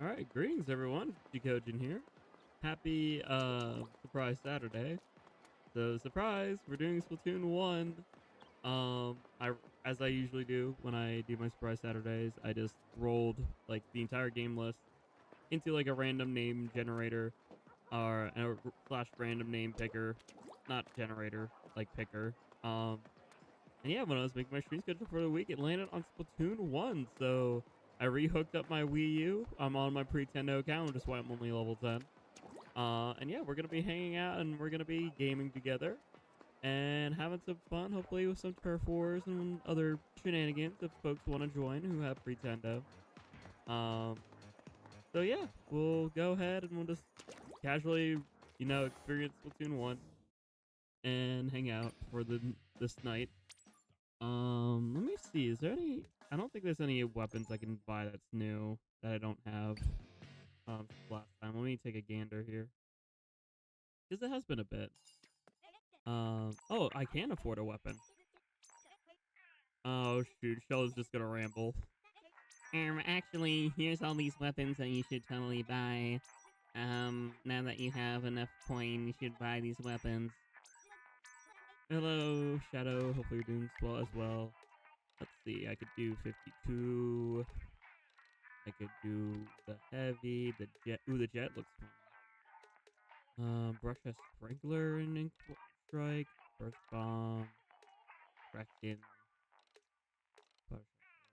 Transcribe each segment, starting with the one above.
All right, greetings everyone. Jackogień here. Happy surprise Saturday. So surprise, we're doing Splatoon 1. I as I usually do when I do my surprise Saturdays, I just rolled like the entire game list into like a random name generator or a slash random name picker, not generator, like picker. And yeah, when I was making my stream schedule for the week, it landed on Splatoon 1. So I rehooked up my Wii U. I'm on my Pretendo account, which is why I'm only level 10. And yeah, we're going to be hanging out and we're going to be gaming together and having some fun, hopefully with some turf wars and other shenanigans if folks want to join who have Pretendo. So yeah, we'll go ahead and we'll just casually, experience Splatoon 1 and hang out for this night. Let me see. Is there any? I don't think there's any weapons I can buy that's new that I don't have. Since last time. Let me take a gander here, because it has been a bit. Oh, I can afford a weapon. Oh shoot, Shell is just gonna ramble. Actually, here's all these weapons that you should totally buy. Now that you have enough coin, you should buy these weapons. Hello, Shadow. Hopefully you're doing well as well. Let's see. I could do 52. I could do the heavy, the jet. Ooh, the jet looks fun. Brush a sprinkler and ink strike. Burst bomb. Kraken.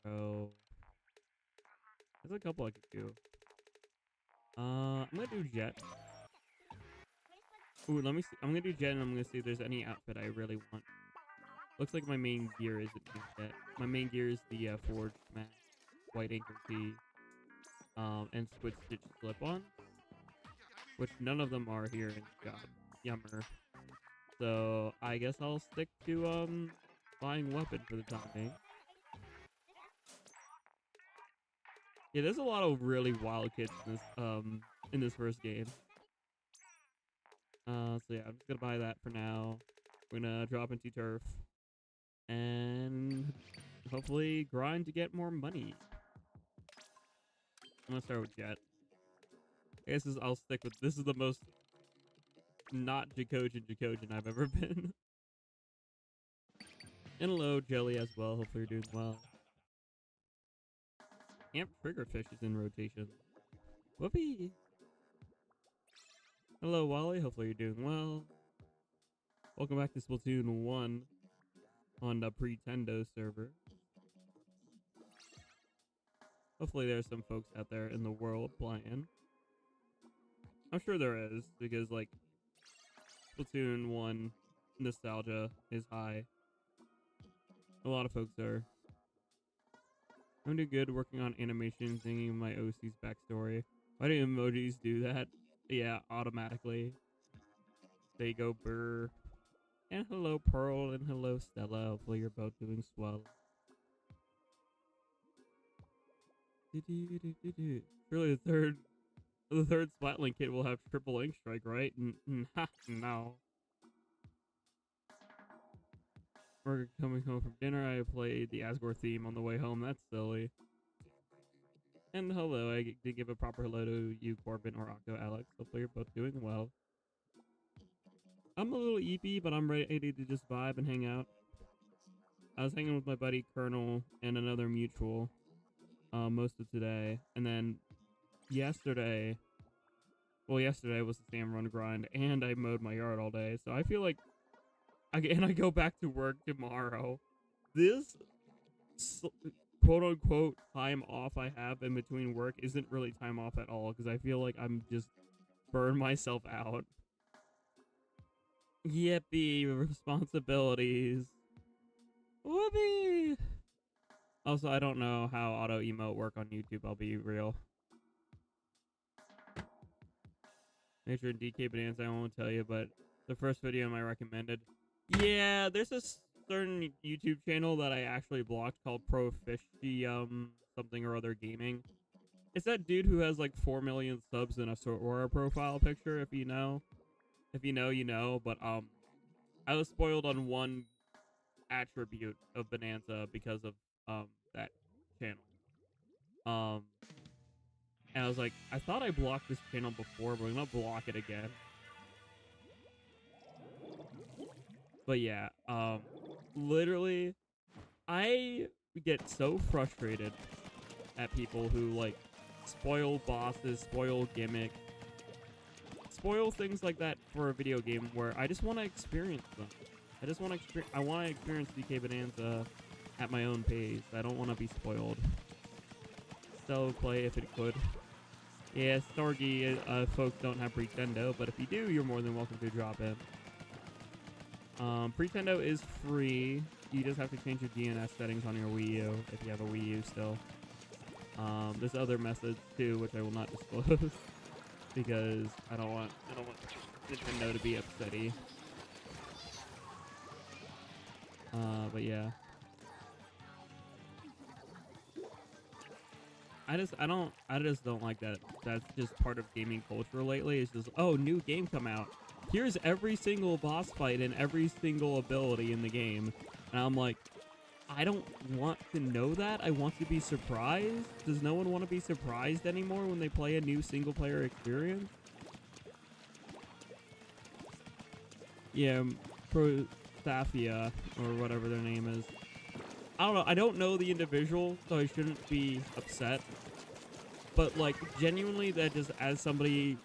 Throw. There's a couple I could do. I'm gonna do jet. Ooh, let me see. I'm gonna do jet and I'm gonna see if there's any outfit I really want. Looks like my main gear isn't jet. My main gear is the forged mask, white anchor tee, and squid stitch slip on, which none of them are here in God. Yummer. So I guess I'll stick to buying weapon for the time being. Yeah, there's a lot of really wild kids in this first game. So yeah, I'm just gonna buy that for now. We're gonna drop into turf and hopefully grind to get more money. I'm gonna start with jet. I guess I'll stick with this. Is the most not Jackogień I've ever been. And hello, Jelly as well. Hopefully you're doing well. Amp Triggerfish is in rotation. Whoopee! Hello, Wally. Hopefully you're doing well. Welcome back to Splatoon 1 on the Pretendo server. Hopefully there's some folks out there in the world playing. I'm sure there is, because, like, Splatoon 1 nostalgia is high. A lot of folks are. I'm doing good working on animation, thinking of my OC's backstory. Why do emojis do that? Yeah, automatically. They go brr. And hello, Pearl, and hello, Stella. Hopefully you're both doing swell. Surely the third Splatling kit will have triple ink strike, right? No. We're coming home from dinner. I played the Asgore theme on the way home. That's silly. And hello, I did give a proper hello to you, Corbin or Octo Alex. Hopefully you're both doing well. I'm a little eepy, but I'm ready to just vibe and hang out. I was hanging with my buddy Colonel and another mutual most of today. And then yesterday was the Sam Run grind, and I mowed my yard all day. So I feel like I go back to work tomorrow. This quote-unquote time off I have in between work isn't really time off at all, because I feel like I'm just burn myself out. Yippee, responsibilities. Whoopee! Also, I don't know how auto emote work on YouTube, I'll be real. Nature and DK Bonanza, I won't tell you, but the first video I recommended. Yeah, there's a certain YouTube channel that I actually blocked called Profishy something or other gaming. It's that dude who has like 4 million subs in a Sora profile picture, if you know. If you know, you know, but I was spoiled on one attribute of Bonanza because of that channel. And I was like, I thought I blocked this channel before, but I'm gonna block it again. But yeah, literally, I get so frustrated at people who, like, spoil bosses, spoil gimmicks, spoil things like that for a video game where I just want to experience them. I want to experience DK Bonanza at my own pace. I don't want to be spoiled. So play if it could. Yeah, Stargy, folks don't have Pretendo, but if you do, you're more than welcome to drop in. Pretendo is free. You just have to change your DNS settings on your Wii U if you have a Wii U still. There's other methods too, which I will not disclose because I don't want Nintendo to be upsetty. But yeah. I just don't like that. That's just part of gaming culture lately. It's just, oh, new game come out. Here's every single boss fight and every single ability in the game. And I'm like, I don't want to know that. I want to be surprised. Does no one want to be surprised anymore when they play a new single player experience? Yeah, Prothafia, or whatever their name is. I don't know. I don't know the individual, so I shouldn't be upset. But, like, genuinely, that just as somebody,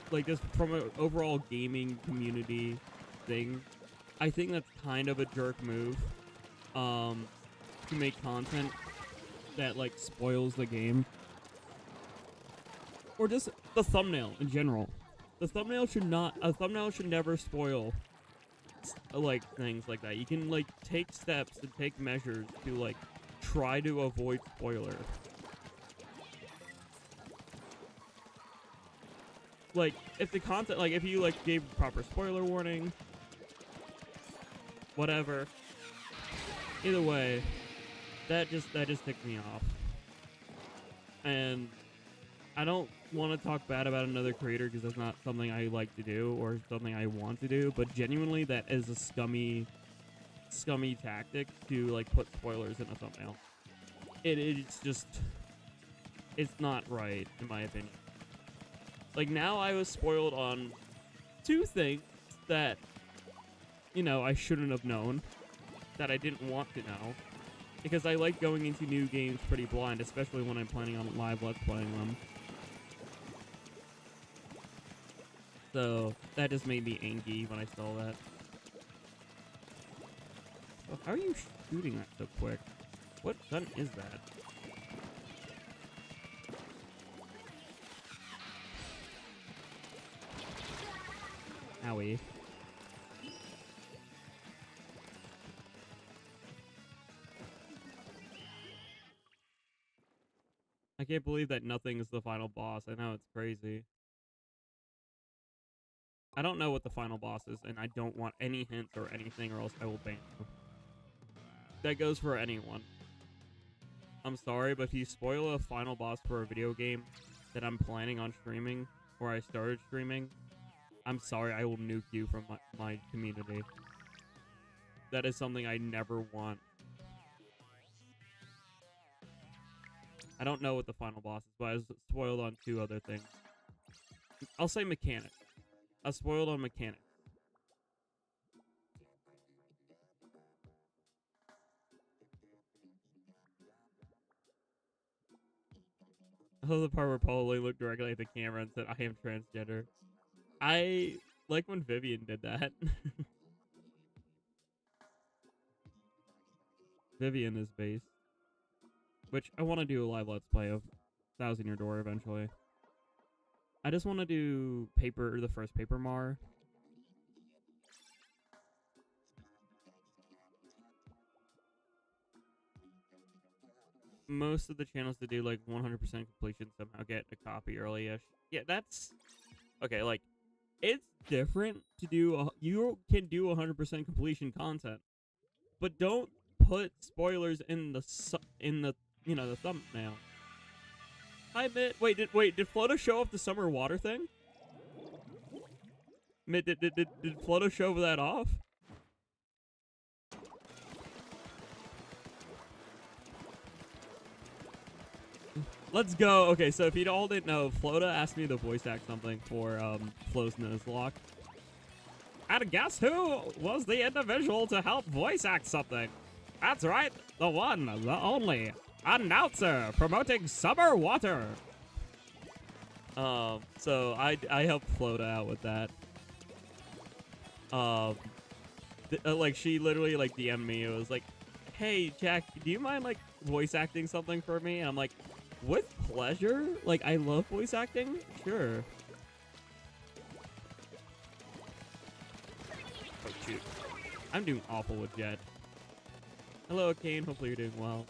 like, just from an overall gaming community thing, I think that's kind of a jerk move. To make content that, like, spoils the game. Or just the thumbnail in general. A thumbnail should never spoil, like, things like that. You can, like, take steps and take measures to, like, try to avoid spoiler. Like, if the content, like, if you, like, gave proper spoiler warning, whatever. Either way, that just ticked me off. And I don't want to talk bad about another creator because that's not something I like to do or something I want to do, but genuinely that is a scummy tactic to, like, put spoilers in a thumbnail. It's just, it's not right, in my opinion. Like, now I was spoiled on 2 things that, you know, I shouldn't have known, that I didn't want to know, because I like going into new games pretty blind, especially when I'm planning on live Let's Playing them. So, that just made me angry when I saw that. So how are you shooting that so quick? What gun is that? Owie. I can't believe that nothing is the final boss. I know, it's crazy. I don't know what the final boss is, and I don't want any hints or anything, or else I will ban you. That goes for anyone. I'm sorry, but if you spoil a final boss for a video game that I'm planning on streaming, or I started streaming, I'm sorry, I will nuke you from my community. That is something I never want. I don't know what the final boss is, but I was spoiled on 2 other things. I'll say mechanics. I was spoiled on mechanics. I love the part where Paulie looked directly at the camera and said, I am transgender. I like when Vivian did that. Vivian is base. Which I want to do a live Let's Play of Thousand Year Door eventually. I just want to do the first Paper Mar. Most of the channels that do, like, 100% completion somehow get a copy early-ish. Yeah, that's... Okay, like, it's different to do... You can do 100% completion content. But don't put spoilers in the you know, the thumbnail. Hi, Mitt. Wait, did Floto show off the summer water thing? Mitt, did Floto show that off? Let's go. Okay, so if you all didn't know, Flota asked me to voice act something for Flo's Nuzlocke. And guess who was the individual to help voice act something? That's right, the one, the only announcer promoting summer water. So I helped Flota out with that. Like she literally like DM'd me. It was like, hey Jack, do you mind like voice acting something for me? And I'm like, with pleasure. Like I love voice acting. Sure. Oh shoot, I'm doing awful with Jet. Hello Kane, hopefully you're doing well.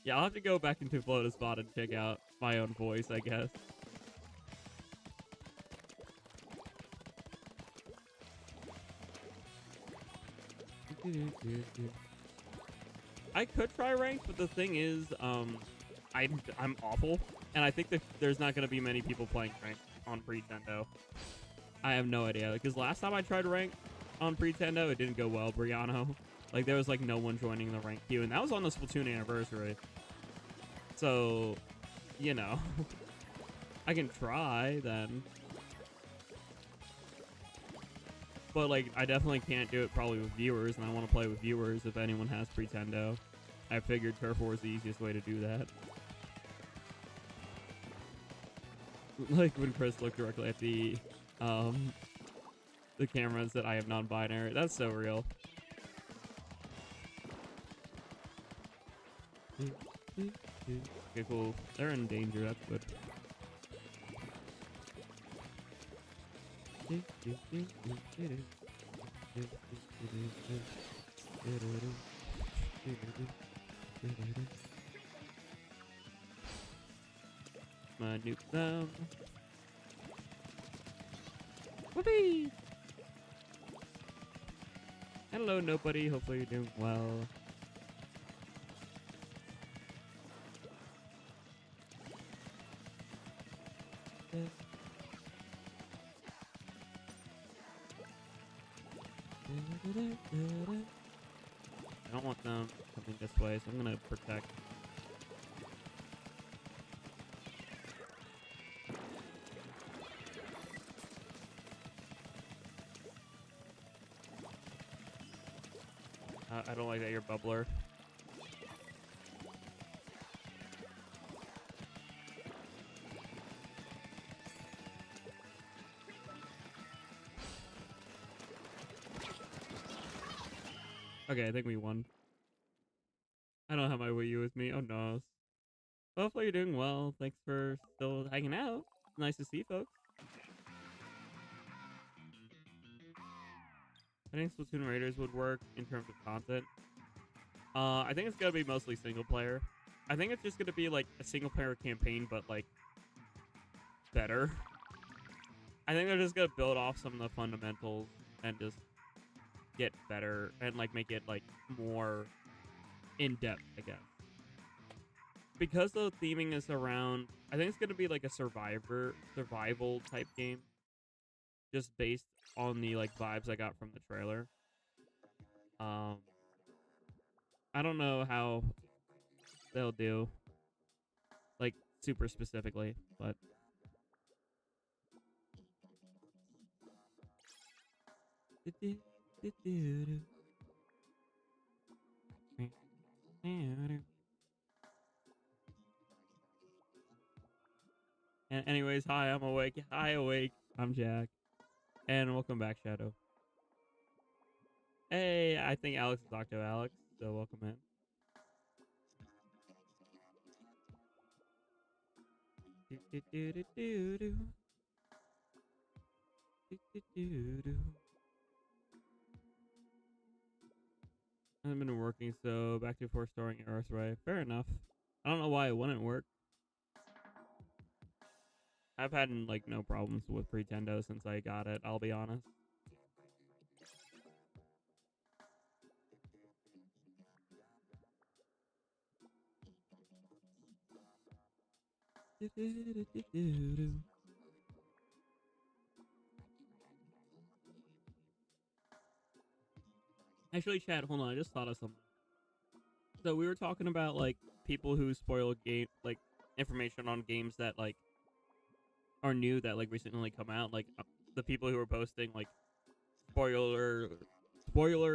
Yeah, I'll have to go back into Flota's spot and check out my own voice, I guess. I could try ranked, but the thing is, I'm awful, and I think that there's not going to be many people playing ranked on Pretendo. I have no idea, because last time I tried ranked on Pretendo, it didn't go well, Briano. Like, there was, like, no one joining the rank queue, and that was on the Splatoon anniversary. So, you know, I can try, then. But, like, I definitely can't do it probably with viewers, and I want to play with viewers if anyone has Pretendo. I figured Turf War is the easiest way to do that. Like, when Chris looked directly at the camera and said, I have non-binary. That's so real. Okay, cool. They're in danger. That's good. My nuke them. Whoopee! Hello, nobody. Hopefully you're doing well. I don't want them coming this way, so I'm gonna protect. I don't like that you're bubbler. Okay, I think we won. I don't have my Wii U with me. Oh no. Hopefully you're doing well. Thanks for still hanging out. Nice to see folks. I think Splatoon Raiders would work in terms of content. I think it's gonna be mostly single player. I think it's just gonna be like a single player campaign, but like better. I think they're just gonna build off some of the fundamentals and just get better and like make it like more in depth, I guess. Because the theming is around, I think it's gonna be like a survival type game, just based on the like vibes I got from the trailer. I don't know how they'll do, like super specifically, but and anyways, hi, I'm awake. Hi, awake. I'm Jack, and welcome back, Shadow. Hey, I think Alex is Octo Alex, so welcome in. I haven't been working, so back to 4-storing Earthray. Fair enough. I don't know why it wouldn't work. I've had like no problems with Pretendo since I got it, I'll be honest. Actually, Chad, hold on. I just thought of something. So we were talking about like people who spoil game like information on games that like are new that like recently come out, like the people who are posting like spoiler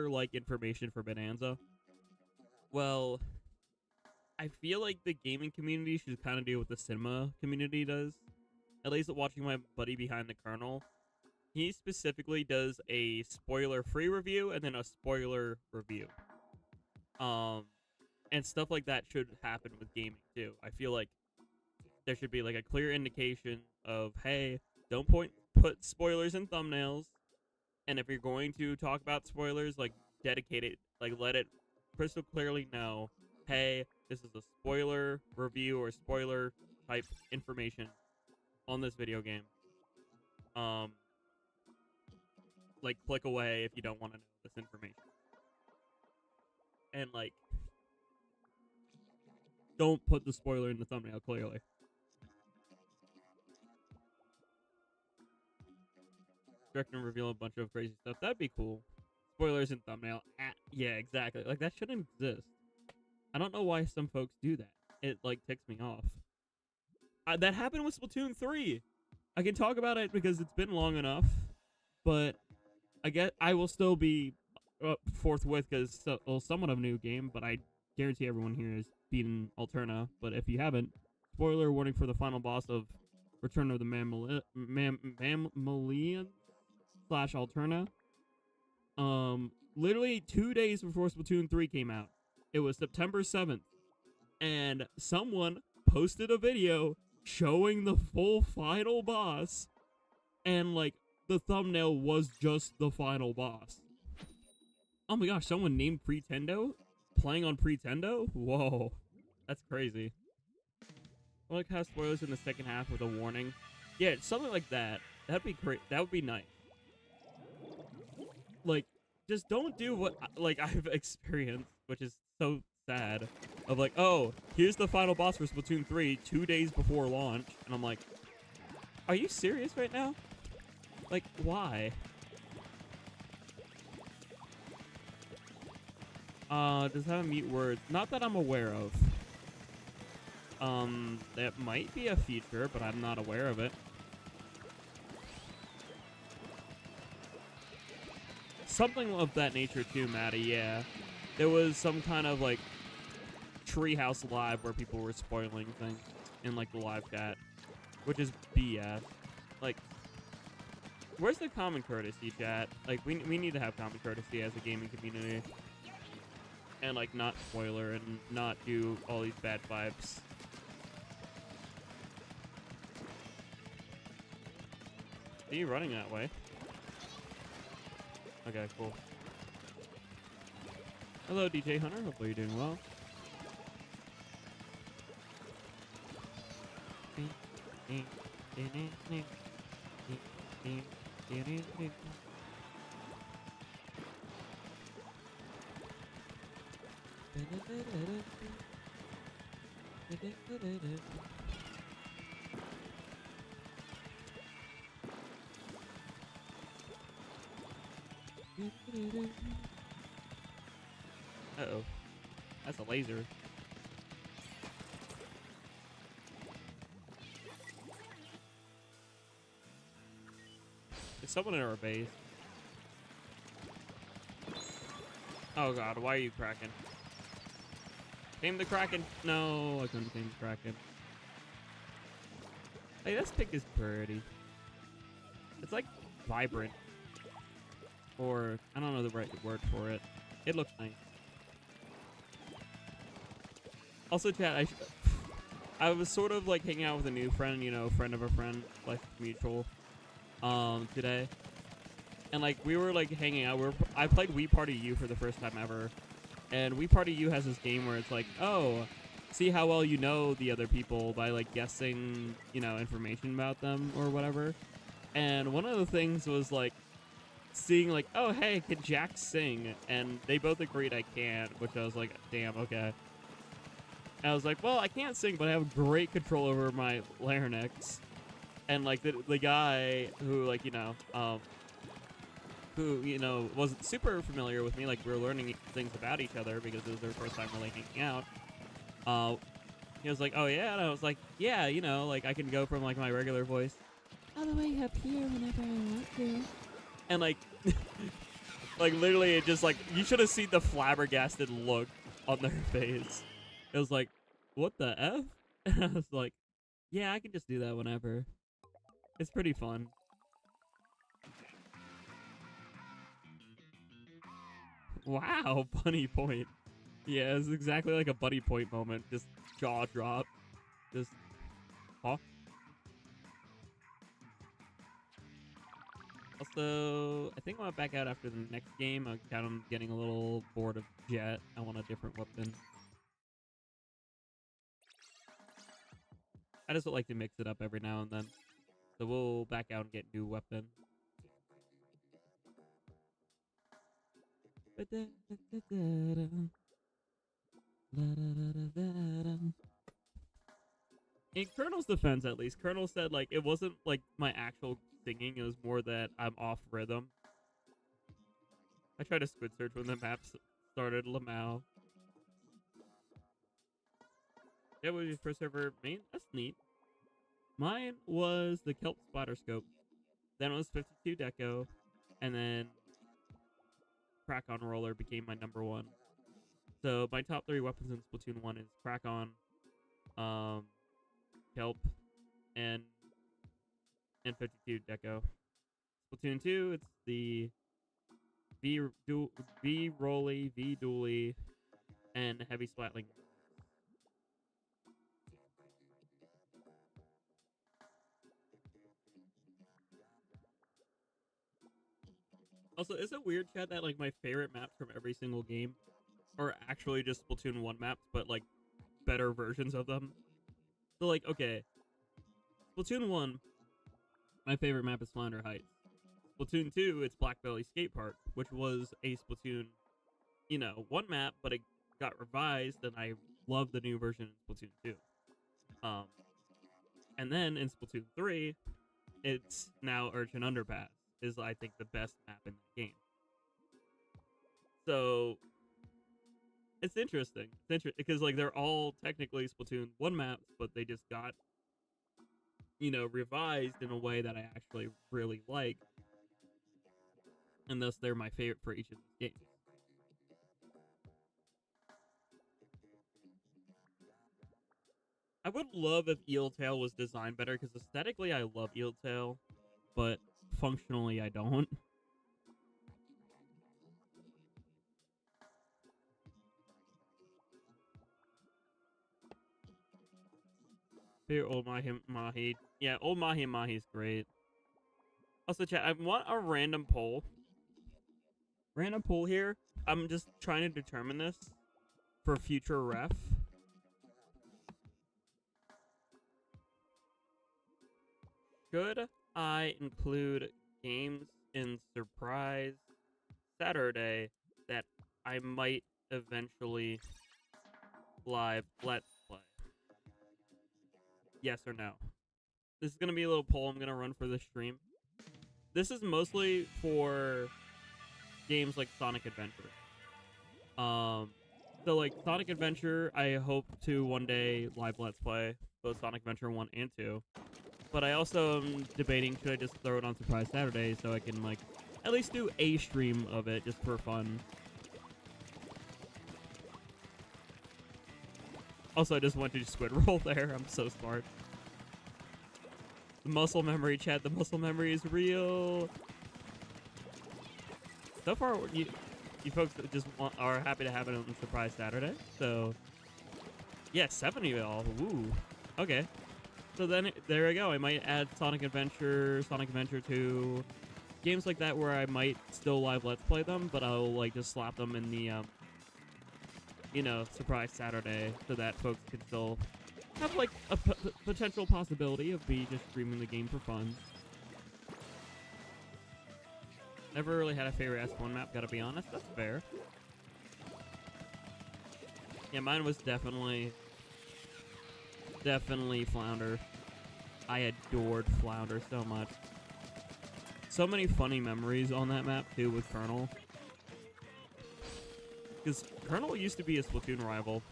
like information for Bonanza. Well, I feel like the gaming community should kind of do what the cinema community does. At least watching my buddy Behind the Kernel, he specifically does a spoiler-free review and then a spoiler review. And stuff like that should happen with gaming too. I feel like there should be like a clear indication of, hey, don't put spoilers in thumbnails, and if you're going to talk about spoilers, like dedicate it, like let it crystal clearly know, hey, this is a spoiler review or spoiler type information on this video game. Like click away if you don't want to know this information. And like don't put the spoiler in the thumbnail clearly. Direct and reveal a bunch of crazy stuff. That'd be cool. Spoilers in thumbnail. Yeah, exactly. Like that shouldn't exist. I don't know why some folks do that. It like ticks me off. That happened with Splatoon 3. I can talk about it because it's been long enough, but I guess I will still be forthwith because it's somewhat of a new game, but I guarantee everyone here has beaten Alterna. But if you haven't, spoiler warning for the final boss of Return of the Mammalian / Alterna. Literally 2 days before Splatoon 3 came out. It was September 7th. And someone posted a video showing the full final boss. And, like, the thumbnail was just the final boss. Oh my gosh, someone named Pretendo? Playing on Pretendo? Whoa. That's crazy. I like how spoilers in the second half with a warning. Yeah, something like that. That'd be great. That would be nice. Like, just don't do what, like, I've experienced, which is so sad. Of like, oh, here's the final boss for Splatoon 3 2 days before launch. And I'm like, are you serious right now? Like, why? Does it have a mute words? Not that I'm aware of. That might be a feature, but I'm not aware of it. Something of that nature too, Maddie, yeah. There was some kind of, like, Treehouse Live where people were spoiling things in, like, the live chat. Which is BS. Like, where's the common courtesy, chat? Like, we need to have common courtesy as a gaming community. And, like, not spoiler and not do all these bad vibes. Are you running that way? Okay, cool. Hello, DJ Hunter. Hopefully you're doing well. Uh-oh. That's a laser. There's someone in our base. Oh god, why are you cracking? Tame the Kraken! No, I couldn't tame the Kraken. Hey, this pick is pretty. It's like vibrant. Or, I don't know the right word for it. It looks nice. Also, chat, I was sort of like hanging out with a new friend, you know, friend of a friend, like mutual, today. And like, we were like hanging out. I played We Party U for the first time ever. And We Party U has this game where it's like, oh, see how well you know the other people by like guessing, you know, information about them or whatever. And one of the things was like, seeing like, oh hey, can Jack sing? And they both agreed I can't, which I was like, damn, okay. And I was like, well, I can't sing, but I have great control over my larynx. And like the guy who like, you know, who, you know, wasn't super familiar with me, like we were learning things about each other because it was their first time really hanging out. He was like, oh yeah, and I was like, yeah, you know, like I can go from like my regular voice all the way up here whenever I want to, and like, like literally, it just like you should have seen the flabbergasted look on their face. It was like, what the f? And I was like, yeah, I can just do that whenever. It's pretty fun. Wow, bunny point. Yeah, it's exactly like a buddy point moment. Just jaw drop. Just, huh? Also, I think I want to back out after the next game. I'm kind of getting a little bored of Jet. I want a different weapon. I just would like to mix it up every now and then. So we'll back out and get new weapon. In Colonel's defense, at least, Colonel said, like, it wasn't, like, my actual singing. It was more that I'm off rhythm. I tried to squid search when the map started. Lamau. Yeah, what was your first server main? That's neat. Mine was the Kelp Spotter Scope. Then it was 52 Deco. And then Crack-On Roller became my number one. So my top 3 weapons in Splatoon 1 is Crack-On, Kelp, and 52 Deco. Splatoon 2, it's the V Rolly, V Dually, and Heavy Splatling. Also, is it weird, Chad, that like my favorite maps from every single game are actually just Splatoon 1 maps, but like better versions of them? So like, okay, Splatoon 1, my favorite map is Flounder Heights. Splatoon 2, it's Black Belly Skate Park, which was a Splatoon, 1 map, but it got revised, and I love the new version in Splatoon 2. And then in Splatoon 3, it's now Urchin Underpass, is I think the best map in the game. So it's interesting. It's interesting because like they're all technically Splatoon 1 maps, but they just got revised in a way that I actually really like, and thus they're my favorite for each of these games. I would love if Eel Tail was designed better, because aesthetically I love Eel Tail, but functionally I don't. Here, Old Mahi Mahi. Yeah, Old Mahi Mahi is great. Also, chat, I want a random poll. Random poll here. I'm just trying to determine this for future ref. Should I include games in Surprise Saturday that I might eventually live Let's Play? Yes or no? This is going to be a little poll I'm going to run for this stream. This is mostly for games like Sonic Adventure. So like Sonic Adventure, I hope to one day live Let's Play both Sonic Adventure 1 and 2. But I also am debating, should I just throw it on Surprise Saturday so I can like at least do a stream of it just for fun. Also, I just went to squid roll there. I'm so smart. The muscle memory, chat. The muscle memory is real. So far, you folks just are happy to have it on Surprise Saturday. So, yeah, 70 of y'all. Ooh. Okay. So then, there we go. I might add Sonic Adventure 2, games like that where I might still live Let's Play them, but I'll like just slap them in the, Surprise Saturday so that folks can still have like a potential possibility of me just streaming the game for fun. Never really had a favorite S1 map, gotta be honest. That's fair. Yeah, mine was definitely Flounder. I adored Flounder so much. So many funny memories on that map too with Colonel. Because Colonel used to be a Splatoon rival.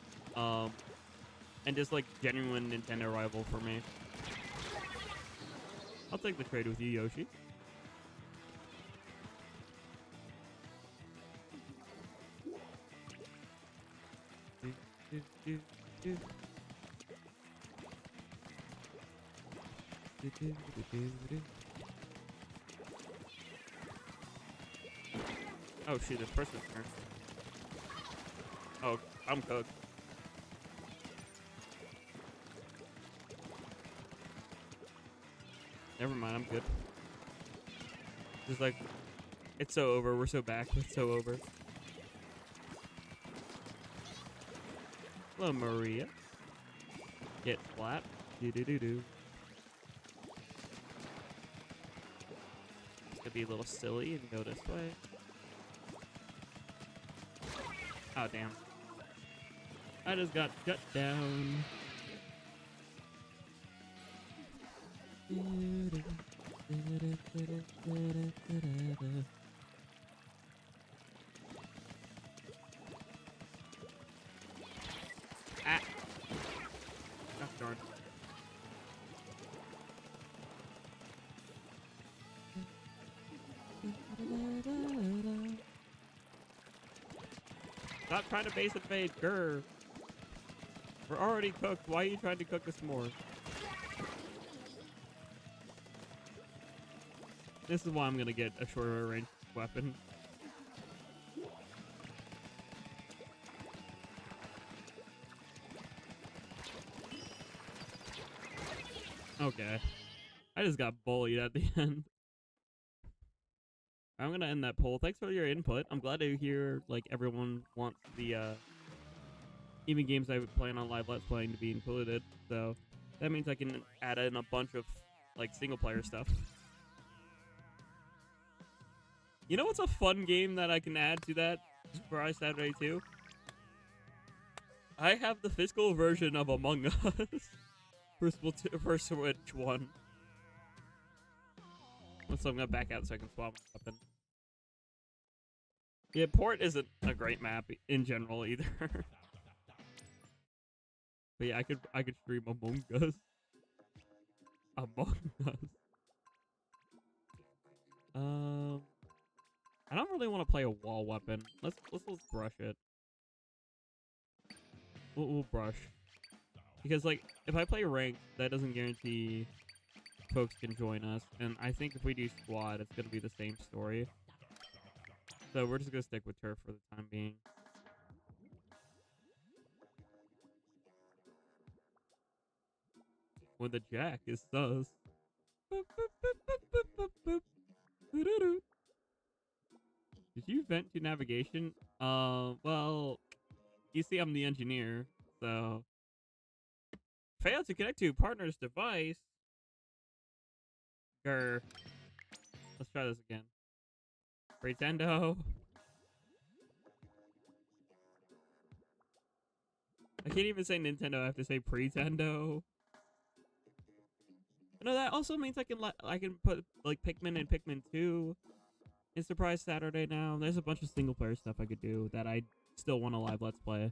and just like genuine Nintendo rival for me. I'll take the trade with you, Yoshi. Oh shoot, this person's turn. Oh, I'm cooked. Never mind, I'm good. Just like, it's so over. We're so back. It's so over. Hello, Maria. Get flat. Do-do-do-do. It's gonna be a little silly and go this way. Oh, damn. I just got shut down. Ah. Gosh darn. Stop trying to base invade, grr. We're already cooked. Why are you trying to cook us more? This is why I'm gonna get a shorter range weapon. Okay. I just got bullied at the end. I'm gonna end that poll. Thanks for your input. I'm glad to hear like everyone wants the even games I would plan on live let's playing to be included. So that means I can add in a bunch of like single player stuff. You know what's a fun game that I can add to that Surprise Saturday too? I have the physical version of Among Us for Switch 1. So I'm gonna back out so I can swap my weapon. Yeah, Port isn't a great map in general either. But yeah, I could stream Among Us. Among Us. I don't really want to play a wall weapon. Let's brush it. We'll brush. Because like if I play ranked, that doesn't guarantee folks can join us, and I think if we do squad, it's gonna be the same story. So we're just gonna stick with turf for the time being. When the jack is sus. Boop, boop, boop, boop, boop, boop. Did you vent to navigation? Well, you see I'm the engineer, so failed to connect to partner's device. Grr. Let's try this again. Pretendo. I can't even say Nintendo. I have to say Pretendo. No, that also means I can put like Pikmin and Pikmin 2 in Surprise Saturday now. There's a bunch of single player stuff I could do that I still want to live let's play.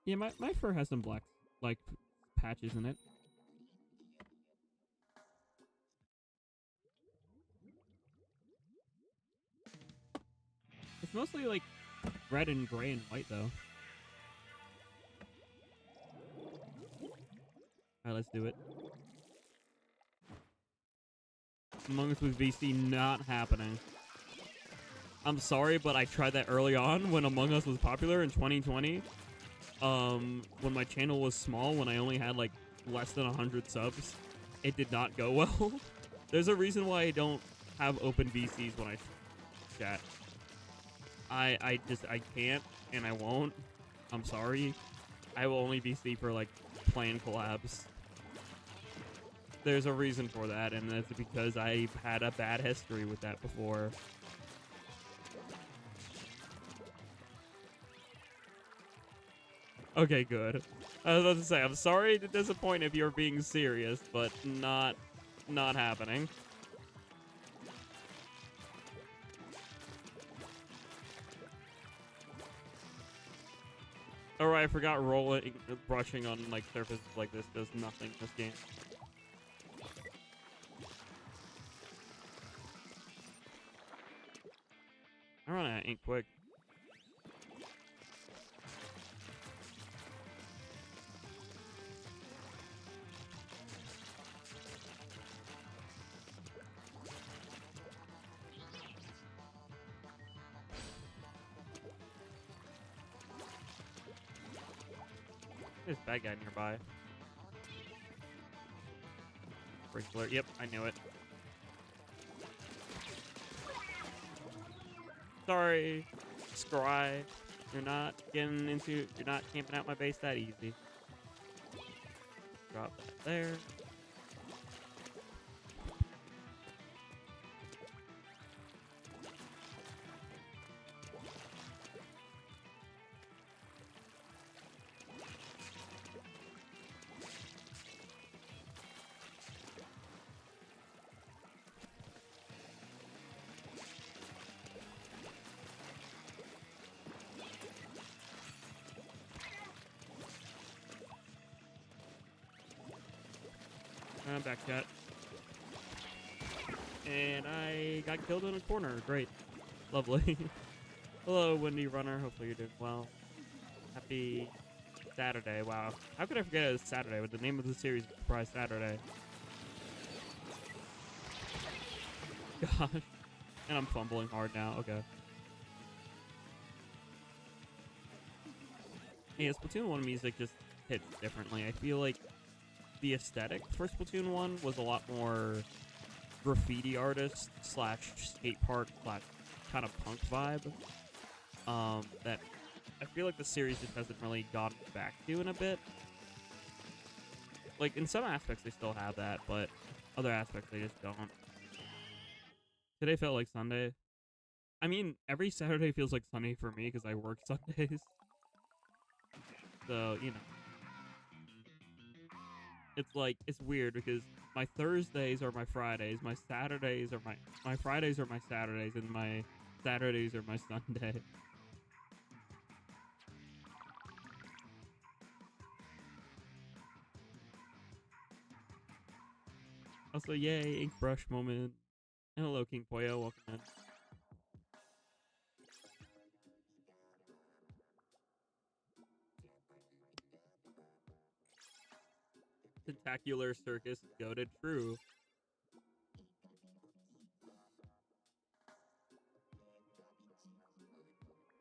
Yeah, my fur has some black, like, patches in it. It's mostly, like, red and gray and white, though. Alright, let's do it. Among Us with VC not happening. I'm sorry, but I tried that early on when Among Us was popular in 2020. When my channel was small, when I only had like less than 100 subs, it did not go well. There's a reason why I don't have open VCs when I chat. I can't and I won't. I'm sorry. I will only VC for like planned collabs. There's a reason for that, and that's because I've had a bad history with that before. Okay, good. I was about to say, I'm sorry to disappoint if you're being serious, but not happening. Oh right, I forgot rolling, brushing on like surfaces like this does nothing in this game. I run out of ink quick. There's a bad guy nearby. Sprinkler. Yep, I knew it. Sorry, Scry. You're not camping out my base that easy. Drop that there. Back chat. And I got killed in a corner. Great. Lovely. Hello, Windy Runner. Hopefully you're doing well. Happy Saturday. Wow. How could I forget it was Saturday with the name of the series, Surprise Saturday? Gosh. And I'm fumbling hard now. Okay. Yeah, Splatoon 1 music just hits differently. I feel like the aesthetic for Splatoon 1 was a lot more graffiti artist slash skate park slash kind of punk vibe. That I feel like the series just hasn't really gotten back to in a bit. Like, in some aspects they still have that, but other aspects they just don't. Today felt like Sunday. I mean, every Saturday feels like Sunday for me because I work Sundays. So, you know. It's like, it's weird because my Thursdays are my Fridays, my Saturdays are my Fridays are my Saturdays, and my Saturdays are my Sunday. Also, yay, ink brush moment. And hello, King Poyo, welcome in. Tentacular circus goated true.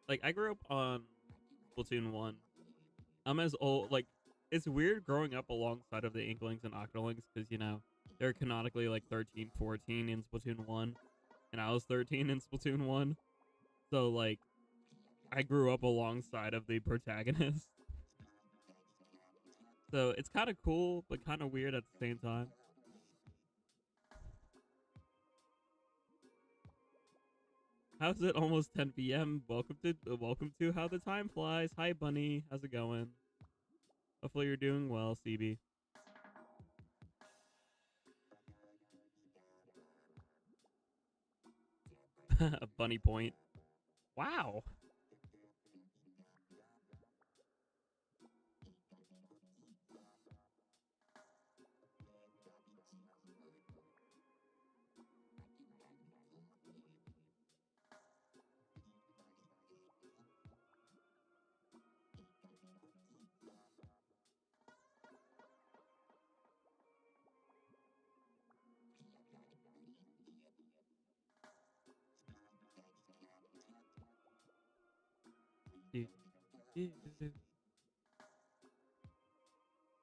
Like, I grew up on Splatoon 1. I'm as old, like, it's weird growing up alongside of the Inklings and Octolings because, you know, they're canonically like 13, 14 in Splatoon 1. And I was 13 in Splatoon 1. So, like, I grew up alongside of the protagonist. So it's kind of cool, but kind of weird at the same time. How's it almost 10 p.m.? Welcome to How the Time Flies. Hi, Bunny. How's it going? Hopefully you're doing well, CB. Bunny point. Wow.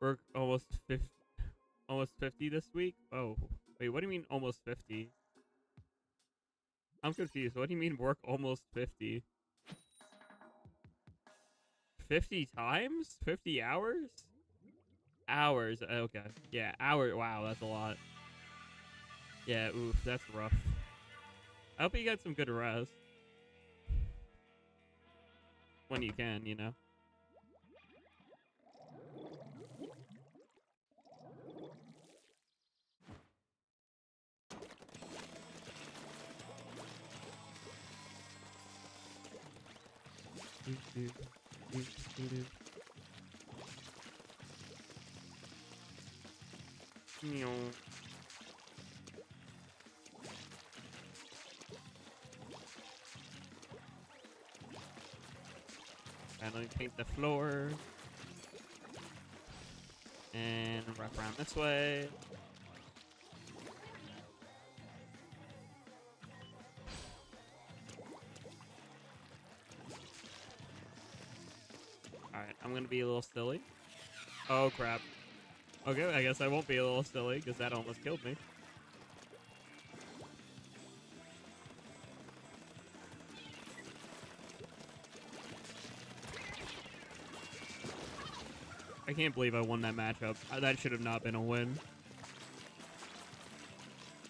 We're almost 50 this week? Oh, wait, what do you mean almost 50? I'm confused. What do you mean work almost 50? 50 times? 50 hours? Hours. Okay. Yeah, hour. Wow, that's a lot. Yeah, oof, that's rough. I hope you got some good rest. When you can, you know. Meow. And let me paint the floor. And wrap around this way. Alright, I'm gonna be a little silly. Oh crap. Okay, I guess I won't be a little silly because that almost killed me. I can't believe I won that matchup. That should have not been a win.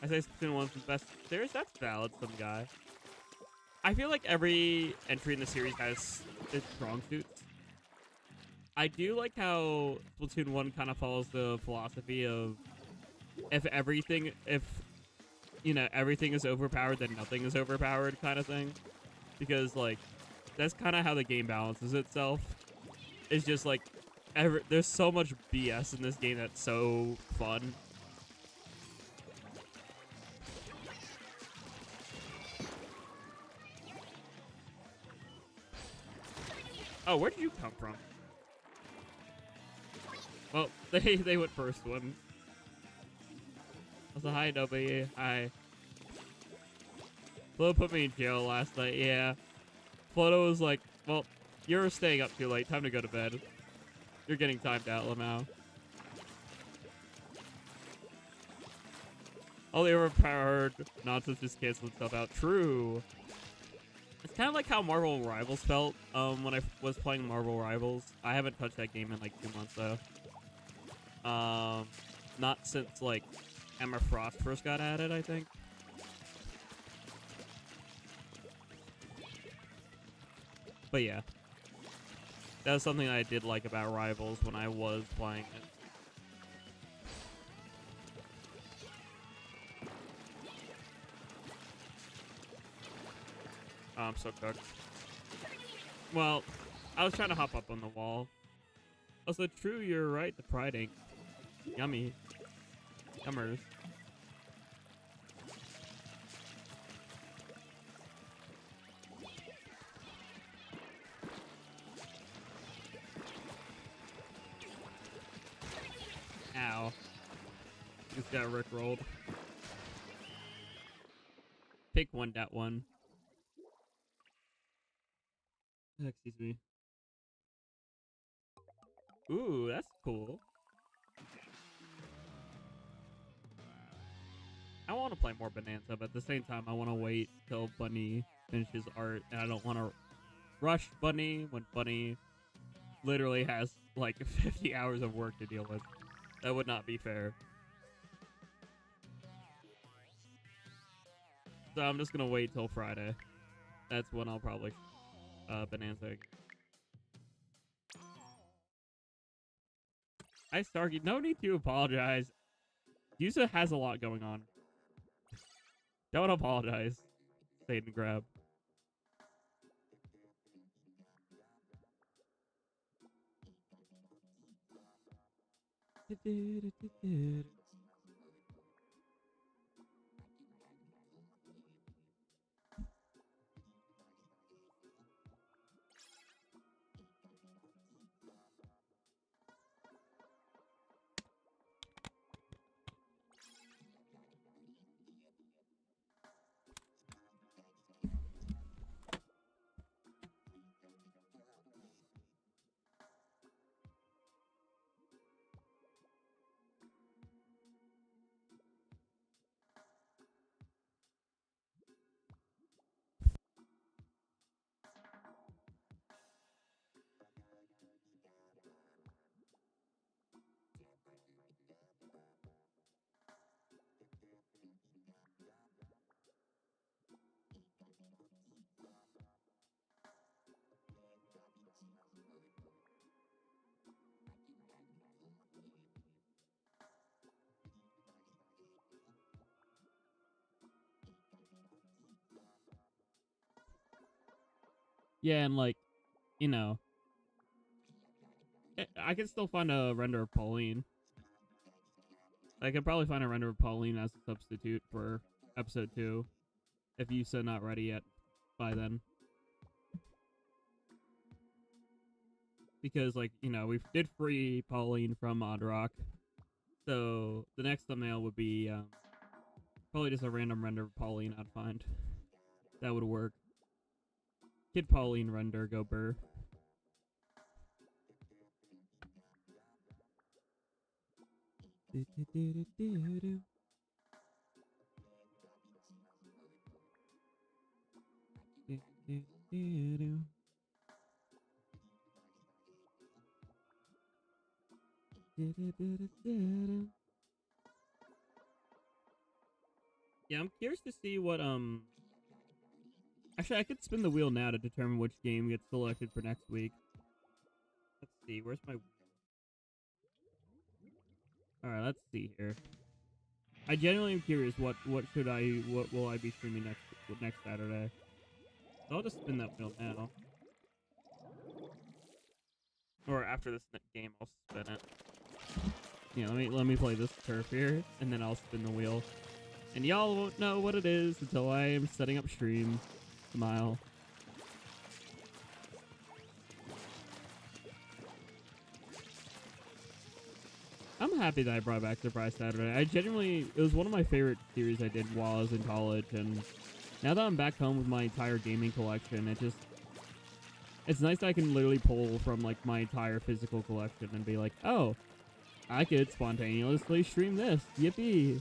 I say Splatoon 1's the best. That's valid, some guy. I feel like every entry in the series has its strong suits. I do like how Splatoon 1 kind of follows the philosophy of if you know, everything is overpowered, then nothing is overpowered kind of thing. Because, like, that's kind of how the game balances itself. It's just, like, there's so much BS in this game that's so fun. Oh, where did you come from? Well, they went first one. Also, hi, Doki. Hi. Flo put me in jail last night, yeah. Floto was like, well, you're staying up too late. Time to go to bed. You're getting timed out, Lamau. All the overpowered nonsense just canceled itself out. True. It's kind of like how Marvel Rivals felt when I was playing Marvel Rivals. I haven't touched that game in like 2 months, though. Not since, like, Emma Frost first got added, I think. But yeah. That was something I did like about Rivals when I was playing it. Oh, I'm so cooked. Well, I was trying to hop up on the wall. Also, true, you're right, the Pride ink. Yummy. Yummers. Ow. Just got rickrolled. Pick 1.1. Excuse me. Ooh, that's cool. I want to play more Bonanza, but at the same time, I want to wait till Bunny finishes art, and I don't want to rush Bunny when Bunny literally has like 50 hours of work to deal with. That would not be fair. So I'm just gonna wait till Friday. That's when I'll probably Bonanza. Hi, Starkey. No need to apologize. Yusa has a lot going on. Don't apologize. Satan grab. Yeah, and like, you know, I can still find a render of Pauline. I could probably find a render of Pauline as a substitute for episode 2 if you said not ready yet by then. Because, like, you know, we did free Pauline from Modrock. So the next thumbnail would be probably just a random render of Pauline I'd find. That would work. Kid Pauline render, go burr. Yeah, I'm curious to see what actually I could spin the wheel now to determine which game gets selected for next week. Let's see, where's my... Alright, let's see here. I genuinely am curious what will I be streaming next Saturday. So I'll just spin that wheel now. Or after this game I'll spin it. Yeah, let me play this turf here, and then I'll spin the wheel. And y'all won't know what it is until I am setting up stream. Smile. I'm happy that I brought back Surprise Saturday. It was one of my favorite series I did while I was in college, and now that I'm back home with my entire gaming collection, it's nice that I can literally pull from, like, my entire physical collection and be like, oh, I could spontaneously stream this. Yippee.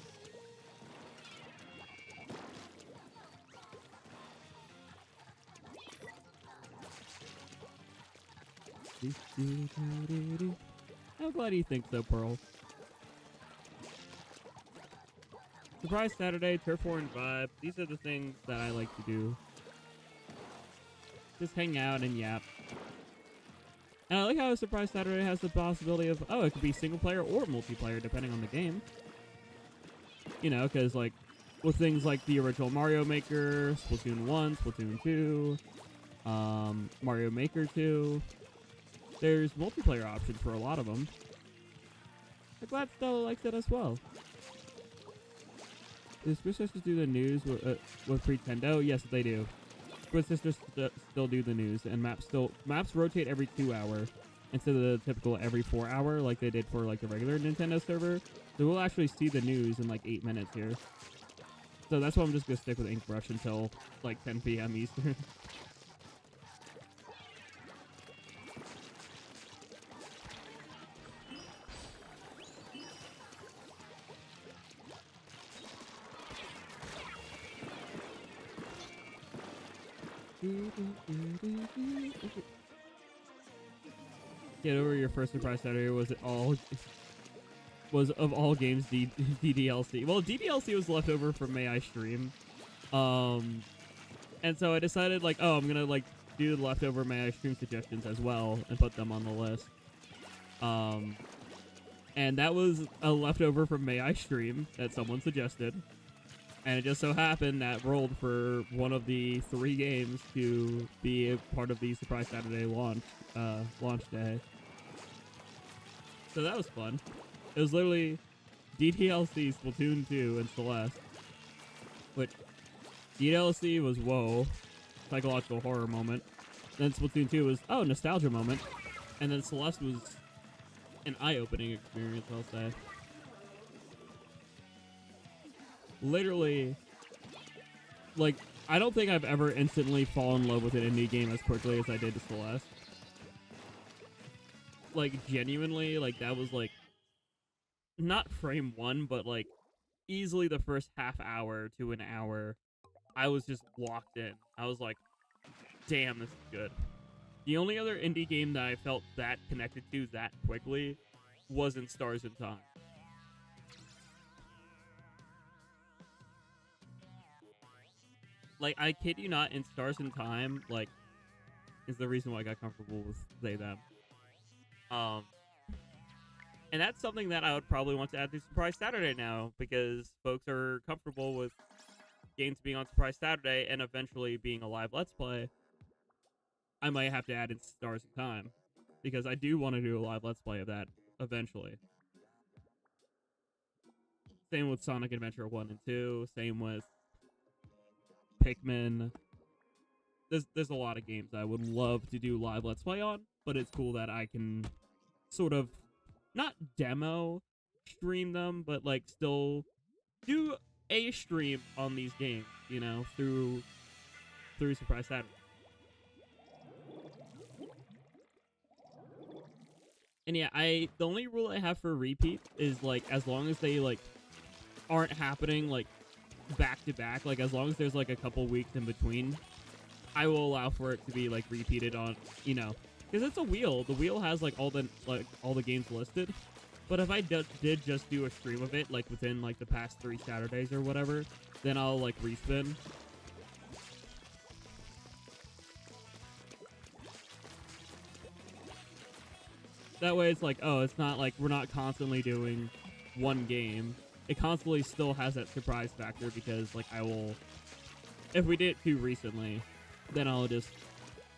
I'm glad you think so, Pearl. Surprise Saturday, Turf War and Vibe. These are the things that I like to do. Just hang out and yap. And I like how Surprise Saturday has the possibility of, oh, it could be single player or multiplayer depending on the game. You know, because, like, with things like the original Mario Maker, Splatoon 1, Splatoon 2, Mario Maker 2, there's multiplayer options for a lot of them. I'm glad Stella likes it as well. Does Squid Sisters do the news with Pretendo? Yes, they do. Squid Sisters still do the news, and maps rotate every 2 hour instead of the typical every 4 hour like they did for, like, the regular Nintendo server. So we'll actually see the news in like 8 minutes here. So that's why I'm just gonna stick with Inkbrush until like 10 p.m. Eastern. Get over your first Surprise Saturday. Was of all games DDLC. Well, DDLC was left over from May I Stream. And so I decided, like, oh, I'm gonna, like, do the leftover May I Stream suggestions as well and put them on the list. And that was a leftover from May I Stream that someone suggested. And it just so happened that rolled for one of the 3 games to be a part of the Surprise Saturday launch day. So that was fun. It was literally DDLC, Splatoon 2, and Celeste. Which, DDLC was, whoa, psychological horror moment. Then Splatoon 2 was, oh, nostalgia moment. And then Celeste was an eye-opening experience, I'll say. Literally, like, I don't think I've ever instantly fallen in love with an indie game as quickly as I did to Celeste. Like, genuinely, like, that was, like, not frame 1, but, like, easily the first half hour to an hour, I was just locked in. I was like, damn, this is good. The only other indie game that I felt that connected to that quickly was in Stars in Time. Like, I kid you not, in Stars in Time, like, is the reason why I got comfortable with they, them. And that's something that I would probably want to add to Surprise Saturday now, because folks are comfortable with games being on Surprise Saturday and eventually being a live Let's Play. I might have to add in Stars in Time, because I do want to do a live Let's Play of that eventually. Same with Sonic Adventure 1 and 2. Same with Pikmin. There's a lot of games I would love to do live Let's Play on, but it's cool that I can sort of not demo stream them, but like still do a stream on these games, you know, through Surprise Saturday. And yeah, the only rule I have for repeat is like as long as they like aren't happening like back to back, like as long as there's like a couple weeks in between, I will allow for it to be like repeated on, you know, because it's a wheel. The wheel has like all the games listed. But if I did just do a stream of it like within like the past 3 Saturdays or whatever, then I'll like respin. That way it's like, oh, it's not like we're not constantly doing one game. It constantly still has that surprise factor because like I will, if we did it too recently, then I'll just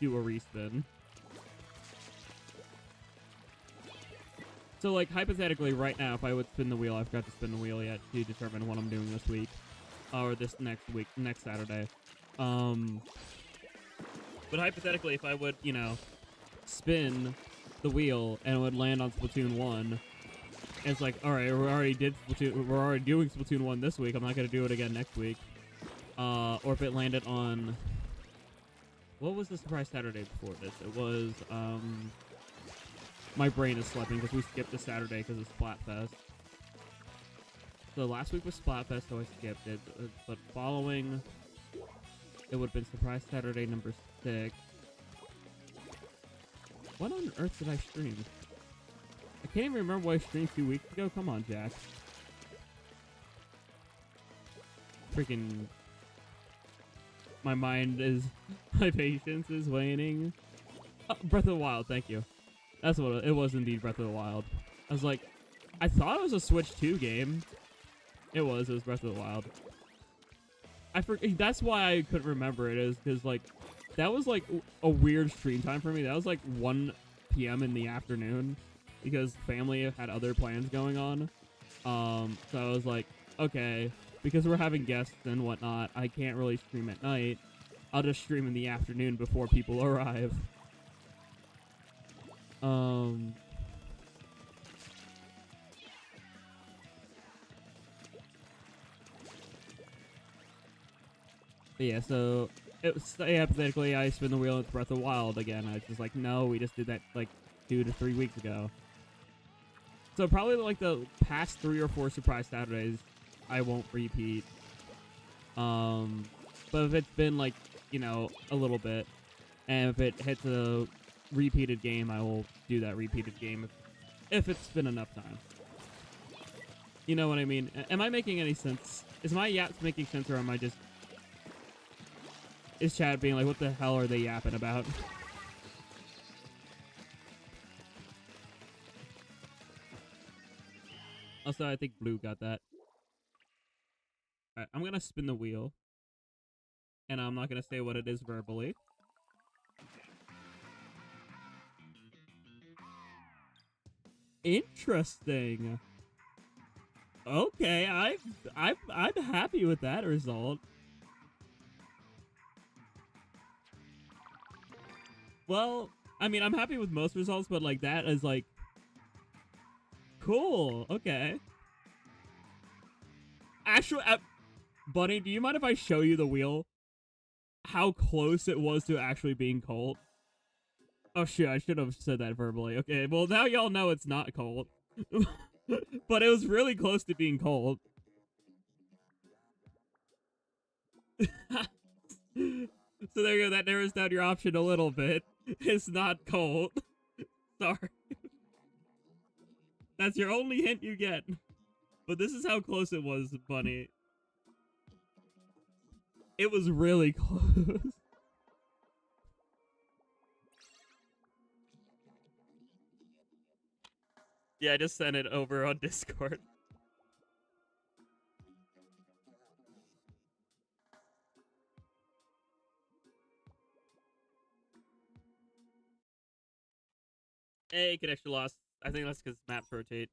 do a respin. So, like, hypothetically, right now, if I would spin the wheel, I forgot to spin the wheel yet to determine what I'm doing this week. Or this next Saturday. But hypothetically, if I would, you know, spin the wheel and it would land on Splatoon 1, it's like, alright, we're already doing Splatoon 1 this week, I'm not going to do it again next week. Or if it landed on... What was the Surprise Saturday before this? It was, my brain is slipping because we skipped the Saturday because of Splatfest. So last week was Splatfest, so I skipped it. But following, it would have been Surprise Saturday number 6. What on earth did I stream? I can't even remember what I streamed 2 weeks ago. Come on, Jack. Freaking... My patience is waning. Oh, Breath of the Wild, thank you. That's what it was, indeed, Breath of the Wild. I was like, I thought it was a Switch 2 game. It was Breath of the Wild. That's why I couldn't remember it, is because, like, that was, like, a weird stream time for me. That was, like, 1 p.m. in the afternoon, because family had other plans going on. So I was like, okay, because we're having guests and whatnot, I can't really stream at night. I'll just stream in the afternoon before people arrive. But yeah, so hypothetically I spin the wheel with Breath of the Wild again. I was just like, no, we just did that like 2 to 3 weeks ago. So probably like the past 3 or 4 Surprise Saturdays, I won't repeat. But if it's been like, you know, a little bit, and if it hits a repeated game, I will do that repeated game if it's been enough time. You know what I mean? Am I making any sense? Is my yaps making sense, or am I just... Is chat being like, what the hell are they yapping about? Also, I think Blue got that. Alright, I'm gonna spin the wheel. And I'm not gonna say what it is verbally. Interesting. Okay, I'm happy with that result. Well, I mean, I'm happy with most results, but like that is like cool. Okay. Actually, Bunny, do you mind if I show you the wheel? How close it was to actually being cold. Oh shit, I should have said that verbally. Okay, well now y'all know it's not cold. But it was really close to being cold. So there you go, that narrows down your option a little bit. It's not cold. Sorry. That's your only hint you get. But this is how close it was, Bunny. It was really close. Yeah, I just sent it over on Discord. Hey, connection lost. I think that's because maps rotate.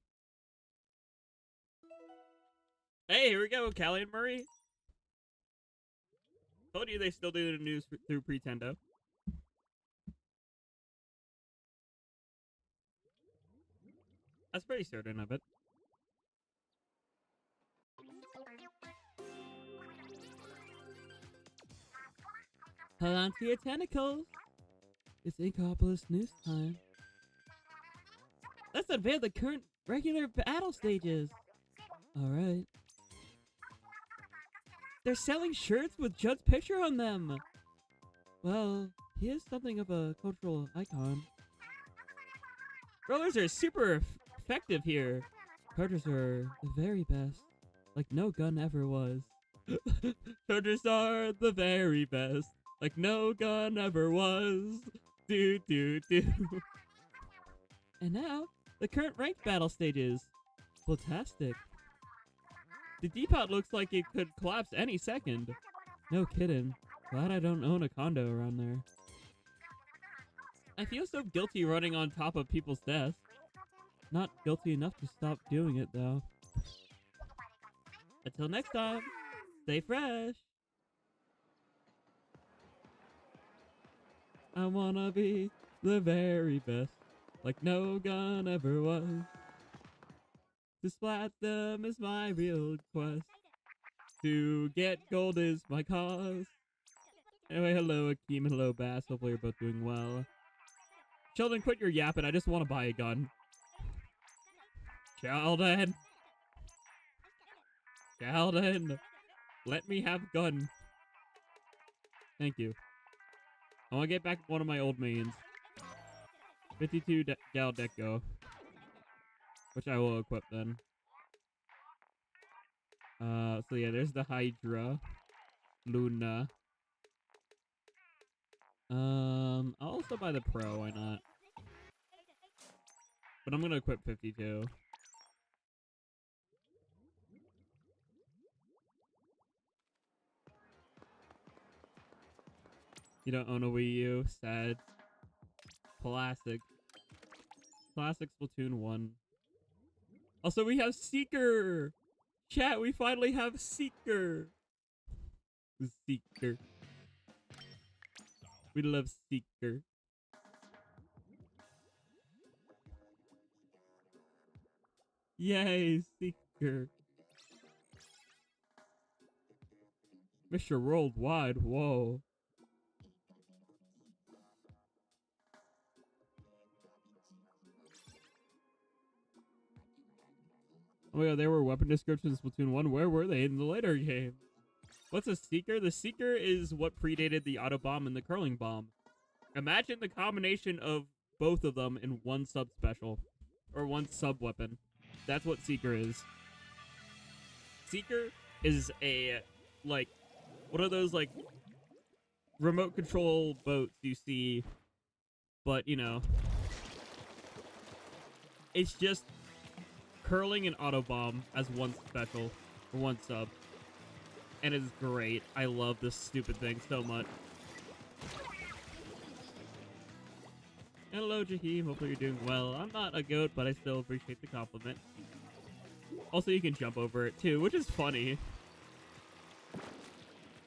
Hey, here we go, Callie and Murray. Told you they still do the news through Pretendo. That's pretty certain of it. Hold on to your tentacles. It's Inkopolis news time. Let's unveil the current regular battle stages. Alright. They're selling shirts with Judd's picture on them. Well, he is something of a cultural icon. Rollers are super effective here. Chargers are the very best. Like no gun ever was. Chargers are the very best. Like no gun ever was. Do, do, do. And now, the current ranked battle stages. Fantastic. The depot looks like it could collapse any second. No kidding. Glad I don't own a condo around there. I feel so guilty running on top of people's desks. Not guilty enough to stop doing it, though. Until next time, stay fresh. I wanna be the very best, like no gun ever was. To splat them is my real quest. To get gold is my cause. Anyway, hello Akeem, hello Bass. Hopefully you're both doing well. Sheldon, quit your yapping. I just want to buy a gun. Sheldon! Sheldon! Let me have gun. Thank you. I want to get back one of my old mains. 52 Gal Deco. Which I will equip then. So yeah, there's the Hydra. Luna. I'll also buy the Pro, why not? But I'm gonna equip 52. You don't own a Wii U? Sad. Classic. Classic Splatoon 1. Also, we have Seeker! Chat, we finally have Seeker! Seeker. We love Seeker. Yay, Seeker. Mr. Worldwide, whoa. Oh my god, there were weapon descriptions in Splatoon 1. Where were they in the later game? What's a Seeker? The Seeker is what predated the Auto Bomb and the Curling Bomb. Imagine the combination of both of them in one sub-special. Or one sub-weapon. That's what Seeker is. Seeker is a, like, one of those, like, remote control boats you see. But, you know, it's just curling and auto bomb as one special or one sub, and it's great. I love this stupid thing so much. Hello Jaheem, hopefully you're doing well. I'm not a goat, but I still appreciate the compliment. Also, you can jump over it too, which is funny.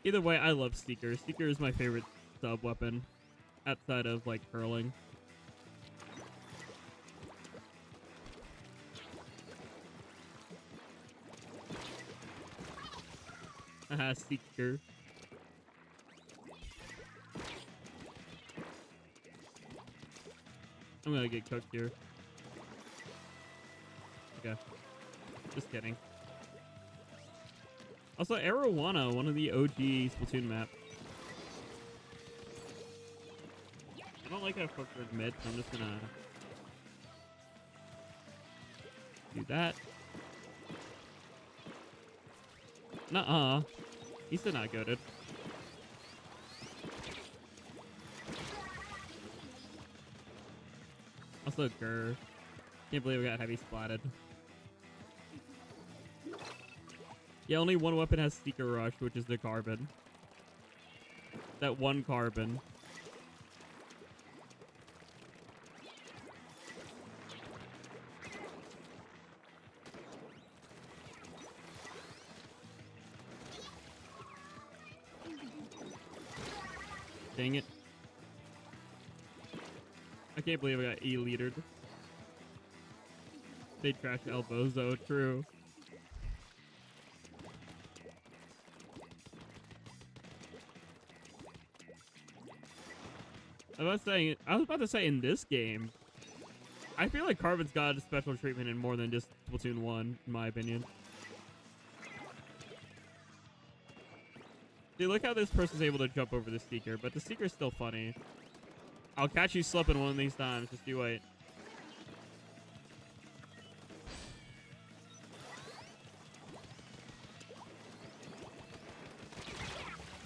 Either way, I love Seeker. Seeker is my favorite sub weapon outside of like curling. Haha, Seeker. I'm gonna get cooked here. Okay. Just kidding. Also, Arowana, one of the OG Splatoon maps. I don't like how fucked with mid, so I'm just gonna do that. Nuh-uh. He's still not goated. Also, grr. Can't believe we got heavy splatted. Yeah, only one weapon has Seeker Rush, which is the carbon. That one carbon. Dang it. I can't believe I got E-leadered. They trash elbows though, true. I was about to say in this game, I feel like Carbon's got a special treatment in more than just Splatoon 1, in my opinion. See, look how this person's able to jump over the Seeker, but the Seeker's still funny. I'll catch you slipping one of these times, just you wait.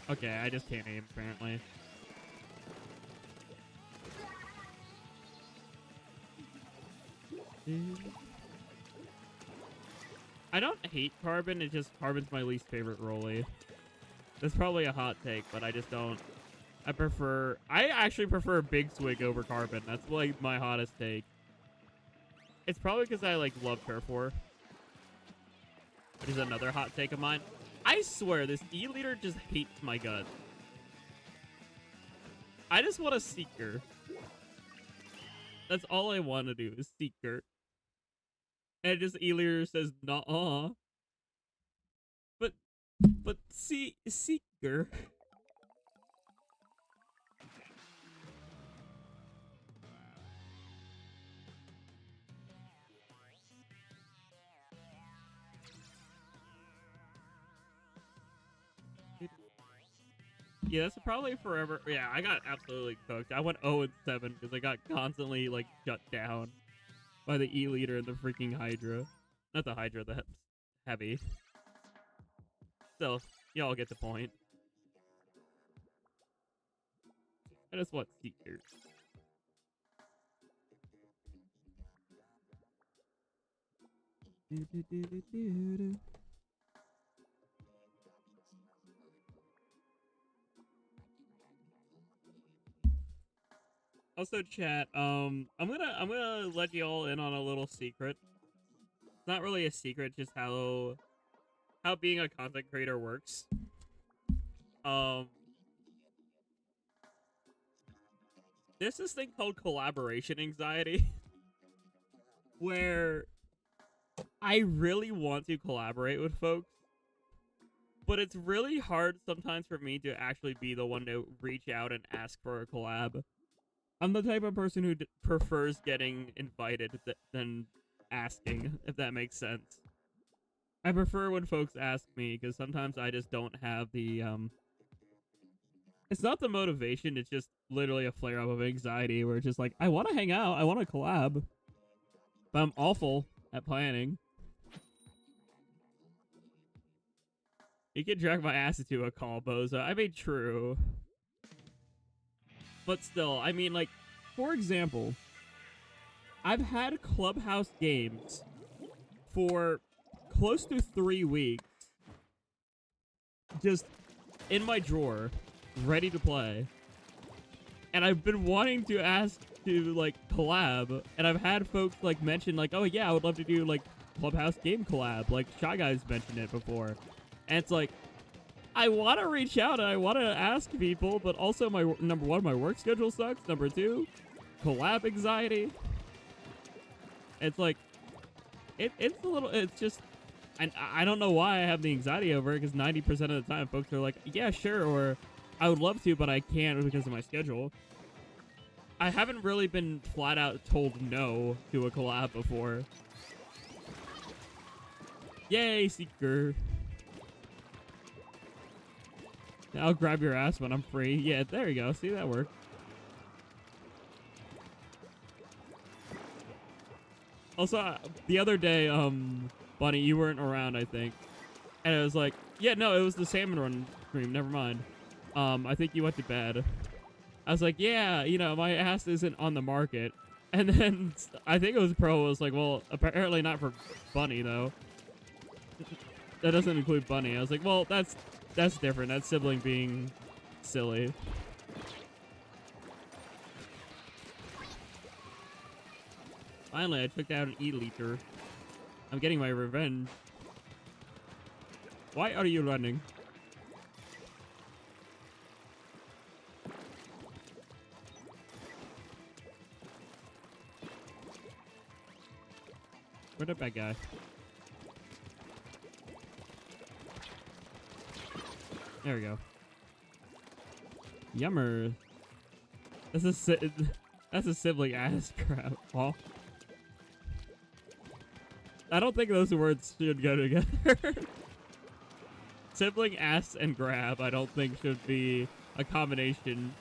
Okay, I just can't aim, apparently. I don't hate Carbon, it's just Carbon's my least favorite rollie. That's probably a hot take, but I just don't. I actually prefer Big Swig over Carbon. That's like my hottest take. It's probably because I like love Turf War, which is another hot take of mine. I swear, this E-leader just hates my guts. I just want a Seeker. That's all I want to do is Seeker. And just E-leader says, "Nuh-uh." But Seeker. Yeah, that's probably forever. Yeah, I got absolutely cooked. I went 0-7 because I got constantly like shut down by the E-leader and the freaking Hydra. Not the Hydra, the heavy. Still, y'all get the point. I just want Seeker. Also, chat, I'm gonna let you all in on a little secret. It's not really a secret, just how being a content creator works. There's this thing called collaboration anxiety, where I really want to collaborate with folks, but it's really hard sometimes for me to actually be the one to reach out and ask for a collab. I'm the type of person who prefers getting invited than asking, if that makes sense. I prefer when folks ask me, because sometimes I just don't have the, It's not the motivation, it's just literally a flare-up of anxiety, where it's just like, I want to hang out, I want to collab, but I'm awful at planning. You can drag my ass into a call, Bozo. I mean, true. But still, I mean, like, for example, I've had Clubhouse games for close to 3 weeks just in my drawer, ready to play. And I've been wanting to ask to, like, collab, and I've had folks, like, mention, like, oh, yeah, I would love to do, like, Clubhouse game collab. Like, Shy Guy's mentioned it before. And it's like, I want to reach out and I want to ask people, but also my number one, my work schedule sucks. Number two, collab anxiety. It's like, it's a little, it's just, and I don't know why I have the anxiety over it, because 90% of the time folks are like, yeah, sure, or I would love to, but I can't because of my schedule. I haven't really been flat out told no to a collab before. Yay, Seeker. I'll grab your ass when I'm free. Yeah, there you go. See, that worked. Also, the other day, Bunny, you weren't around, I think. And I was like, yeah, no, it was the Salmon Run stream. Never mind. I think you went to bed. I was like, yeah, you know, my ass isn't on the market. And then I think it was Pro was like, well, apparently not for Bunny, though. That doesn't include Bunny. I was like, well, that's different. That's sibling being silly. Finally, I took down an E-liter. I'm getting my revenge. Why are you running? Where'd that bad guy? There we go. Yummer. That's a sibling ass crap. Oh. I don't think those words should go together. Sibling ass and grab, I don't think should be a combination.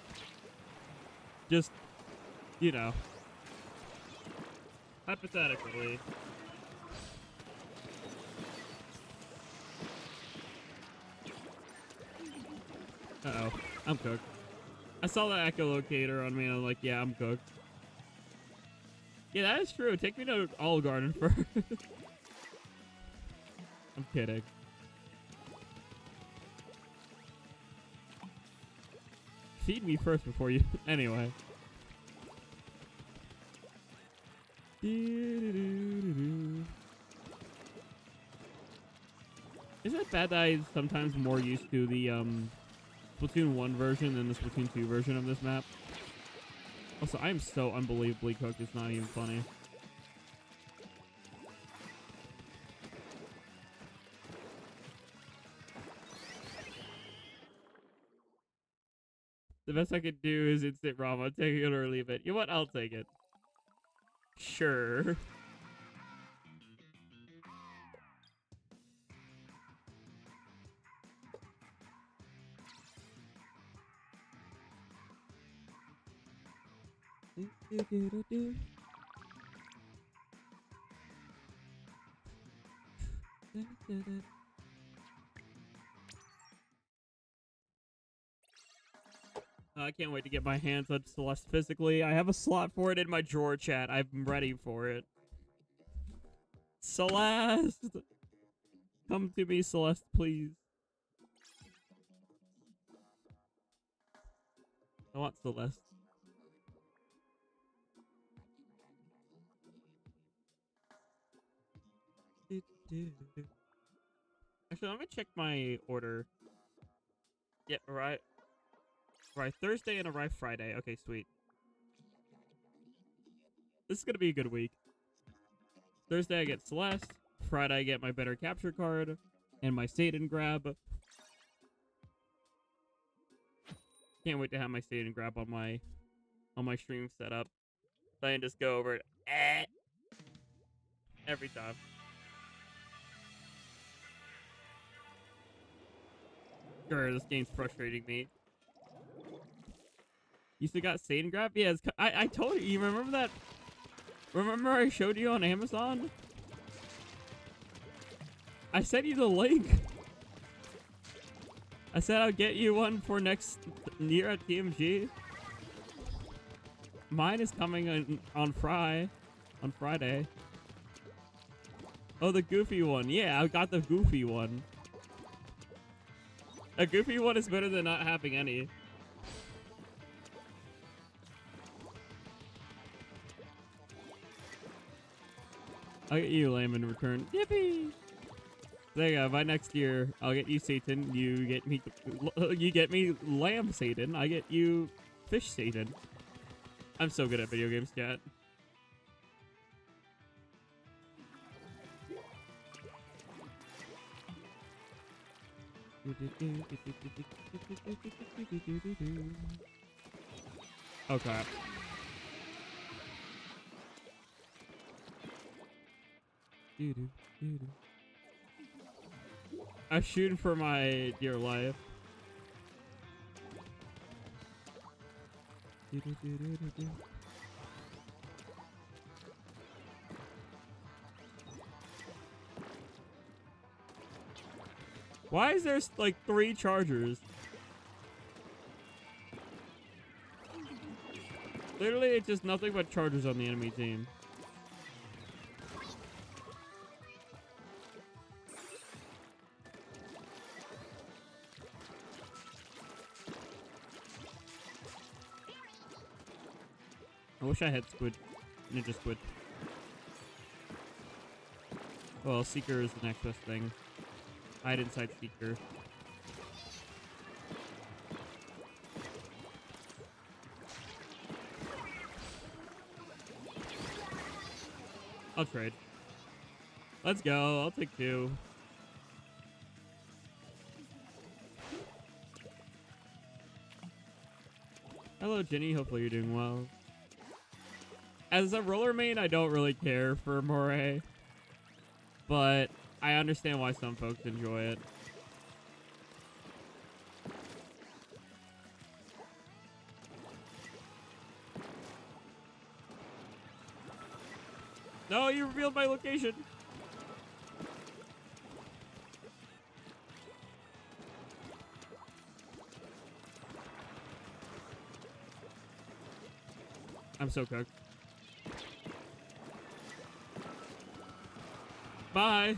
Just, you know, hypothetically. Uh-oh, I'm cooked. I saw the echolocator on me and I'm like, yeah, I'm cooked. Yeah, that is true. Take me to Olive Garden first. I'm kidding. Feed me first before you... Anyway. Isn't it bad that I'm sometimes more used to the Splatoon 1 version than the Splatoon 2 version of this map? Also, I am so unbelievably cooked, it's not even funny. The best I could do is instant Rama. Take it or leave it. You know what? I'll take it. Sure. I can't wait to get my hands on Celeste physically. I have a slot for it in my drawer, chat. I'm ready for it. Celeste! Come to me, Celeste, please. I want Celeste. Actually, let me check my order. Yep, right. Right, Thursday and arrive Friday. Okay, sweet. This is gonna be a good week. Thursday I get Celeste. Friday I get my better capture card and my Satan grab. Can't wait to have my Satan grab on my stream setup. So I can just go over it every time. Sure, this game's frustrating me. You still got Satan grab? Yeah, I told you. You remember that? Remember I showed you on Amazon? I sent you the link. I said I'll get you one for next year at TMG. Mine is coming on Friday. Oh, the goofy one. Yeah, I got the goofy one. A goofy one is better than not having any. I'll get you Lamb in return. Yippee! There you go. By next year, I'll get you Satan. You get me Lamb Satan. I get you Fish Satan. I'm so good at video games, chat. Oh crap. I'm shooting for my dear life. Why is there like 3 chargers? Literally, it's just nothing but chargers on the enemy team. I wish I had squid. Ninja squid. Well, Seeker is the next best thing. Hide inside Seeker. I'll trade. Let's go. I'll take 2. Hello, Jenny. Hopefully you're doing well. As a roller main, I don't really care for Moray, but I understand why some folks enjoy it. No, you revealed my location. I'm so cooked. Bye.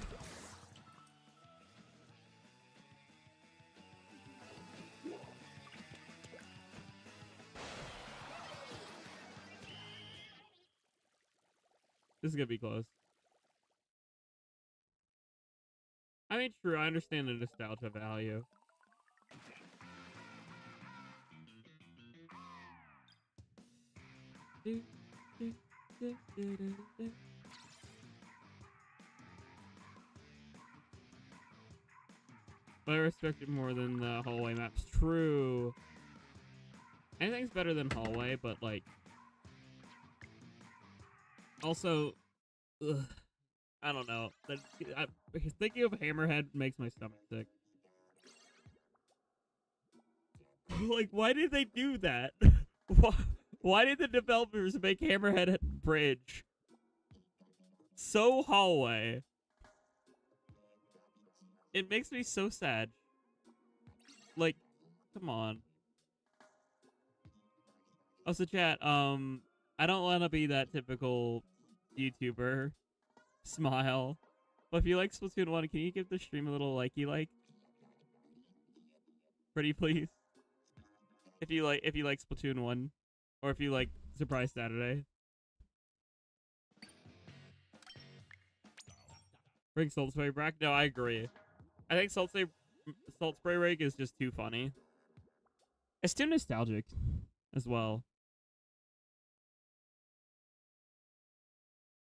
This is gonna be close. I mean, true, I understand the nostalgia value. But I respect it more than the hallway maps. True. Anything's better than hallway, but like... Also, ugh, I don't know. Thinking of Hammerhead makes my stomach sick. Like, why did they do that? Why did the developers make Hammerhead a bridge so hallway? It makes me so sad. Like, come on. Also, chat, I don't want to be that typical YouTuber smile. But if you like Splatoon 1, can you give the stream a little likey like? Pretty please. If you like Splatoon 1. Or if you like Surprise Saturday. Bring Salt Spray back? No, I agree. I think Salt Spray Rig is just too funny. It's too nostalgic as well.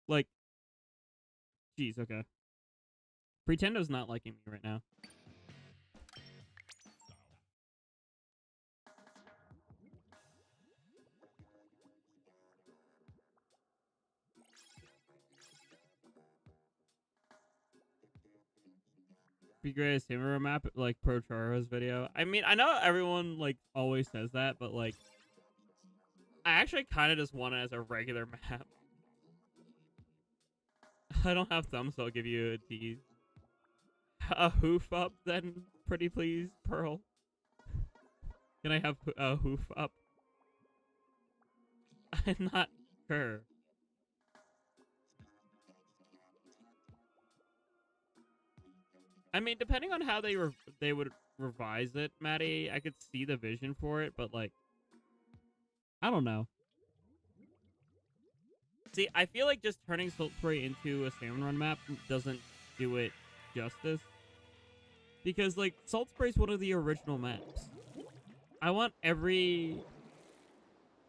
Like, jeez, okay. Pretendo's not liking me right now. Be greatest hero map like Pro Charo's video. I mean, I know everyone like always says that, but like, I actually kind of just want it as a regular map. I don't have thumbs, so I'll give you a tease. A hoof up, then, pretty please, Pearl. Can I have a hoof up? I'm not sure. I mean, depending on how they would revise it, Maddie, I could see the vision for it, but like, I don't know. See, I feel like just turning Salt Spray into a Salmon Run map doesn't do it justice. Because, like, Salt Spray is one of the original maps. I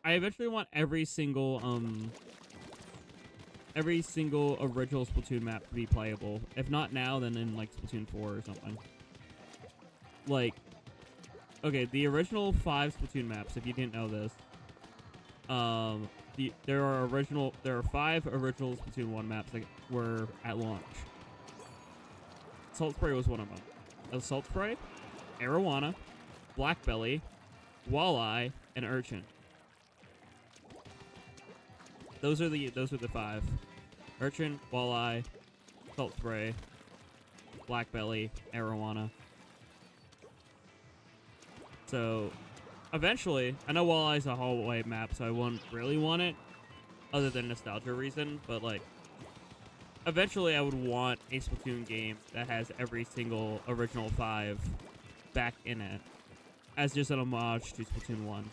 eventually want every single original Splatoon map to be playable. If not now, then in, like, Splatoon 4 or something. Like, okay, the original 5 Splatoon maps, if you didn't know this, there are 5 original Splatoon 1 maps that were at launch. Salt Spray was one of them. It was Salt Spray, Arowana, Black Belly, Walleye, and Urchin. Those are the 5. Urchin, Walleye, Salt Spray, Black Belly, Arowana. So eventually, I know Walleye's a hallway map, so I wouldn't really want it, other than nostalgia reason, but like, eventually I would want a Splatoon game that has every single original 5 back in it, as just an homage to Splatoon 1.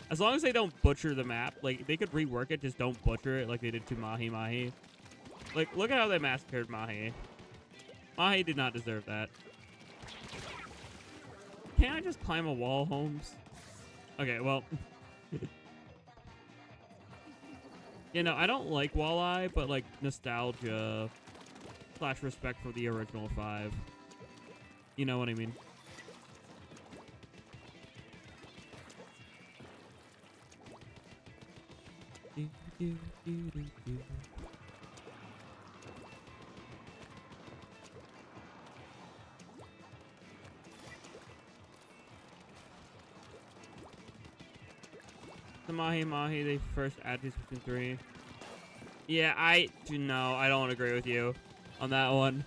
As long as they don't butcher the map, like, they could rework it, just don't butcher it like they did to Mahi Mahi. Like, look at how they massacred Mahi. Mahi did not deserve that. Can't I just climb a wall, Holmes? Okay, well. You know, I don't like Walleye, but like nostalgia / respect for the original 5. You know what I mean? The Mahi Mahi, they first added Splatoon 3. Yeah, I don't agree with you on that one.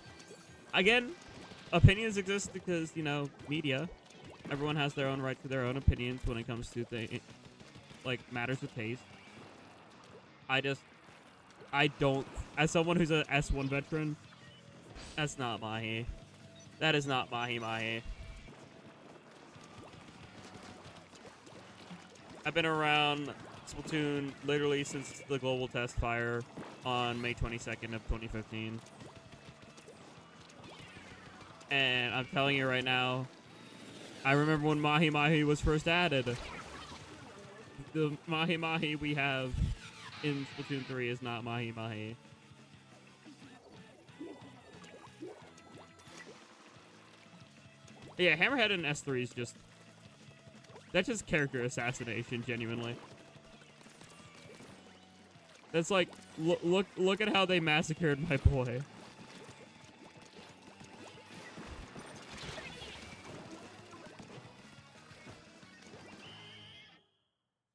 Again, opinions exist because, you know, media. Everyone has their own right to their own opinions when it comes to like matters of taste. I don't, as someone who's a S1 veteran, that's not Mahi. That is not Mahi Mahi. I've been around Splatoon literally since the global test fire on May 22nd of 2015. And I'm telling you right now, I remember when Mahi Mahi was first added. The Mahi Mahi we have in Splatoon 3 is not Mahi Mahi. Yeah, Hammerhead and S3 is just... That's just character assassination, genuinely. That's like, look at how they massacred my boy.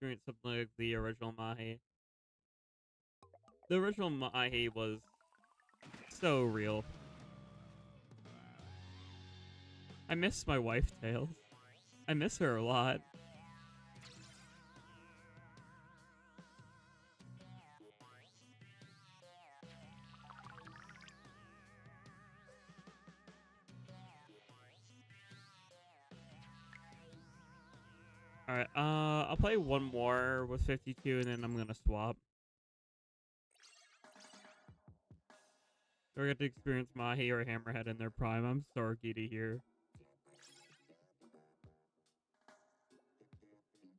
Doing something like the original Mahi. The original Mahi was so real. I miss my wife, Tails. I miss her a lot. Alright, I'll play one more with 52 and then I'm gonna swap. So I get to experience Mahi or Hammerhead in their prime. I'm so giddy here.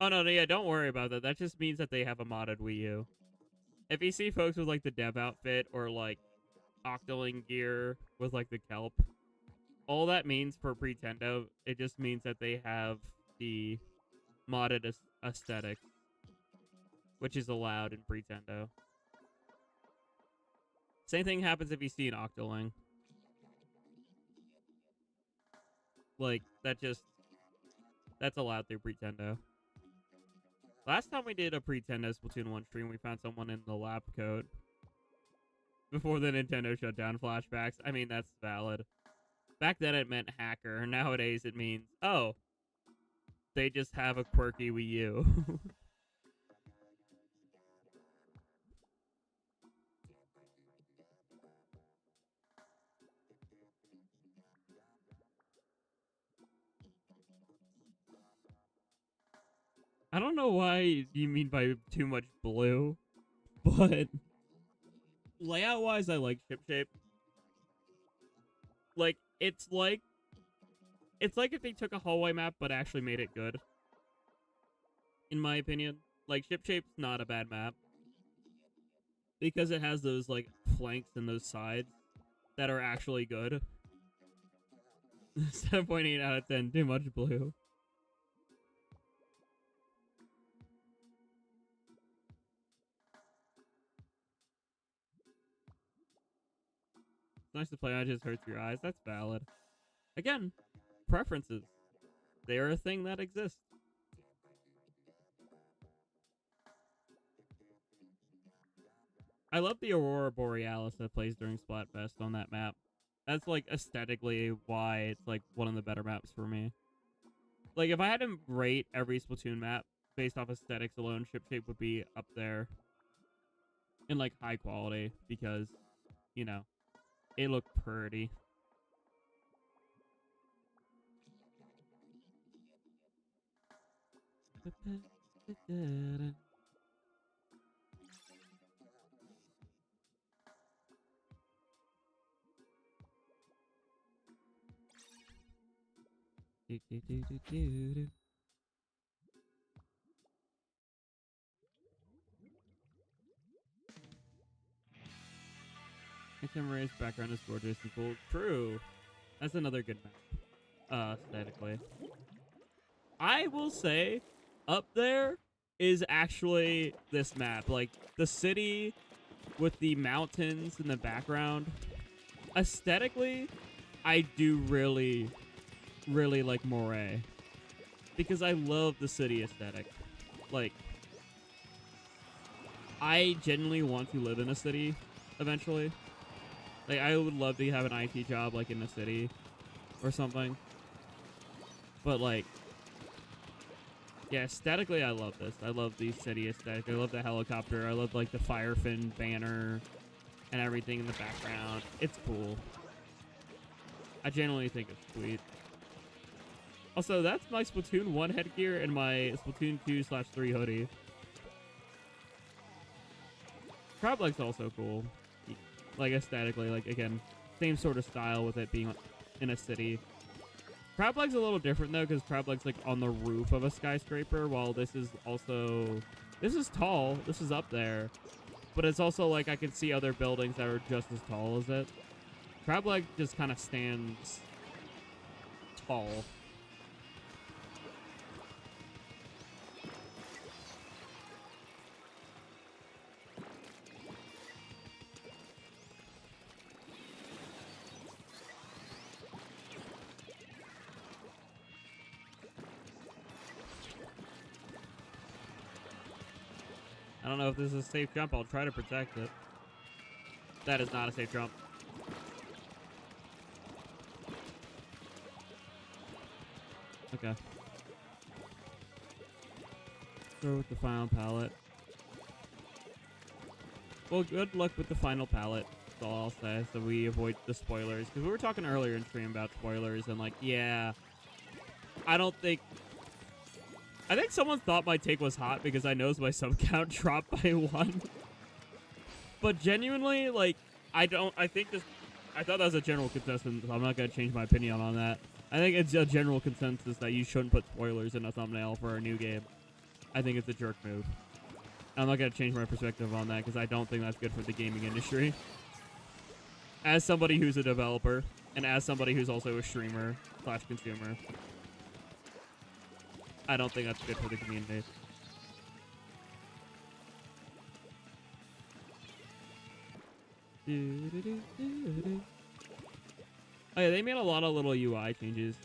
Oh no, yeah, don't worry about that. That just means that they have a modded Wii U. If you see folks with like the dev outfit or like Octoling gear with like the kelp, all that means for Pretendo, it just means that they have the modded aesthetic, which is allowed in Pretendo. Same thing happens if you see an Octoling. Like, that's allowed through Pretendo. Last time we did a Pretendo Splatoon 1 stream, we found someone in the lab code. Before the Nintendo shutdown flashbacks. I mean, that's valid. Back then it meant hacker. Nowadays it means, oh, they just have a quirky Wii U. I don't know why you mean by too much blue, but layout-wise, I like ship shape. Like, it's like if they took a hallway map but actually made it good. In my opinion. Like, ship shape's not a bad map. Because it has those, like, flanks and those sides that are actually good. 7.8 out of 10, too much blue. It's nice to play, it just hurts your eyes. That's valid. Again, preferences. They are a thing that exists. I love the Aurora Borealis that plays during Splatfest on that map. That's, like, aesthetically why it's, like, one of the better maps for me. Like, if I had to rate every Splatoon map based off aesthetics alone, Ship Shape would be up there in, like, high quality because, you know, it looked pretty. Camera's background is gorgeous and cool. True. That's another good map. Aesthetically. I will say, up there is actually this map. Like, the city with the mountains in the background. Aesthetically, I do really, really like Moray. Because I love the city aesthetic. Like, I genuinely want to live in a city eventually. Like, I would love to have an IT job, like, in the city or something. But, like, yeah, aesthetically, I love this. I love the city aesthetic. I love the helicopter. I love, like, the Firefin banner and everything in the background. It's cool. I genuinely think it's sweet. Also, that's my Splatoon 1 headgear and my Splatoon 2/3 hoodie. Crab Leg's also cool. Like, aesthetically, like, again, same sort of style with it being in a city. Crab Leg's a little different, though, because Crab Leg's, like, on the roof of a skyscraper, while this is also... This is tall. This is up there. But it's also, like, I can see other buildings that are just as tall as it. Crab Leg just kind of stands tall. I don't know if this is a safe jump. I'll try to protect it. That is not a safe jump. Okay. Go with the final palette. Well, good luck with the final palette. That's all I'll say. So we avoid the spoilers. Because we were talking earlier in stream about spoilers. And, like, yeah. I don't think... I think someone thought my take was hot because I noticed my sub count dropped by 1. But genuinely, like, I think this... I thought that was a general consensus, so I'm not going to change my opinion on that. I think it's a general consensus that you shouldn't put spoilers in a thumbnail for a new game. I think it's a jerk move. I'm not going to change my perspective on that because I don't think that's good for the gaming industry. As somebody who's a developer, and as somebody who's also a streamer / consumer, I don't think that's good for the community. Oh yeah, they made a lot of little UI changes.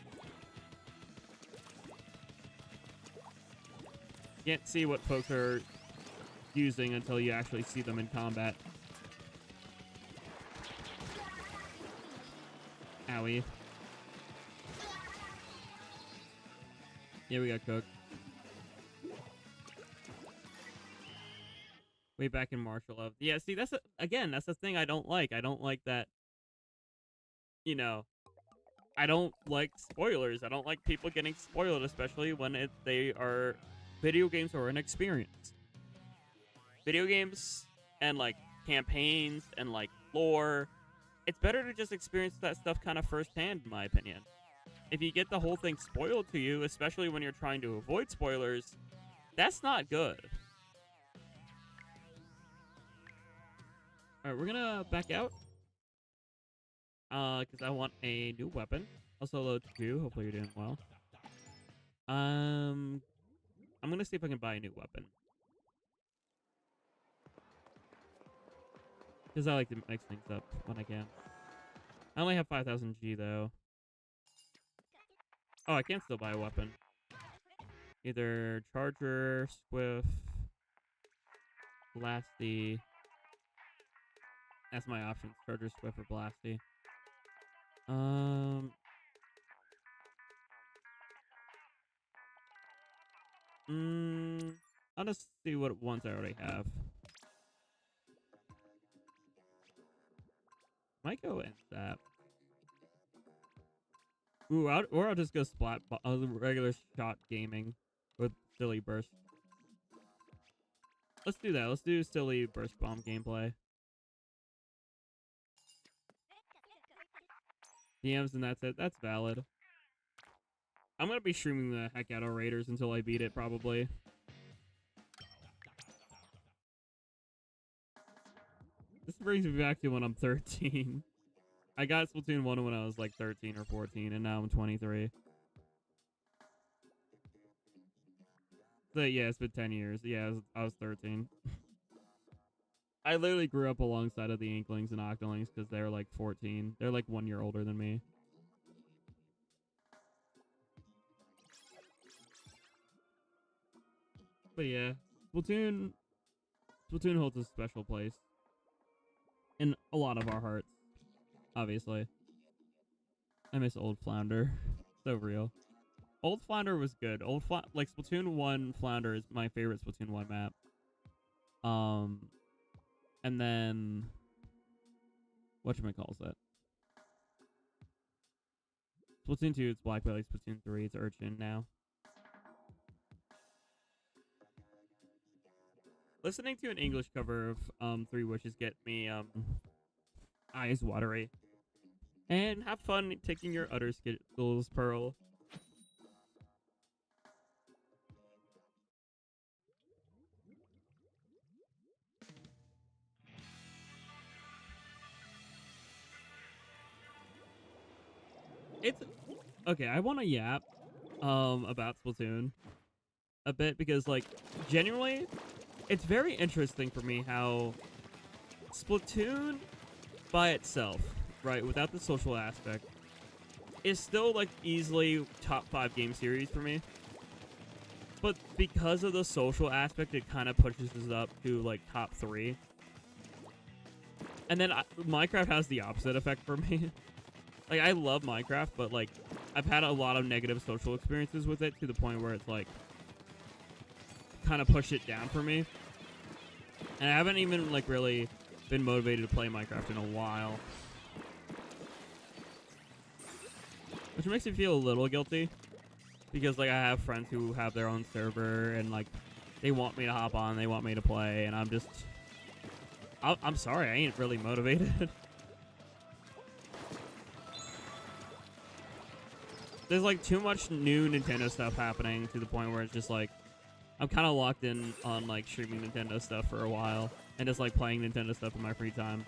Can't see what folks are using until you actually see them in combat. Owie. Yeah, we got cooked. Way back in March 11th. Yeah, see, that's that's the thing I don't like. I don't like that, you know, I don't like spoilers. I don't like people getting spoiled, especially when they are video games or an experience. Video games and, like, campaigns and, like, lore, it's better to just experience that stuff kind of firsthand, in my opinion. If you get the whole thing spoiled to you, especially when you're trying to avoid spoilers, that's not good. Alright, we're gonna back out. Because I want a new weapon. Also, hello to you. Hopefully you're doing well. I'm gonna see if I can buy a new weapon. Because I like to mix things up when I can. I only have 5,000 G, though. Oh, I can still buy a weapon. Either Charger, Swift, Blasty. That's my options. Charger, Swift, or Blasty. I'll just see what ones I already have. Might go in that. Ooh, or I'll just go splat regular shot gaming with silly burst. Let's do that. Let's do silly burst bomb gameplay. DMs and that's it. That's valid. I'm gonna be streaming the heck out of Raiders until I beat it, probably. This brings me back to when I'm 13. I got Splatoon 1 when I was like 13 or 14, and now I'm 23. So yeah, it's been 10 years. Yeah, I was 13. I literally grew up alongside of the Inklings and Octolings because they're like 14. They're like 1 year older than me. But yeah, Splatoon holds a special place in a lot of our hearts, obviously. I miss Old Flounder. So real. Old Flounder was good. Like Splatoon 1 Flounder is my favorite Splatoon 1 map. And then whatchamacalls that? Splatoon 2, it's Black Belly. Splatoon 3, it's Urchin now. Listening to an English cover of Three Wishes get me eyes watery. And have fun taking your udder skittles, Pearl. It's okay, I want to yap about Splatoon a bit because like genuinely it's very interesting for me how Splatoon by itself, right, without the social aspect, is still like easily top 5 game series for me. But because of the social aspect, it kind of pushes us up to like top 3. And then Minecraft has the opposite effect for me. Like, I love Minecraft, but like I've had a lot of negative social experiences with it to the point where it's like kind of pushed it down for me. And I haven't even like really been motivated to play Minecraft in a while. Which makes me feel a little guilty. Because like I have friends who have their own server and like they want me to hop on, they want me to play, and I'm just I'm sorry, I ain't really motivated. There's like too much new Nintendo stuff happening to the point where it's just like I'm kind of locked in on like streaming Nintendo stuff for a while and just like playing Nintendo stuff in my free time.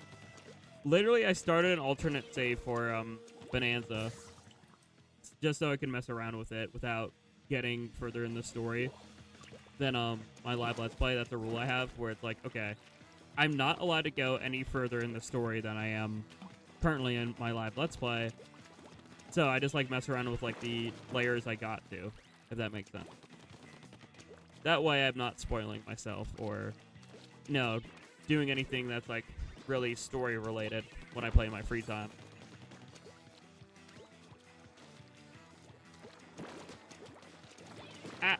Literally, I started an alternate save for Bonanza just so I can mess around with it without getting further in the story than my live Let's Play. That's a rule I have where it's like, okay, I'm not allowed to go any further in the story than I am currently in my live Let's Play. So I just like mess around with like the layers I got to, if that makes sense. That way I'm not spoiling myself or, doing anything that's like really story related when I play in my free time. Ah.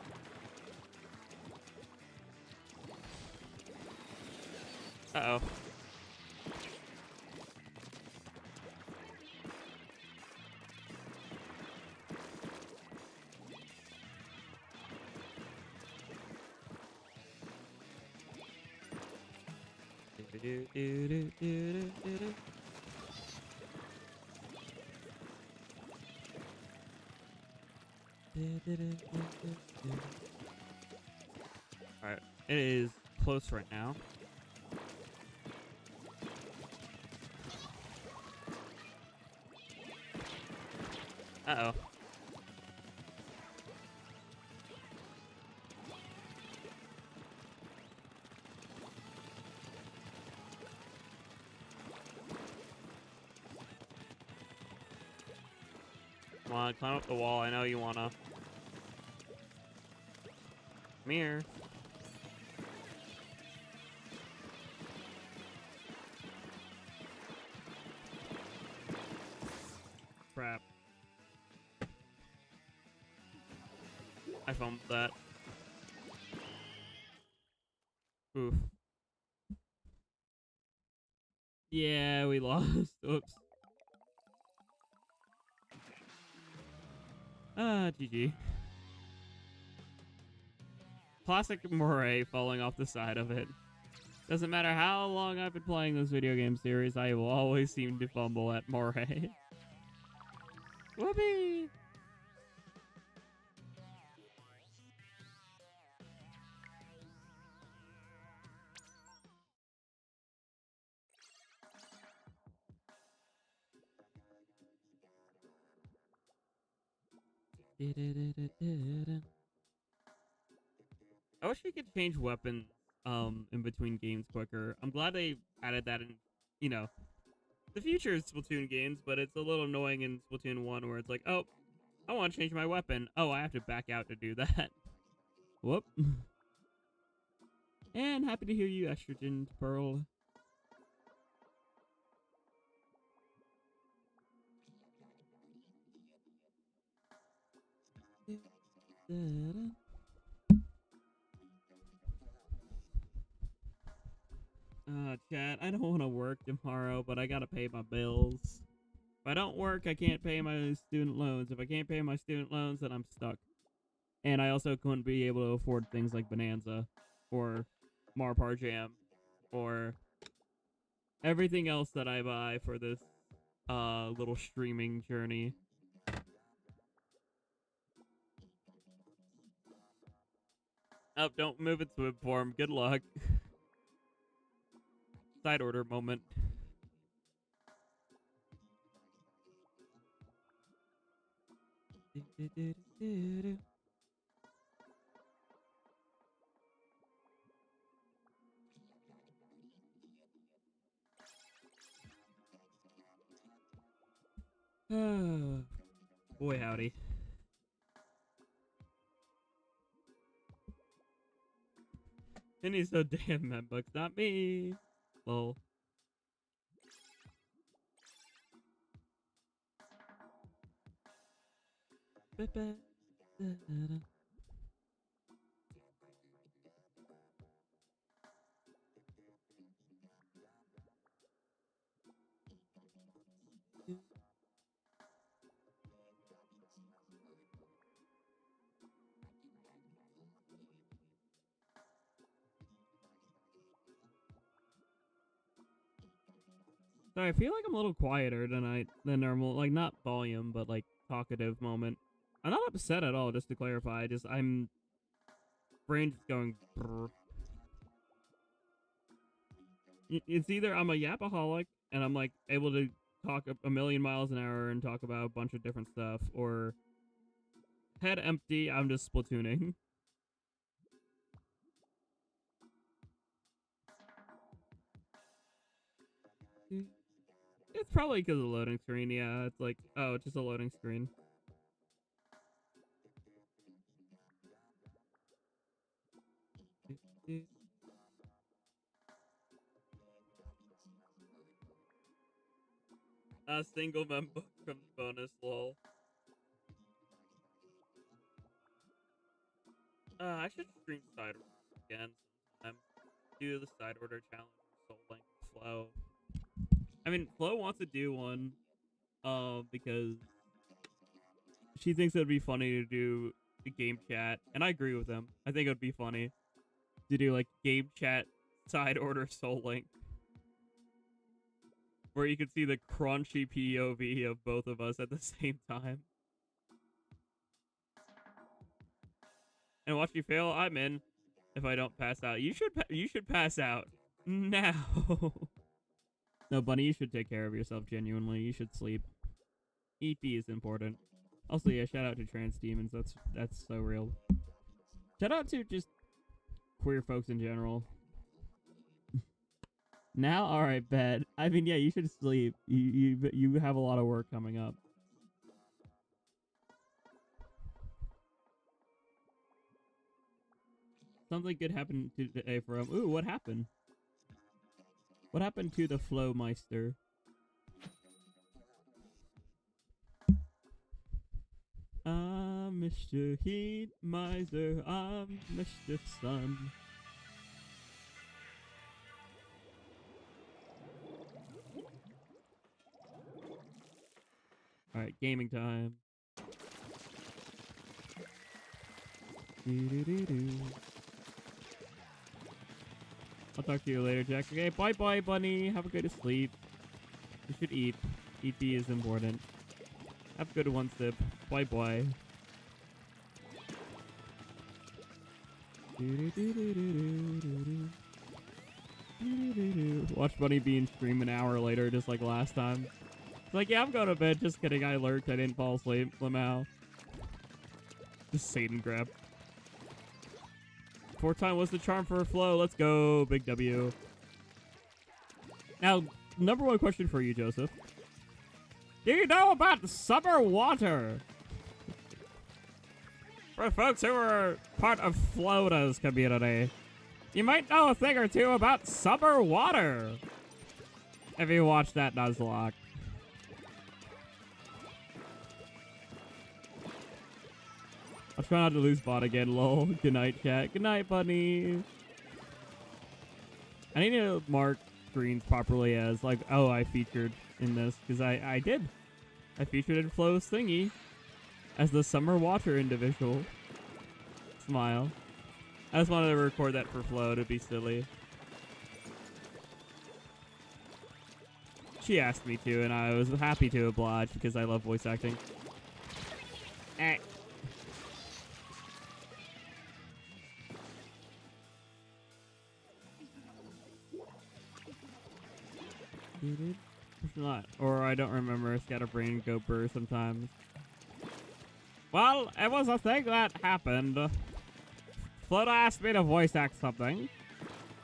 Uh-oh. Alright, it is close right now. Uh-oh. Come on, climb up the wall. I know you wanna. Come here. Crap. I fumbled that. Oof. Yeah, we lost. Oops. GG. Classic Moray falling off the side of it. Doesn't matter how long I've been playing this video game series, I will always seem to fumble at Moray. Whoopee! I wish you could change weapons in between games quicker. I'm glad they added that in, you know, the future Splatoon games, but it's a little annoying in Splatoon 1 where it's like, oh, I want to change my weapon. Oh, I have to back out to do that. Whoop. And happy to hear you, Estrogen Pearl. Chat, I don't want to work tomorrow, but I gotta pay my bills. If I don't work, I can't pay my student loans. If I can't pay my student loans, then I'm stuck. And I also couldn't be able to afford things like Bonanza or Marpar Jam or everything else that I buy for this little streaming journey. Oh, don't move it to inform. Good luck. Side order moment. Boy howdy. And he's so damn Membucks, not me. Lol. Sorry, I feel like I'm a little quieter than normal. Like, not volume, but like talkative moment. I'm not upset at all, just to clarify. I'm brain just going brr. It's either I'm a yapaholic and I'm like able to talk a million miles an hour and talk about a bunch of different stuff, or head empty, I'm just splatooning. It's probably because of the loading screen, yeah. It's like, oh, it's just a loading screen. A single member from bonus, lol. I should stream side order again sometime. Do the side order challenge for Soul Link Flow. I mean, Flo wants to do one, because she thinks it would be funny to do the game chat, and I agree with them. I think it would be funny to do like game chat side order Soul Link, where you could see the crunchy POV of both of us at the same time. And watch me fail. I'm in. If I don't pass out, you should pass out now. No, Bunny, you should take care of yourself. Genuinely, you should sleep. EP is important. Also, yeah, shout out to trans demons. That's so real. Shout out to just queer folks in general. Now, all right, bet. I mean, yeah, you should sleep. You have a lot of work coming up. Something good happened today for him. Ooh, what happened? What happened to the Flow Meister? I'm Mr. Heat Miser. I'm Mr. Sun. Alright, gaming time. I'll talk to you later, Jack. Okay, bye-bye, bunny. Have a good sleep. You should eat. EP is important. Have a good one, Sip. Bye-bye. Watch Bunny Bean stream an hour later, just like last time. It's like, yeah, I'm going to bed. Just kidding. I lurked. I didn't fall asleep. Lamau. The Satan grab. 4-time was the charm for a flow. Let's go, big W. Now, number one question for you, Joseph. Do you know about summer water? For folks who are part of Flota's community, you might know a thing or two about summer water. If you watch that Nuzlocke. I'll try not to lose bot again, lol. Good night, chat. Good night, bunny. I need to mark screens properly as, like, oh, I featured in this. Because I did. I featured in Flo's thingy as the summer water individual. Smile. I just wanted to record that for Flo to be silly. She asked me to, and I was happy to oblige because I love voice acting. Eh. Not, or I don't remember. Scatterbrain go burr sometimes. Well, it was a thing that happened. Flota asked me to voice act something.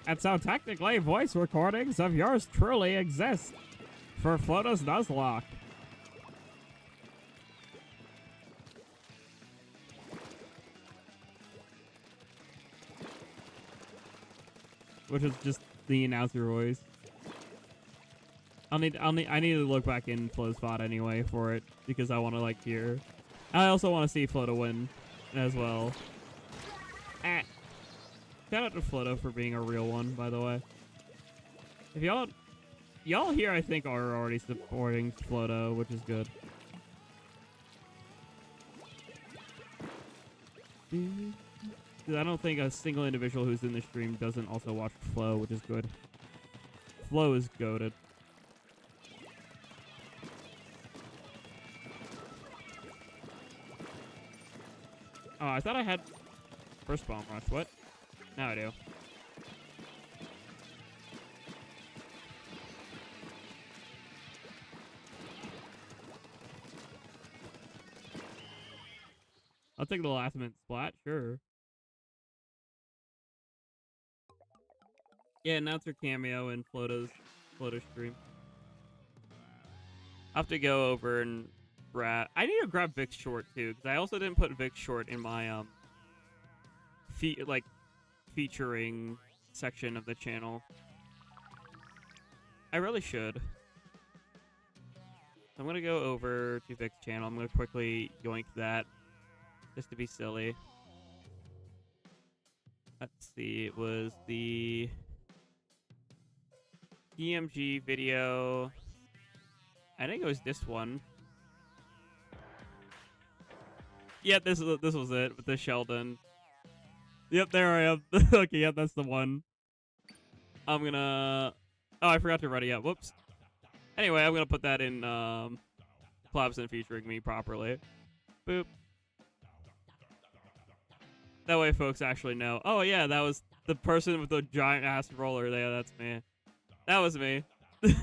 And so technically voice recordings of yours truly exist for Flota's Nuzlocke. Which is just the announcer voice. I need to look back in Flo's VOD anyway for it because I want to like hear. I also want to see Flota win as well. Shout out to Flota for being a real one, by the way. If y'all here, I think, are already supporting Flota, which is good. I don't think a single individual who's in the stream doesn't also watch Flo, which is good. Flo is goated. Oh, I thought I had first bomb rush. What? Now I do. I'll take the last minute splat, sure. Yeah, announcer cameo in Flota's stream. I'll have to go over and grab. I need to grab Vic's short too, because I also didn't put Vic's short in my featuring section of the channel. I really should. I'm gonna go over to Vic's channel. I'm gonna quickly yoink that, just to be silly. Let's see. It was the DMG video. I think it was this one. Yeah, this was it with the Sheldon. Yep, there I am. Okay, yep, that's the one. I'm gonna. Oh, I forgot to ready up. Whoops. Anyway, I'm gonna put that in Clobson featuring me properly. Boop. That way, folks actually know. Oh yeah, that was the person with the giant ass roller. Yeah, that's me. That was me. There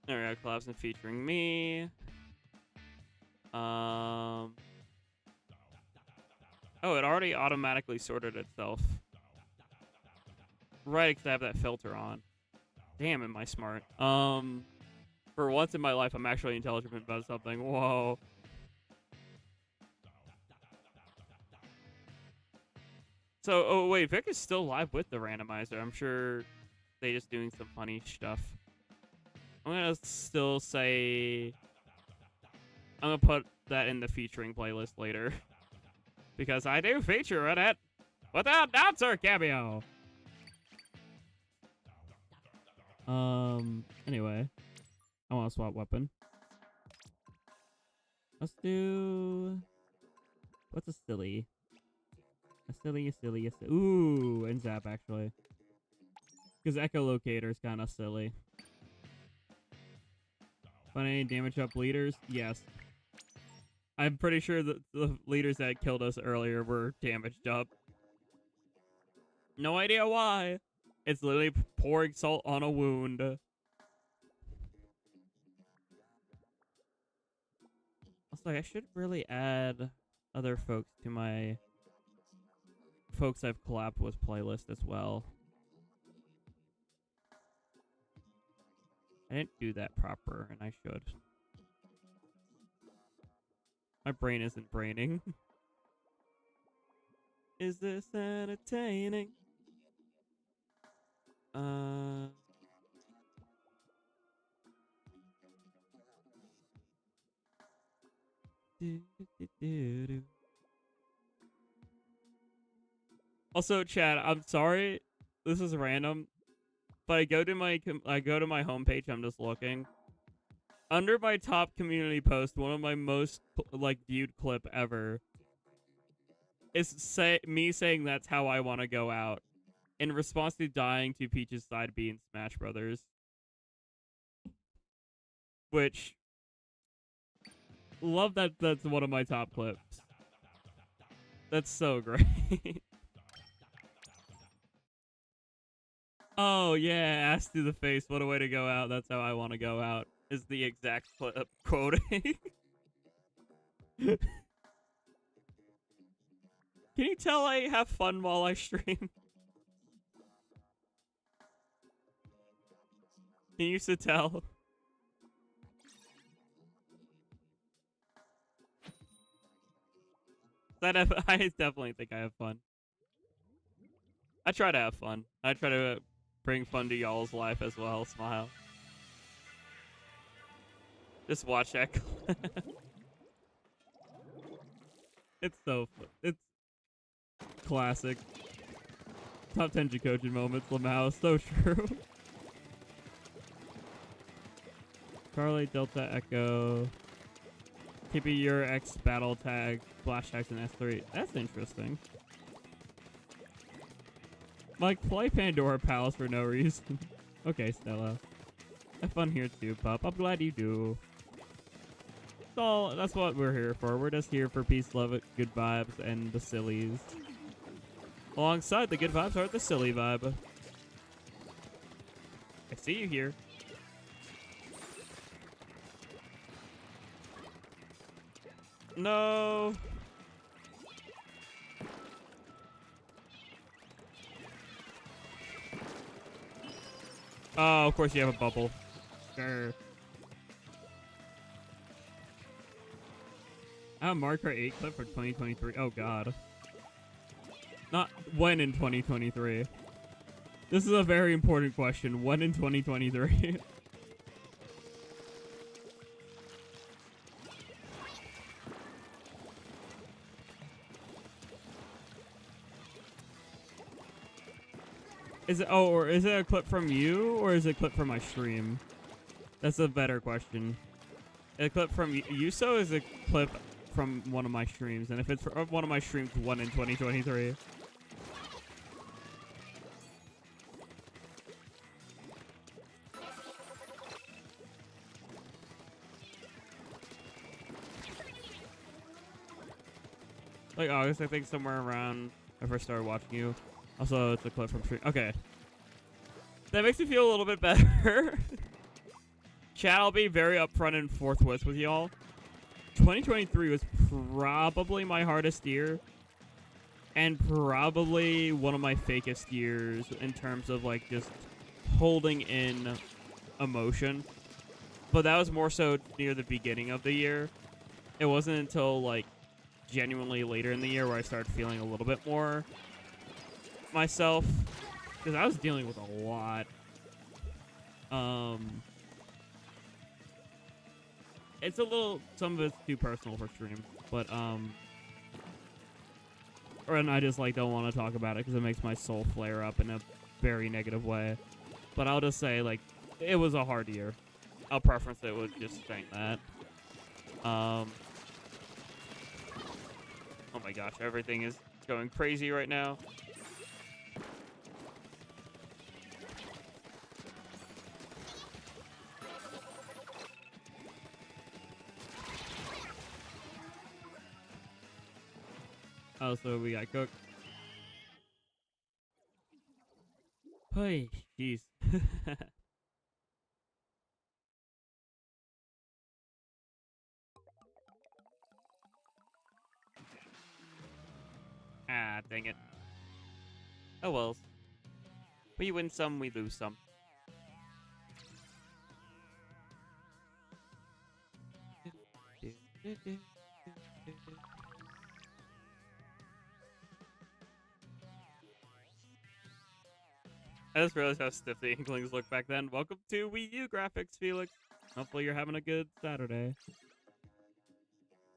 we go, Clobson featuring me. Oh, it already automatically sorted itself. Right, because I have that filter on. Damn, am I smart. For once in my life, I'm actually intelligent about something. Whoa. So, oh wait, Vic is still live with the randomizer. I'm sure they just doing some funny stuff. I'm gonna still say I'm gonna put that in the featuring playlist later. Because I do feature in it with the announcer cameo. Anyway. I want to swap weapon. Let's do... What's a silly? A silly. Ooh, and Zap, actually. Because Echolocator is kind of silly. Funny damage up leaders? Yes. I'm pretty sure that the leaders that killed us earlier were damaged up. No idea why. It's literally pouring salt on a wound. like I should really add other folks to my folks I've collabed with playlist as well. I didn't do that proper, and I should. My brain isn't braining. Is this entertaining? Also, Chad, I'm sorry. This is random, but I go to my homepage. I'm just looking. Under my top community post, one of my most like viewed clip ever is me saying that's how I want to go out in response to dying to Peach's side B in Smash Brothers, which love that that's one of my top clips. That's so great. Oh yeah, ass to the face. What a way to go out. That's how I want to go out. Is the exact clip quoting. Can you tell I have fun while I stream? Can you tell? I definitely think I have fun. I try to have fun. I try to bring fun to y'all's life as well. Smile. Just watch that. It's so fun. It's classic. Top 10 Jackogień moments. Lamau. So true. Charlie, Delta, Echo. Kirby Air X battle tag. Flash tags and S3. That's interesting. Like, play Pandora Palace for no reason. Okay, Stella. Have fun here too, pup. I'm glad you do. That's what we're here for. We're just here for peace, love, good vibes, and the sillies. Alongside the good vibes are the silly vibe. I see you here. No. Oh, of course you have a bubble. Sure. I have a Mario Kart 8 clip for 2023. Oh, God. Not when in 2023. This is a very important question. When in 2023? Is it, oh, or is it a clip from you, or is it a clip from my stream? That's a better question. A clip from Yuso is a clip from one of my streams, and if it's from one of my streams, one in 2023. Like August, I think somewhere around I first started watching you. Also, it's a clip from stream. Okay. That makes me feel a little bit better. Chat, I'll be very upfront and forthwith with y'all. 2023 was probably my hardest year. And probably one of my fakest years in terms of, like, just holding in emotion. But that was more so near the beginning of the year. It wasn't until, like, genuinely later in the year where I started feeling a little bit more myself, because I was dealing with a lot. It's a little, some of it's too personal for stream, but and I just like don't want to talk about it because it makes my soul flare up in a very negative way. But I'll just say, like, it was a hard year. I'll preference it with just saying that. Oh my gosh, everything is going crazy right now. Oh, so we got cooked. Hey, jeez. Ah, dang it. Oh well. We win some, we lose some. I just realized how stiff the Inklings looked back then. Welcome to Wii U graphics, Felix. Hopefully you're having a good Saturday.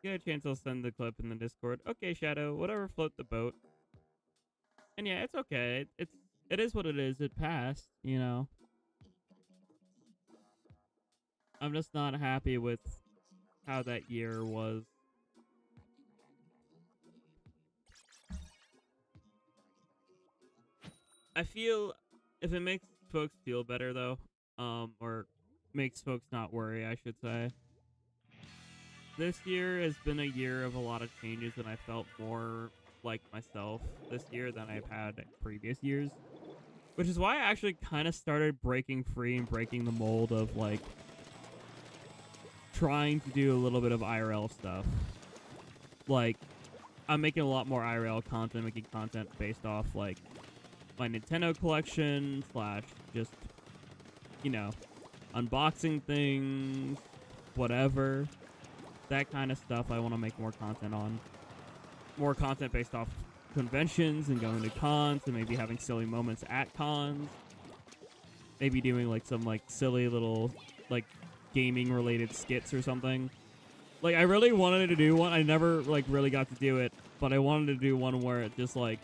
Get a chance, I'll send the clip in the Discord. Okay, Shadow, whatever, float the boat. And yeah, it's okay. It is what it is. It passed, you know. I'm just not happy with how that year was. I feel if it makes folks feel better though, or makes folks not worry, I should say. This year has been a year of a lot of changes, and I felt more like myself this year than I've had previous years. Which is why I actually kind of started breaking free and breaking the mold of, like, trying to do a little bit of IRL stuff. Like, I'm making a lot more IRL content, making content based off, like, my Nintendo collection, slash just, you know, unboxing things, whatever. That kind of stuff I want to make more content on. More content based off conventions and going to cons and maybe having silly moments at cons. Maybe doing like some like silly little like gaming related skits or something. Like I really wanted to do one. I never like really got to do it, but I wanted to do one where it just like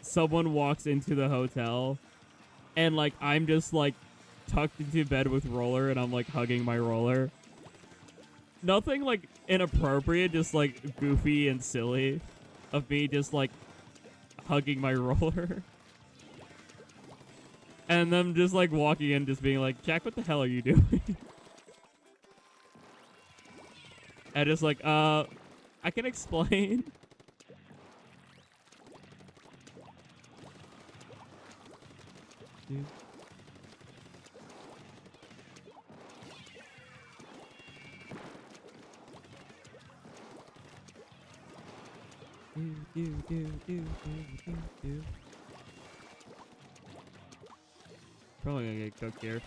someone walks into the hotel and like I'm just like tucked into bed with Roller and I'm like hugging my Roller. Nothing like inappropriate, just like goofy and silly of me just like hugging my Roller. And them just like walking in just being like, Jack, what the hell are you doing? And just like, I can explain. Dude. Do. Probably gonna get cooked here.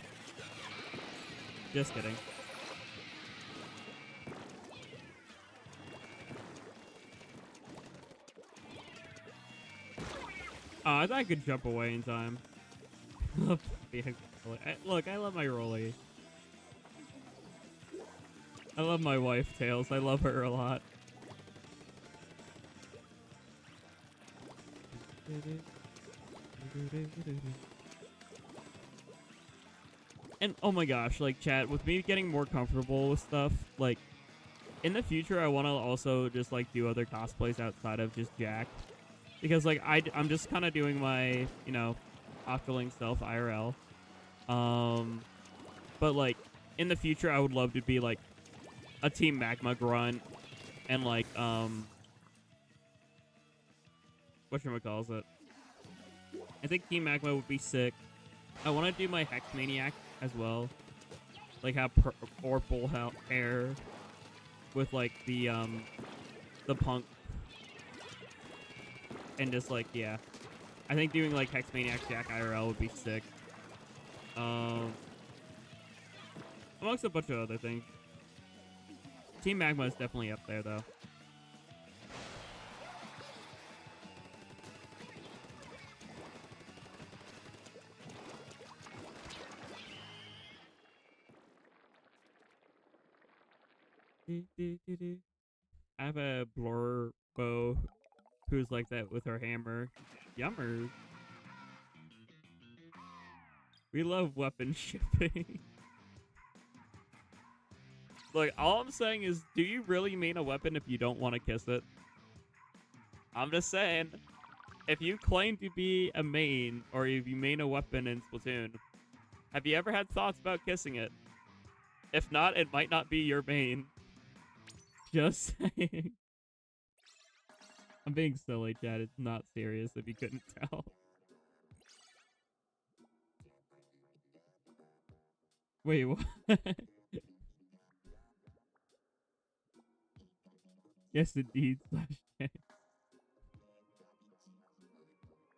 Just kidding. Oh, I thought I could jump away in time. Look, I love my Rolly. I love my wife, Tails. I love her a lot. And oh my gosh, like chat, with me getting more comfortable with stuff, like in the future I want to also just like do other cosplays outside of just Jack. Because like I'm just kind of doing my, you know, Octoling self IRL. But like in the future I would love to be like a Team Magma grunt and like whatchamacallit. I think Team Magma would be sick. I want to do my Hex Maniac as well. Like have purple hair with like the punk. And just like, yeah. I think doing like Hex Maniac Jack IRL would be sick. Amongst a bunch of other things. Team Magma is definitely up there though. I have a blur bow who's like that with her hammer. Yummers. We love weapon shipping. Look, all I'm saying is, do you really mean a weapon if you don't want to kiss it? I'm just saying, if you claim to be a main, or if you main a weapon in Splatoon, have you ever had thoughts about kissing it? If not, it might not be your main. Just saying. I'm being silly, Chad. It's not serious if you couldn't tell. Wait, what? Yes, indeed.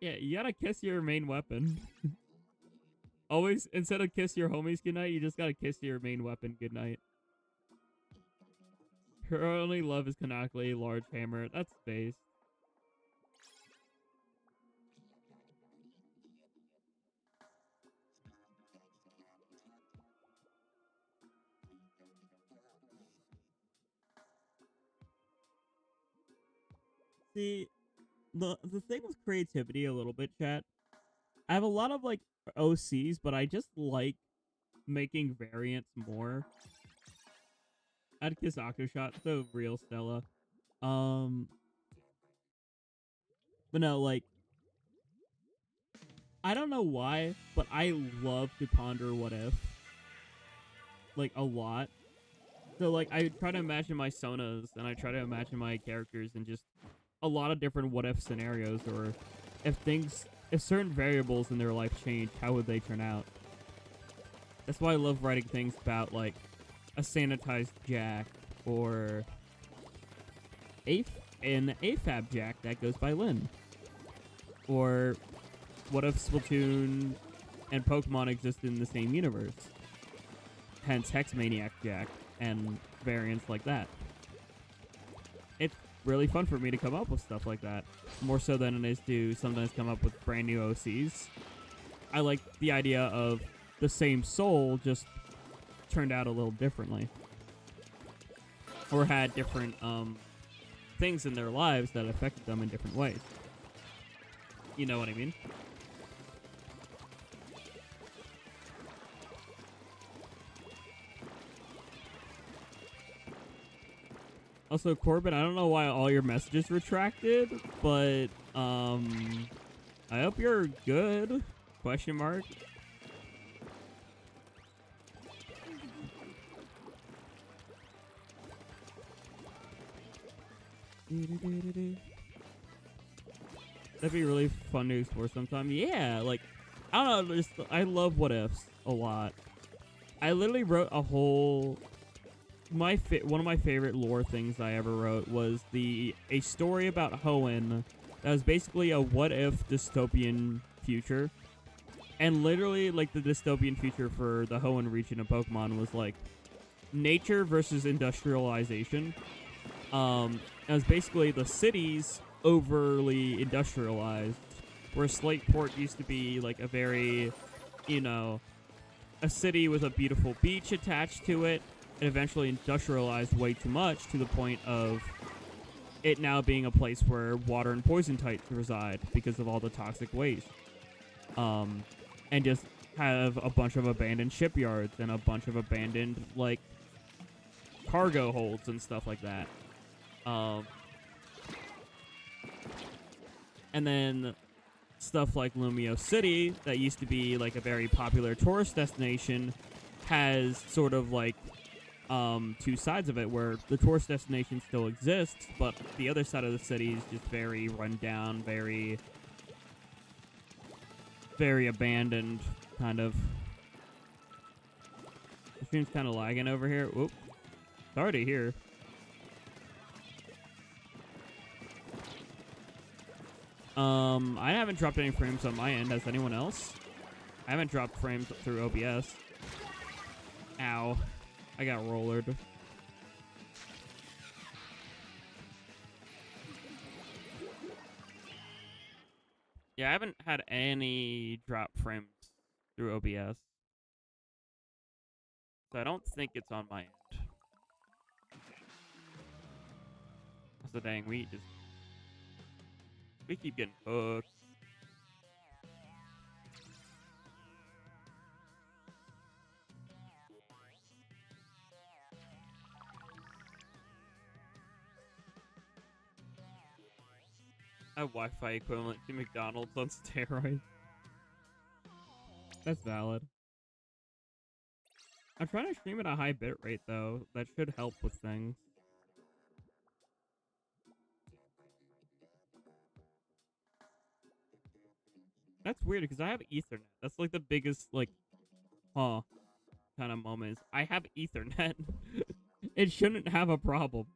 Yeah, you gotta kiss your main weapon. Always, instead of kiss your homies goodnight, you just gotta kiss your main weapon goodnight. Her only love is canonically large hammer. That's space. See, the thing with creativity a little bit, chat. I have a lot of like OCs, but I just like making variants more. I'd kiss Octoshot, so real Stella. But no, like, I don't know why, but I love to ponder what if. Like, a lot. So, like, I try to imagine my Sonas, and I try to imagine my characters in just a lot of different what if scenarios, or if certain variables in their life change, how would they turn out? That's why I love writing things about, like, a sanitized Jack, or an AFAB Jack that goes by Lynn. Or what if Splatoon and Pokemon exist in the same universe? Hence Hexmaniac Jack and variants like that. It's really fun for me to come up with stuff like that. More so than it is to sometimes come up with brand new OCs. I like the idea of the same soul just turned out a little differently. Or had different things in their lives that affected them in different ways. You know what I mean? Also, Corbin, I don't know why all your messages retracted, but I hope you're good. Question mark. That'd be really fun to explore sometime. Yeah, like, I don't know, I love what ifs a lot. I literally wrote a whole... one of my favorite lore things I ever wrote was a story about Hoenn that was basically a what if dystopian future. And literally, like, the dystopian future for the Hoenn region of Pokemon was like nature versus industrialization. It was basically the cities overly industrialized, where Slateport used to be like a very, you know, a city with a beautiful beach attached to it. It eventually industrialized way too much to the point of it now being a place where water and poison types reside because of all the toxic waste. And just have a bunch of abandoned shipyards and a bunch of abandoned, like, cargo holds and stuff like that. And then stuff like Lumio City, that used to be like a very popular tourist destination, has sort of like two sides of it, where the tourist destination still exists, but the other side of the city is just very run down, very abandoned, kind of. The stream's kind of lagging over here. Whoop. Sorry to hear. I haven't dropped any frames on my end. Has anyone else? I haven't dropped frames through OBS. Ow. I got rollered. Yeah, I haven't had any drop frames through OBS. So I don't think it's on my end. So dang, we keep getting hooked. A Wi-Fi equivalent to McDonald's on steroids. That's valid. I'm trying to stream at a high bit rate though. That should help with things. That's weird because I have Ethernet. That's like the biggest, like, kind of moment. I have Ethernet. It shouldn't have a problem.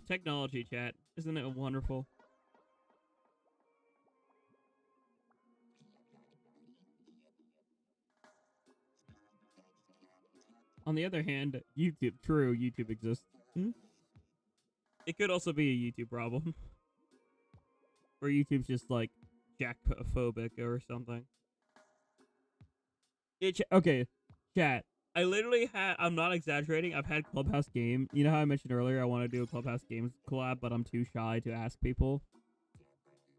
Technology, chat. Isn't it wonderful? On the other hand, YouTube. True, YouTube exists. It could also be a YouTube problem. Or YouTube's just like jackphobic or something. Okay, chat. I literally had, I'm not exaggerating, I've had Clubhouse Game. You know how I mentioned earlier I want to do a Clubhouse Games collab, but I'm too shy to ask people?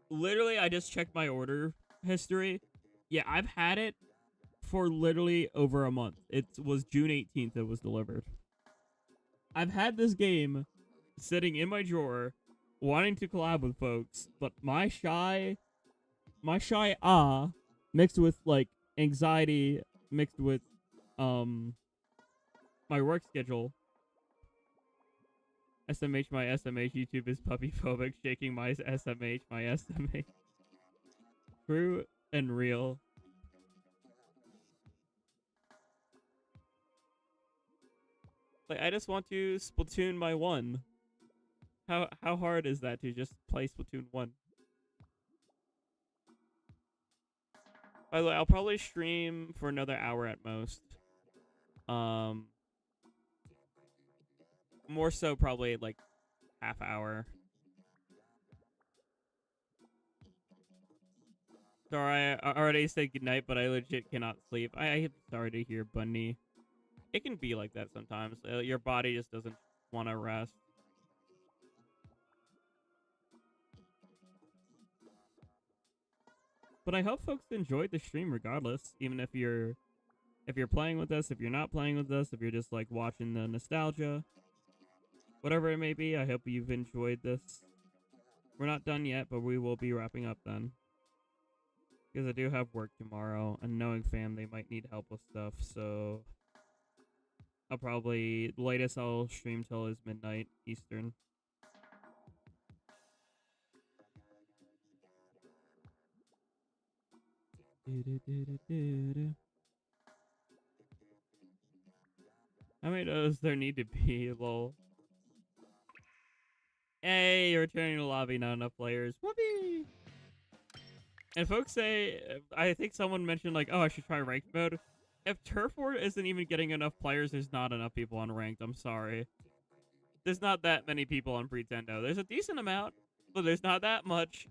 Literally, I just checked my order history. Yeah, I've had it for literally over a month. It was June 18th it was delivered. I've had this game sitting in my drawer, wanting to collab with folks, but my shy mixed with like anxiety, mixed with my work schedule. SMH my SMH, YouTube is puppy phobic, shaking my SMH, my SMH. True and real. Like, I just want to Splatoon my 1. How hard is that to just play Splatoon 1? By the way, I'll probably stream for another hour at most. More so probably like half hour. Sorry, I already said goodnight, but I legit cannot sleep. I am sorry to hear, Bunny. It can be like that sometimes. Your body just doesn't want to rest. But I hope folks enjoyed the stream regardless, even if you're playing with us, if you're not playing with us, if you're just like watching the nostalgia, whatever it may be. I hope you've enjoyed this. We're not done yet, but we will be wrapping up then. Because I do have work tomorrow, and knowing fam, they might need help with stuff, so I'll probably, the latest I'll stream till is midnight Eastern. How many does there need to be, lol? Hey, you're returning to the lobby, not enough players. Whoopee! And folks say, I think someone mentioned like, oh, I should try ranked mode. If Turf War isn't even getting enough players, there's not enough people on ranked. I'm sorry. There's not that many people on Pretendo. There's a decent amount, but there's not that much.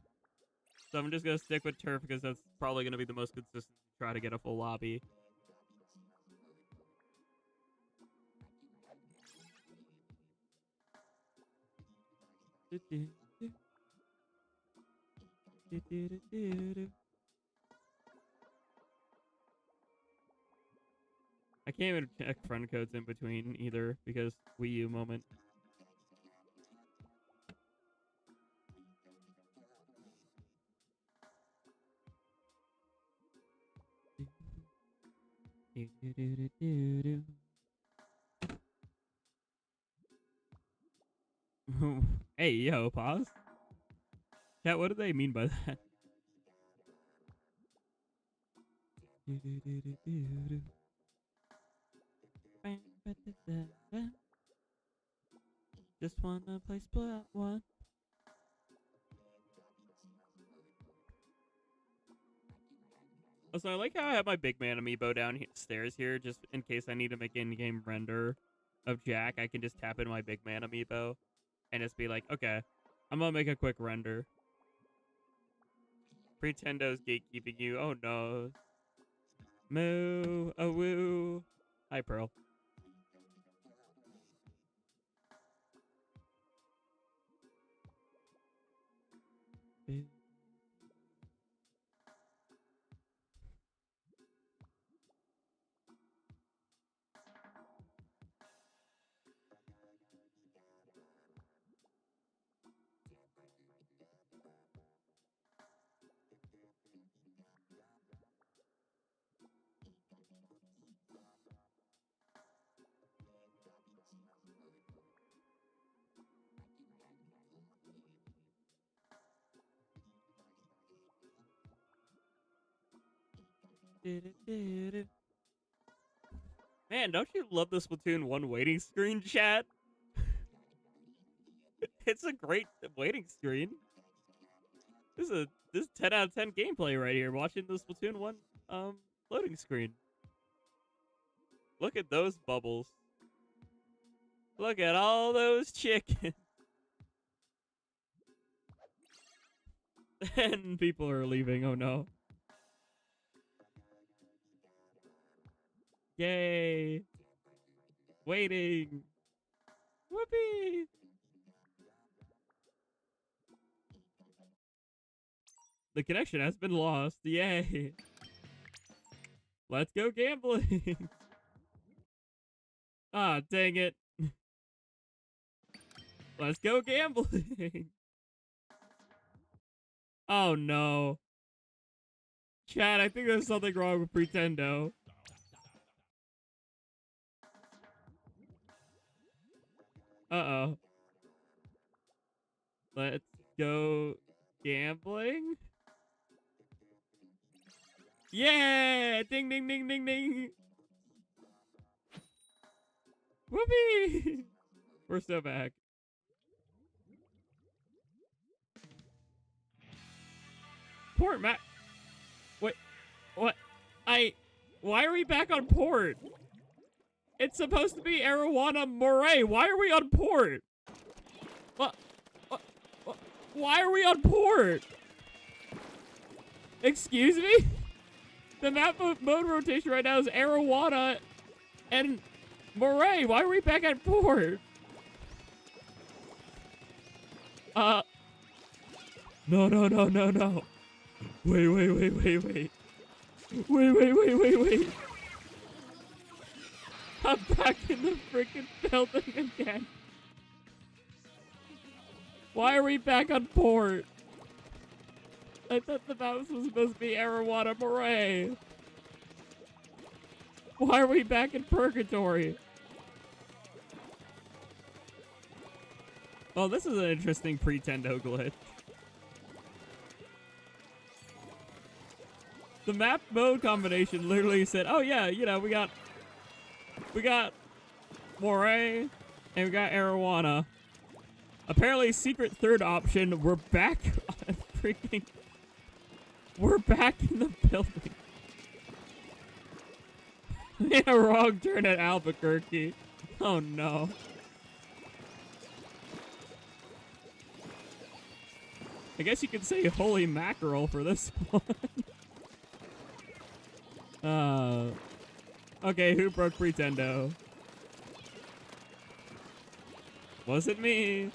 So I'm just going to stick with Turf because that's probably going to be the most consistent to try to get a full lobby. I can't even check friend codes in between either because Wii U moment. Hey, yo, pause. Chat, what do they mean by that? Just wanna play Splat 1. Also, I like how I have my big man amiibo downstairs here, just in case I need to make in-game render of Jack. I can just tap in my big man amiibo and just be like, okay, I'm gonna make a quick render. Pretendo's gatekeeping you. Oh no. Moo, a woo. Hi, Pearl. Man, don't you love the Splatoon 1 waiting screen, chat? It's a great waiting screen. This is 10 out of 10 gameplay right here. Watching the Splatoon 1 loading screen. Look at those bubbles. Look at all those chickens. And people are leaving. Oh no. Yay. Waiting. Whoopee. The connection has been lost. Yay. Let's go gambling. Ah, dang it. Let's go gambling. Oh no. Chad, I think there's something wrong with Pretendo. Uh-oh. Let's go gambling. Yeah! Ding, ding, ding, ding, ding. Whoopee! We're so back. Port map. Wait, what? Why are we back on port? It's supposed to be Arowana Moray. Why are we on port? What? Why are we on port? Excuse me? The map mode rotation right now is Arowana and Moray. Why are we back at port? No. Wait. Wait. I'm back in the freaking building again. Why are we back on port? I thought the mouse was supposed to be Arowana Moray. Why are we back in purgatory? Well, this is an interesting Pretendo glitch. The map mode combination literally said, oh yeah, you know, we got Moray and we got Arowana. Apparently, secret third option, we're back on we're back in the building. Made a wrong turn at Albuquerque. Oh no. I guess you could say holy mackerel for this one. Okay, who broke Pretendo? Was it me?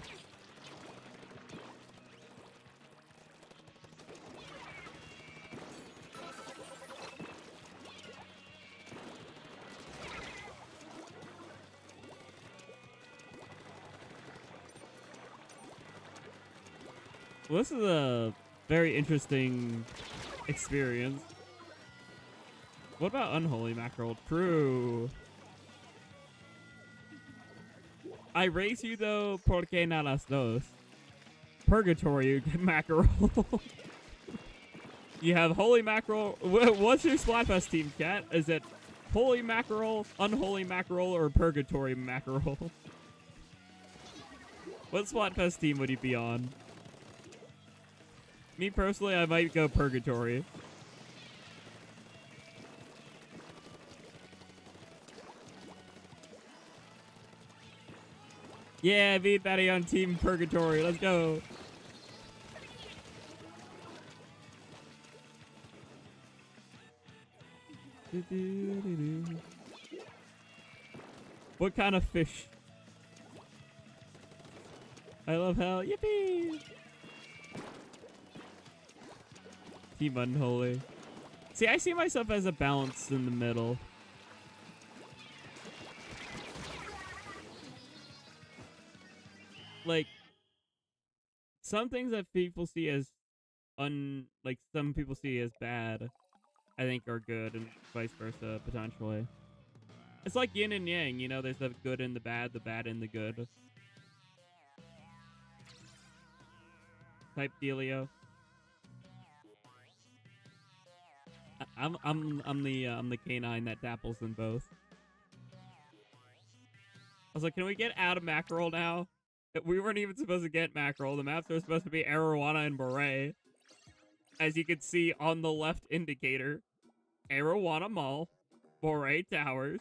Well, this is a very interesting experience. What about unholy mackerel? True. I raise you though, porque no las dos. Purgatory mackerel. You have holy mackerel. What's your Splatfest team, chat? Is it holy mackerel, unholy mackerel, or purgatory mackerel? What Splatfest team would you be on? Me personally, I might go purgatory. Yeah, beat Batty on Team Purgatory. Let's go. What kind of fish? I love hell. Yippee! Team Unholy. See, I see myself as a balance in the middle. Like, some things that people see as like some people see as bad, I think are good, and vice versa, potentially. It's like yin and yang, you know, there's the good and the bad and the good. Type dealio. I'm the canine that dapples in both. I was like, can we get out of mackerel now? We weren't even supposed to get mackerel. The maps are supposed to be arowana and beret. As you can see on the left indicator, Arowana Mall, Beret Towers,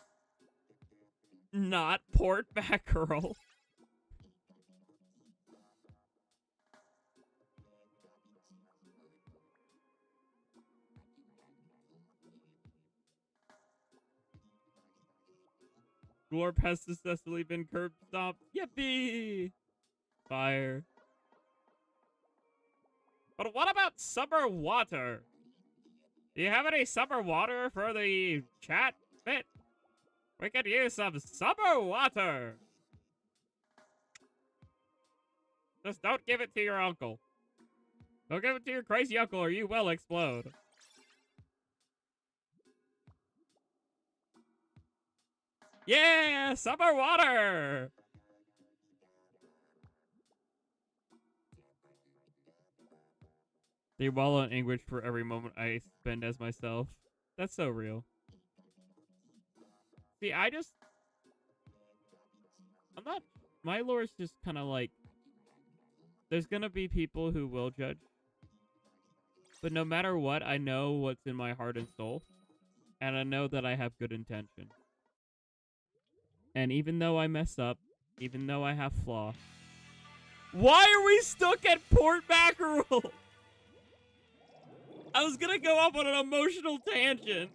not Port Mackerel. Glorp has successfully been curb stomped. Yippee! Fire. But what about summer water? Do you have any summer water for the chat bit? We could use some summer water. Just don't give it to your uncle. Don't give it to your crazy uncle or you will explode. Yeah, summer water! They wallow in anguish for every moment I spend as myself. That's so real. See, I'm not, my lore is just kind of like, there's gonna be people who will judge. But no matter what, I know what's in my heart and soul. And I know that I have good intention. And even though I mess up, even though I have flaw, why are we stuck at Port Mackerel? I was gonna go off on an emotional tangent.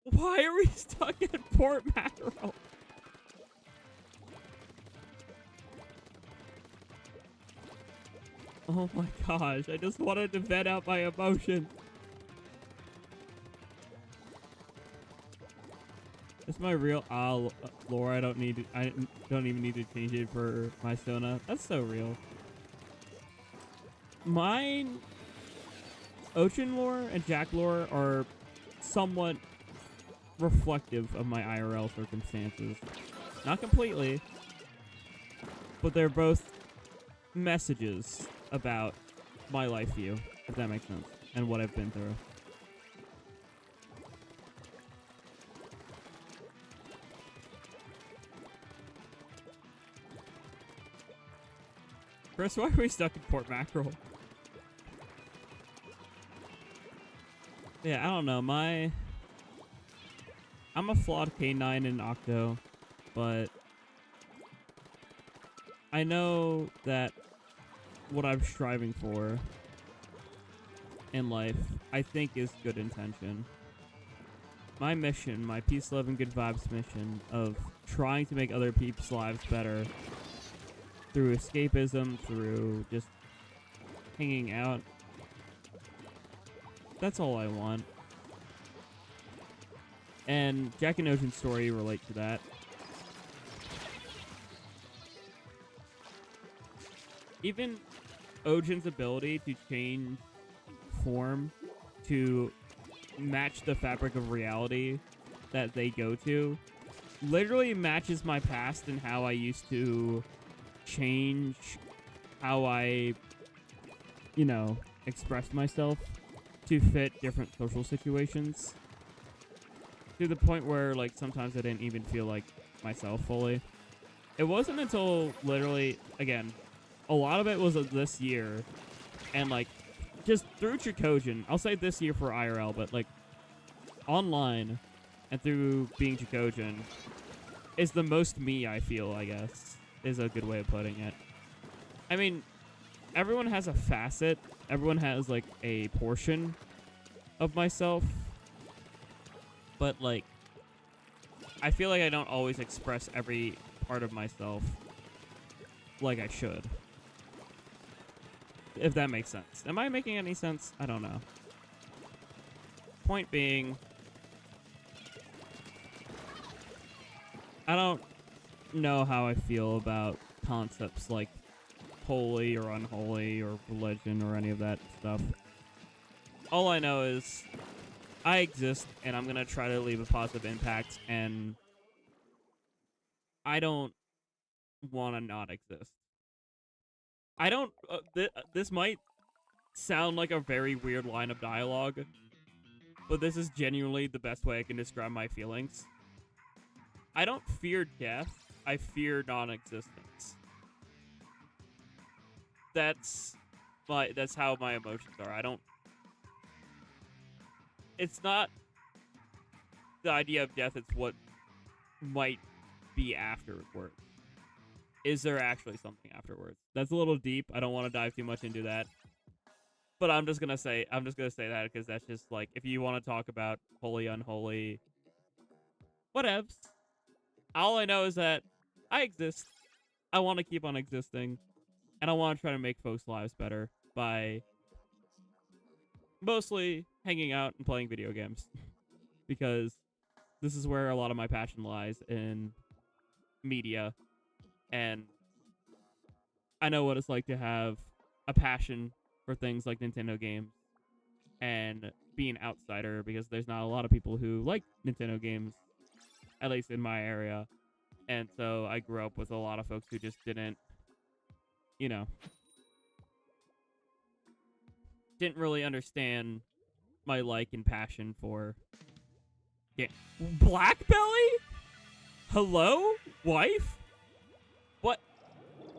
Why are we stuck at Port Mackerel? Oh my gosh, I just wanted to vent out my emotions. It's my real lore. I don't even need to change it for my Sona. That's so real. Mine, Ocean lore and Jack lore are somewhat reflective of my IRL circumstances. Not completely, but they're both messages about my life view, if that makes sense, and what I've been through. Chris, why are we stuck in Port Mackerel? Yeah, I don't know. I'm a flawed K9 in Octo, but I know that what I'm striving for in life, I think, is good intention. My mission, my peace, love, and good vibes mission of trying to make other people's lives better through escapism, through just hanging out. That's all I want. And Jack and Ocean's story relate to that. Even Ocean's ability to change form to match the fabric of reality that they go to literally matches my past and how I used to change how I, express myself to fit different social situations. To the point where, sometimes I didn't even feel like myself fully. It wasn't until literally, again, a lot of it was this year, and, just through Jackogień. I'll say this year for IRL, but, online and through being Jackogień is the most me I feel, I guess, is a good way of putting it. I mean, everyone has a facet. Everyone has, a portion of myself. But, I feel like I don't always express every part of myself like I should. If that makes sense. Am I making any sense? I don't know. Point being, I don't know how I feel about concepts like holy or unholy or religion or any of that stuff. All I know is I exist, and I'm going to try to leave a positive impact, and I don't want to not exist. I don't... this might sound like a very weird line of dialogue, but this is genuinely the best way I can describe my feelings. I don't fear death. I fear non-existence. That's how my emotions are. I don't. It's not the idea of death. It's what might be afterward. Is there actually something afterwards? That's a little deep. I don't want to dive too much into that. But I'm just gonna say that because that's just like, if you want to talk about holy, unholy, whatevs. All I know is that I exist. I want to keep on existing, and I want to try to make folks' lives better by mostly hanging out and playing video games, because this is where a lot of my passion lies, in media, and I know what it's like to have a passion for things like Nintendo games and be an outsider, because there's not a lot of people who like Nintendo games, at least in my area. And so I grew up with a lot of folks who just didn't, you know, didn't really understand my like and passion for game. Black Belly? Hello? Wife? What?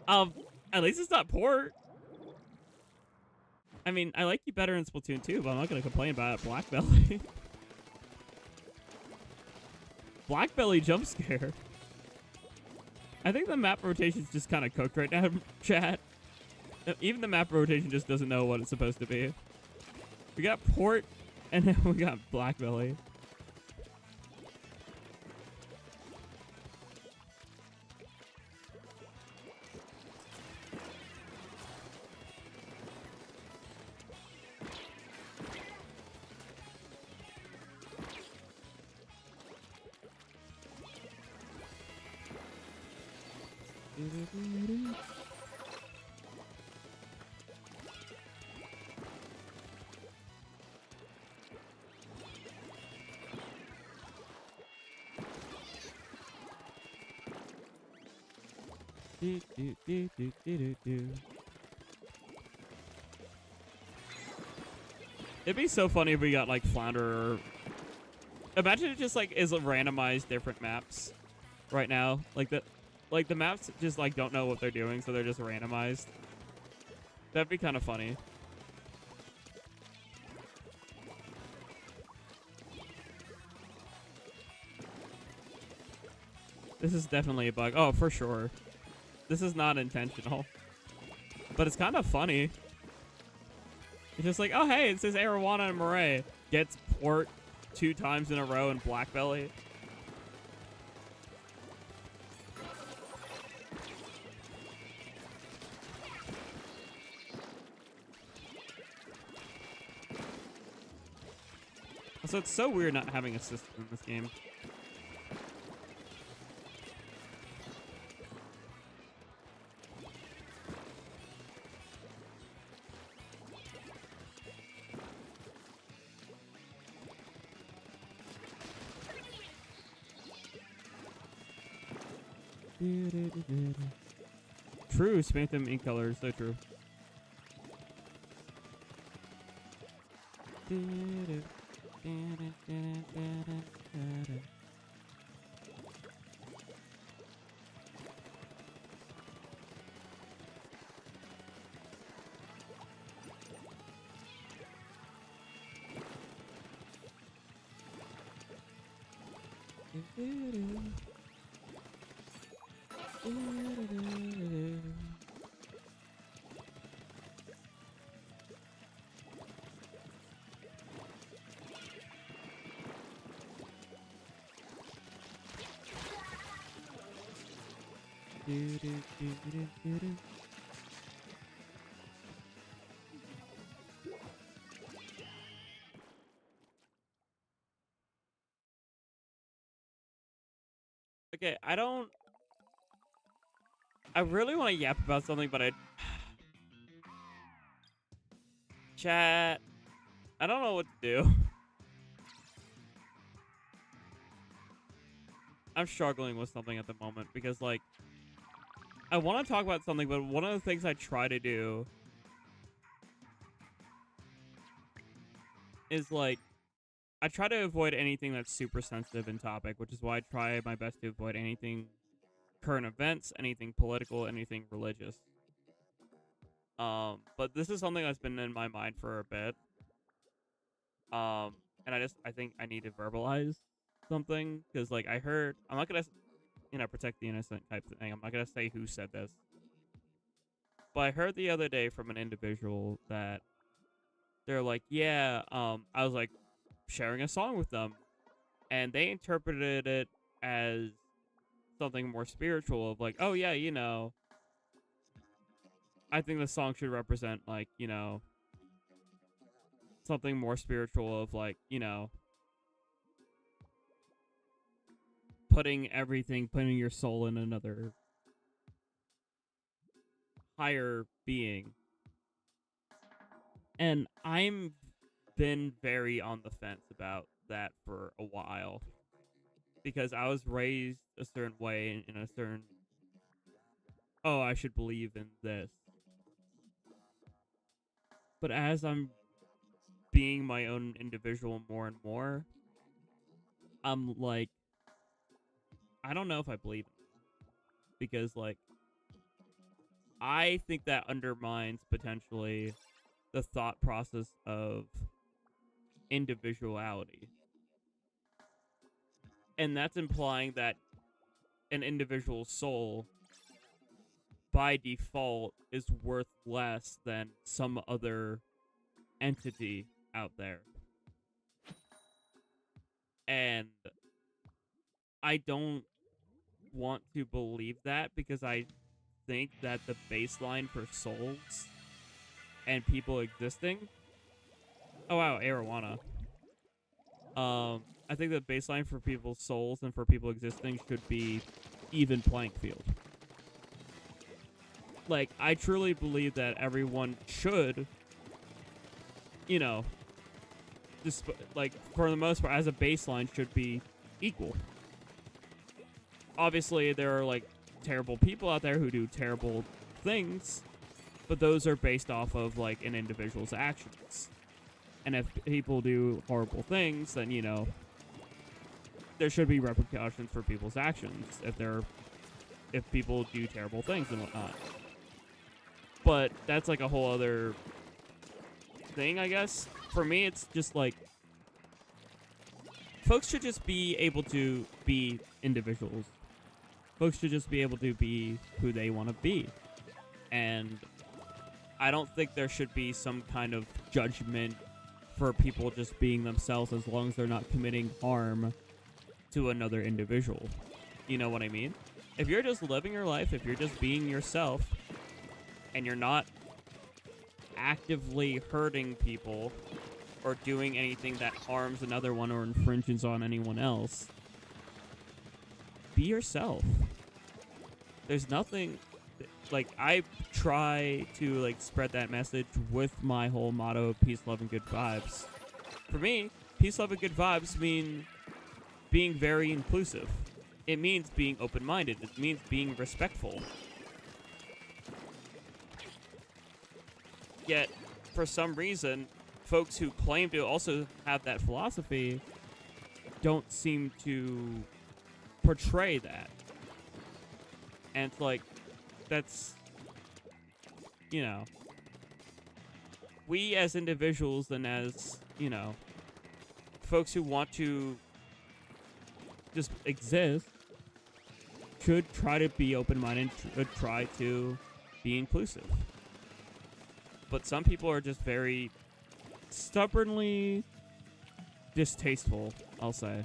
At least it's not port. I mean, I like you better in Splatoon 2, but I'm not going to complain about it. Black Belly. Black Belly jump scare. I think the map rotation's just kind of cooked right now, chat. Even the map rotation just doesn't know what it's supposed to be. We got port, and then we got Black Belly. It'd be so funny if we got like Flounder, or imagine it just like is a randomized different maps right now. Like the maps just like don't know what they're doing, so they're just randomized. That'd be kind of funny. This is definitely a bug. Oh, for sure. This is not intentional. But it's kind of funny. It's just like, oh, hey, it says Arowana and Murray. Gets port 2 times in a row in Black Belly. So it's so weird not having assists in this game. True, Spanthem ink colors, so true. Okay, I really want to yap about something, but chat, I don't know what to do. I'm struggling with something at the moment because, like, I want to talk about something, but one of the things I try to do is, like, I try to avoid anything that's super sensitive in topic, which is why I try my best to avoid anything current events, anything political, anything religious. But this is something that's been in my mind for a bit. And I think I need to verbalize something because, like, I heard, I'm not gonna, protect the innocent type thing. I'm not gonna say who said this, but I heard the other day from an individual that they're like, yeah, I was like sharing a song with them, and they interpreted it as something more spiritual of like, oh yeah, I think the song should represent like, something more spiritual of like, putting your soul in another higher being. And I'm been very on the fence about that for a while because I was raised a certain way in a certain, oh, I should believe in this. But as I'm being my own individual more and more, I'm like, I don't know if I believe in it. Because, like, I think that undermines potentially the thought process of individuality. And that's implying that an individual soul, by default, is worth less than some other entity out there. And I don't want to believe that because I think that the baseline for souls and people existing, oh wow, arowana. I think the baseline for people's souls and for people existing should be even playing field. Like, I truly believe that everyone should, just like for the most part, as a baseline, should be equal. Obviously, there are like terrible people out there who do terrible things, but those are based off of like an individual's actions. And if people do horrible things, then there should be repercussions for people's actions if people do terrible things and whatnot. But that's like a whole other thing, I guess. For me, it's just like folks should just be able to be individuals. Folks should just be able to be who they want to be. And I don't think there should be some kind of judgment for people just being themselves as long as they're not committing harm to another individual. You know what I mean? If you're just living your life, if you're just being yourself, and you're not actively hurting people or doing anything that harms another one or infringes on anyone else, be yourself. There's nothing, like, I try to, like, spread that message with my whole motto of peace, love, and good vibes. For me, peace, love, and good vibes mean being very inclusive. It means being open-minded. It means being respectful. Yet, for some reason, folks who claim to also have that philosophy don't seem to portray that. And it's like, that's, we as individuals and as, folks who want to just exist should try to be open-minded, should try to be inclusive. But some people are just very stubbornly distasteful, I'll say.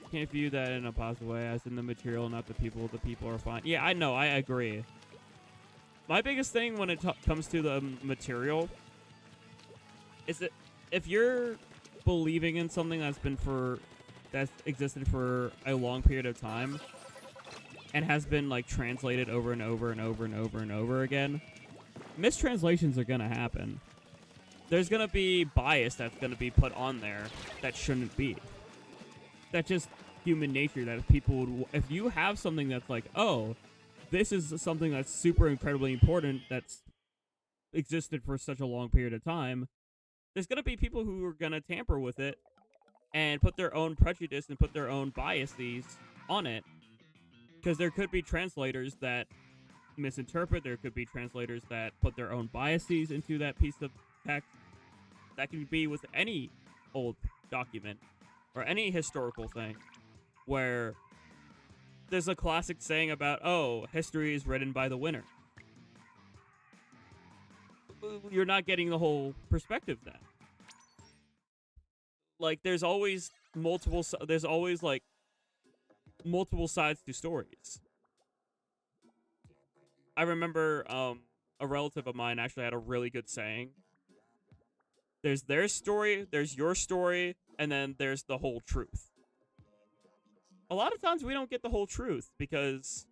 Can't view that in a positive way, as in the material, not the people. The people are fine. Yeah, I know, I agree. My biggest thing when it comes to the material is that if you're believing in something that's existed for a long period of time and has been like translated over and over and over and over and over again, mistranslations are gonna happen. There's gonna be bias that's gonna be put on there that shouldn't be. That's just human nature. That if you have something that's like, oh, this is something that's super incredibly important, that's existed for such a long period of time, there's going to be people who are going to tamper with it and put their own prejudice and put their own biases on it. Because there could be translators that misinterpret, there could be translators that put their own biases into that piece of text. That can be with any old document or any historical thing where there's a classic saying about, oh, history is written by the winner. You're not getting the whole perspective then. Like, there's always multiple sides to stories. I remember a relative of mine actually had a really good saying. There's their story, there's your story, and then there's the whole truth. A lot of times we don't get the whole truth because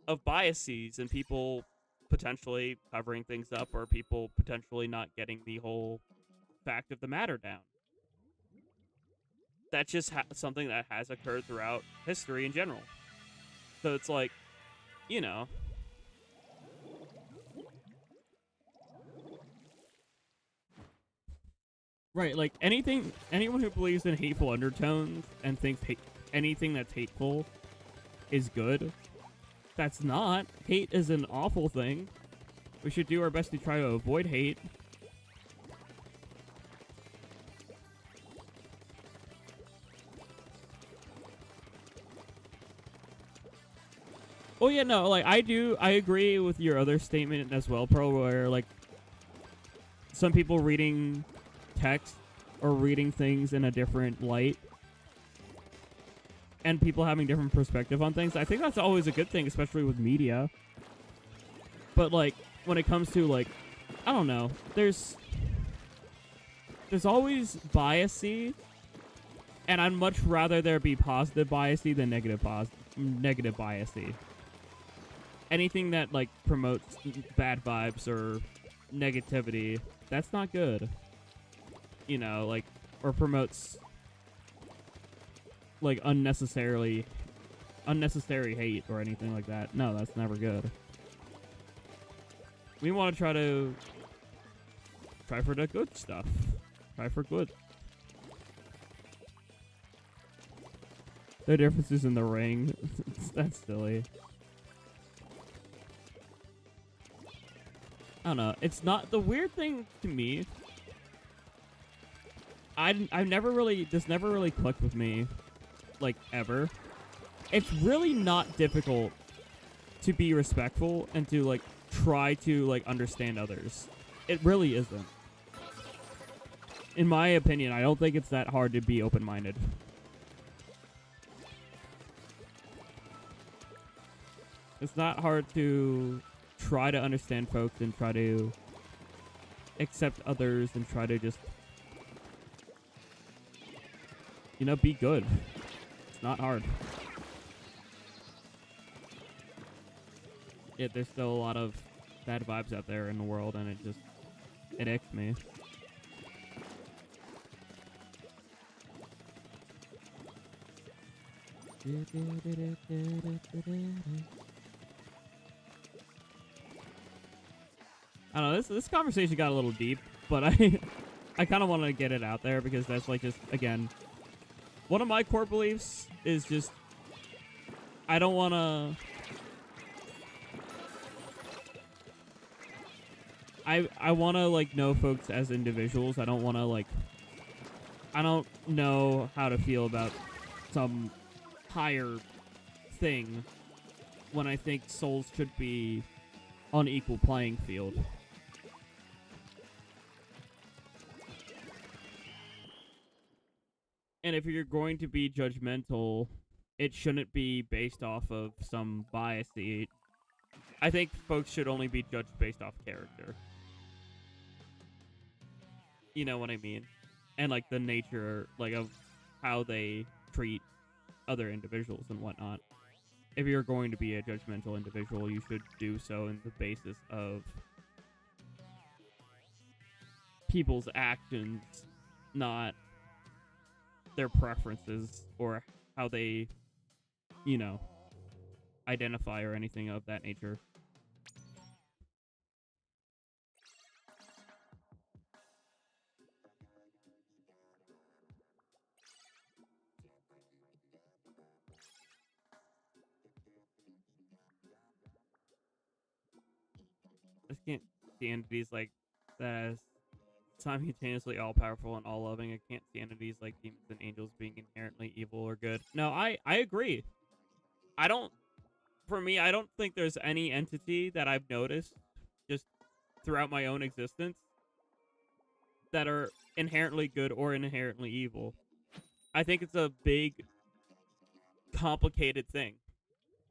of biases and people potentially covering things up or people potentially not getting the whole fact of the matter down. That's just something that has occurred throughout history in general. So it's like, you know. Right, like anyone who believes in hateful undertones and thinks anything that's hateful is good, that's not. Hate is an awful thing. We should do our best to try to avoid hate. Oh yeah, no, like I agree with your other statement as well, Pro, where like some people reading text or reading things in a different light and people having different perspective on things. I think that's always a good thing, especially with media. But like when it comes to like, I don't know, there's always biasy, and I'd much rather there be positive biasy than negative biasy. Anything that like promotes bad vibes or negativity, that's not good. You know, like, or promotes like unnecessary hate or anything like that. No, that's never good. We want to try for the good stuff. Try for good. The differences in the ring. That's silly. I don't know. It's not the weird thing to me. I've never really, this never really clicked with me, like, ever. It's really not difficult to be respectful and to, like, try to, like, understand others. It really isn't. In my opinion, I don't think it's that hard to be open-minded. It's not hard to try to understand folks and try to accept others and try to just, you know, be good. It's not hard. Yet there's still a lot of bad vibes out there in the world, and it icks me. I don't know, this conversation got a little deep, but I kind of want to get it out there because that's like just, again, one of my core beliefs is just, I don't want to, I want to like know folks as individuals. I don't want to like, I don't know how to feel about some higher thing when I think souls should be on equal playing field. And if you're going to be judgmental, it shouldn't be based off of some bias. I think folks should only be judged based off character. You know what I mean? And like the nature, like, of how they treat other individuals and whatnot. If you're going to be a judgmental individual, you should do so in the basis of people's actions, not their preferences or how they, you know, identify or anything of that nature. see entities like that as simultaneously all-powerful and all-loving. I can't see entities like demons and angels being inherently evil or good. No, I agree. For me, I don't think there's any entity that I've noticed just throughout my own existence that are inherently good or inherently evil. I think it's a big, complicated thing.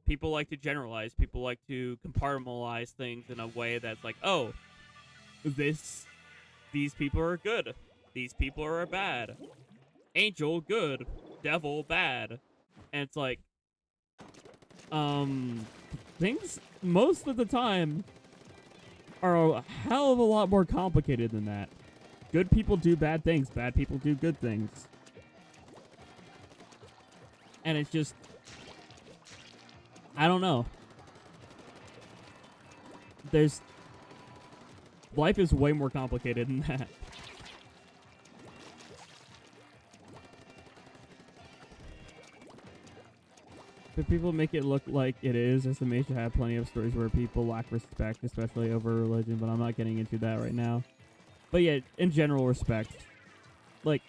People like to generalize. People like to compartmentalize things in a way that's like, oh, these people are good. These people are bad. Angel, good. Devil, bad. And it's like, things most of the time are a hell of a lot more complicated than that. Good people do bad things. Bad people do good things. And it's just, I don't know. Life is way more complicated than that. But people make it look like it is. SMH have plenty of stories where people lack respect, especially over religion, but I'm not getting into that right now. But yeah, in general respect. Like,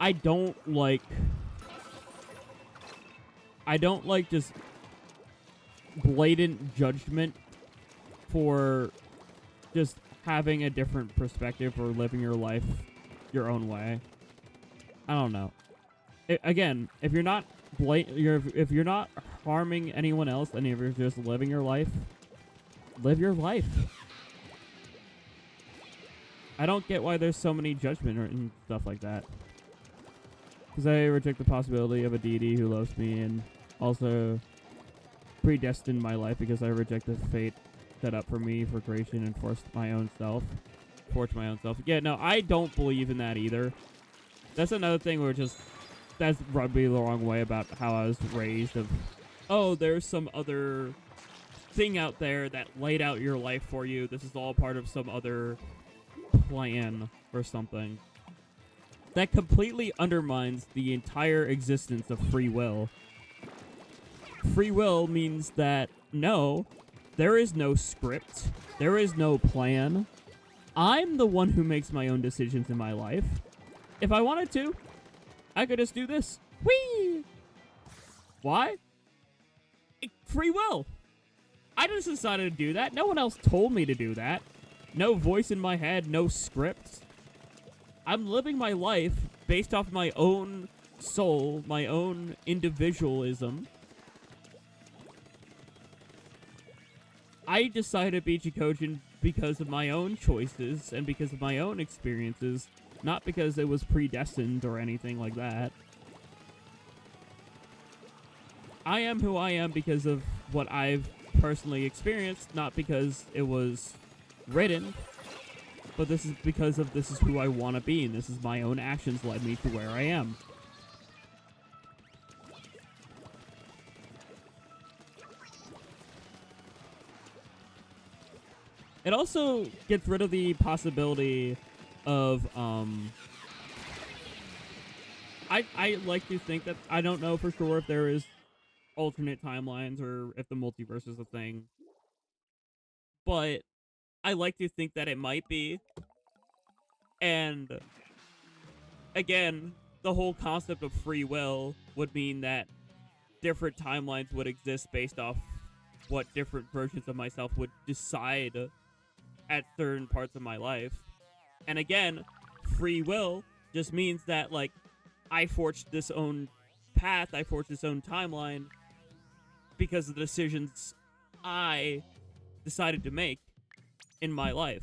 I don't like just blatant judgment for just having a different perspective or living your life your own way. I don't know. Again, if you're not if you're not harming anyone else and if you're just living your life, live your life. I don't get why there's so many judgment and stuff like that. Because I reject the possibility of a deity who loves me and also predestined my life because I reject the fate set up for me for creation and forge my own self. Yeah, no, I don't believe in that either. That's another thing where that's rubbed me the wrong way about how I was raised of, oh, there's some other thing out there that laid out your life for you. This is all part of some other plan or something. That completely undermines the entire existence of free will. Free will means that, no, there is no script. There is no plan. I'm the one who makes my own decisions in my life. If I wanted to, I could just do this. Whee! Why? Free will. I just decided to do that. No one else told me to do that. No voice in my head, no script. I'm living my life based off my own soul, my own individualism. I decided to be Jackogień because of my own choices and because of my own experiences, not because it was predestined or anything like that. I am who I am because of what I've personally experienced, not because it was written, but this is who I want to be, and this is my own actions led me to where I am. It also gets rid of the possibility of, I like to think that, I don't know for sure if there is alternate timelines or if the multiverse is a thing, but I like to think that it might be. And again, the whole concept of free will would mean that different timelines would exist based off what different versions of myself would decide at certain parts of my life. And again, free will just means that, like, I forged this own path, I forged this own timeline because of the decisions I decided to make in my life.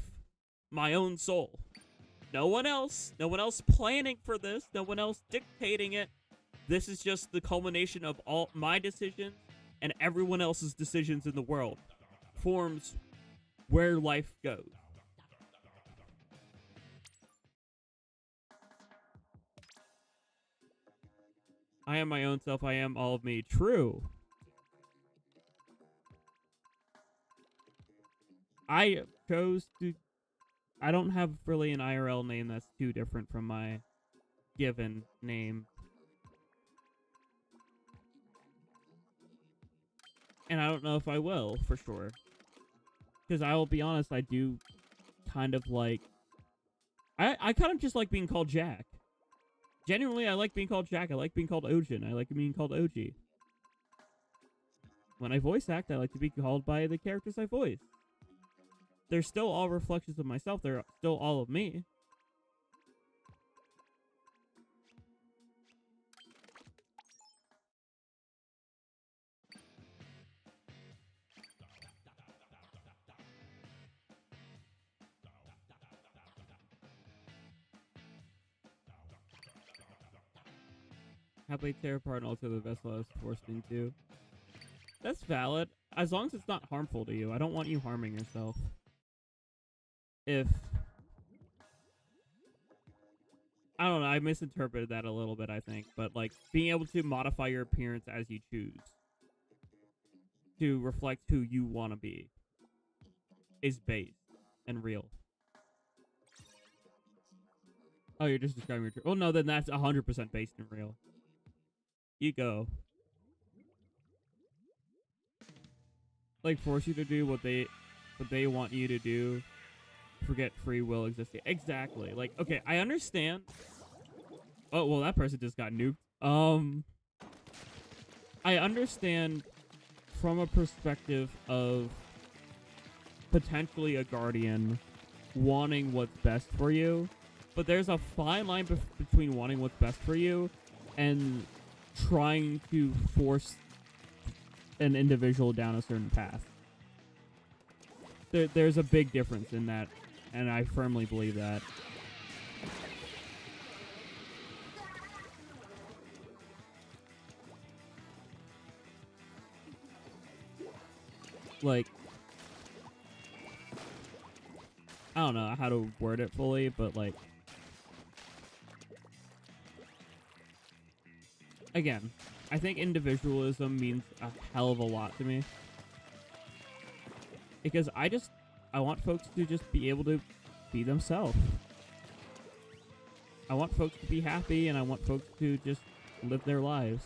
My own soul. No one else planning for this, no one else dictating it. This is just the culmination of all my decisions and everyone else's decisions in the world. Forms where life goes. I am my own self, I am all of me. True. I chose to... I don't have really an IRL name that's too different from my given name. And I don't know if I will, for sure. because I will be honest, I do kind of like... I kind of just like being called Jack. Genuinely, I like being called Jack. I like being called Ojin. I like being called OG. When I voice act, I like to be called by the characters I voice. They're still all reflections of myself. They're still all of me. Happily tear apart and alter the vessel I was forced into. That's valid. As long as it's not harmful to you. I don't want you harming yourself. If... I don't know, I misinterpreted that a little bit, I think. But, like, being able to modify your appearance as you choose to reflect who you want to be is based and real. Oh, you're just describing your... Well, no, then that's 100% based and real. You go. Like, force you to do what they want you to do. Forget free will existing. Exactly. Like, okay, I understand. Oh, well, that person just got nuked. I understand from a perspective of potentially a guardian wanting what's best for you, but there's a fine line between wanting what's best for you and trying to force an individual down a certain path. There's a big difference in that, and I firmly believe that. Like, I don't know how to word it fully, but like, again, I think individualism means a hell of a lot to me. Because I want folks to just be able to be themselves. I want folks to be happy, and I want folks to just live their lives.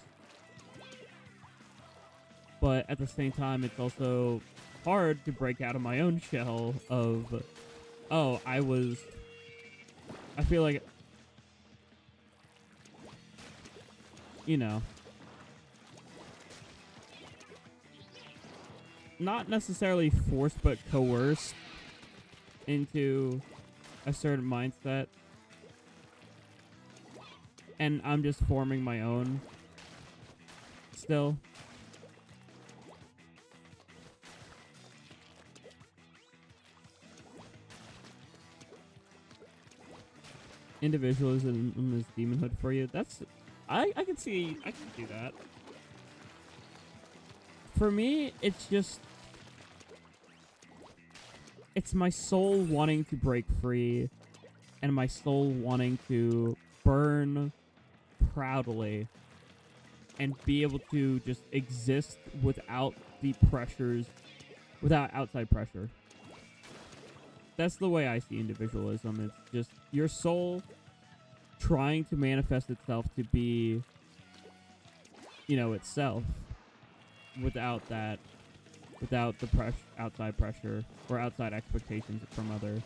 But at the same time, it's also hard to break out of my own shell of, oh, I feel like, you know, not necessarily forced, but coerced into a certain mindset. And I'm just forming my own still. Individualism is demonhood for you. That's... I can see that. For me, it's just... It's my soul wanting to break free, and my soul wanting to burn proudly and be able to just exist without the pressures, without outside pressure. That's the way I see individualism. It's just your soul trying to manifest itself to be, you know, itself without that, without the outside pressure or outside expectations from others.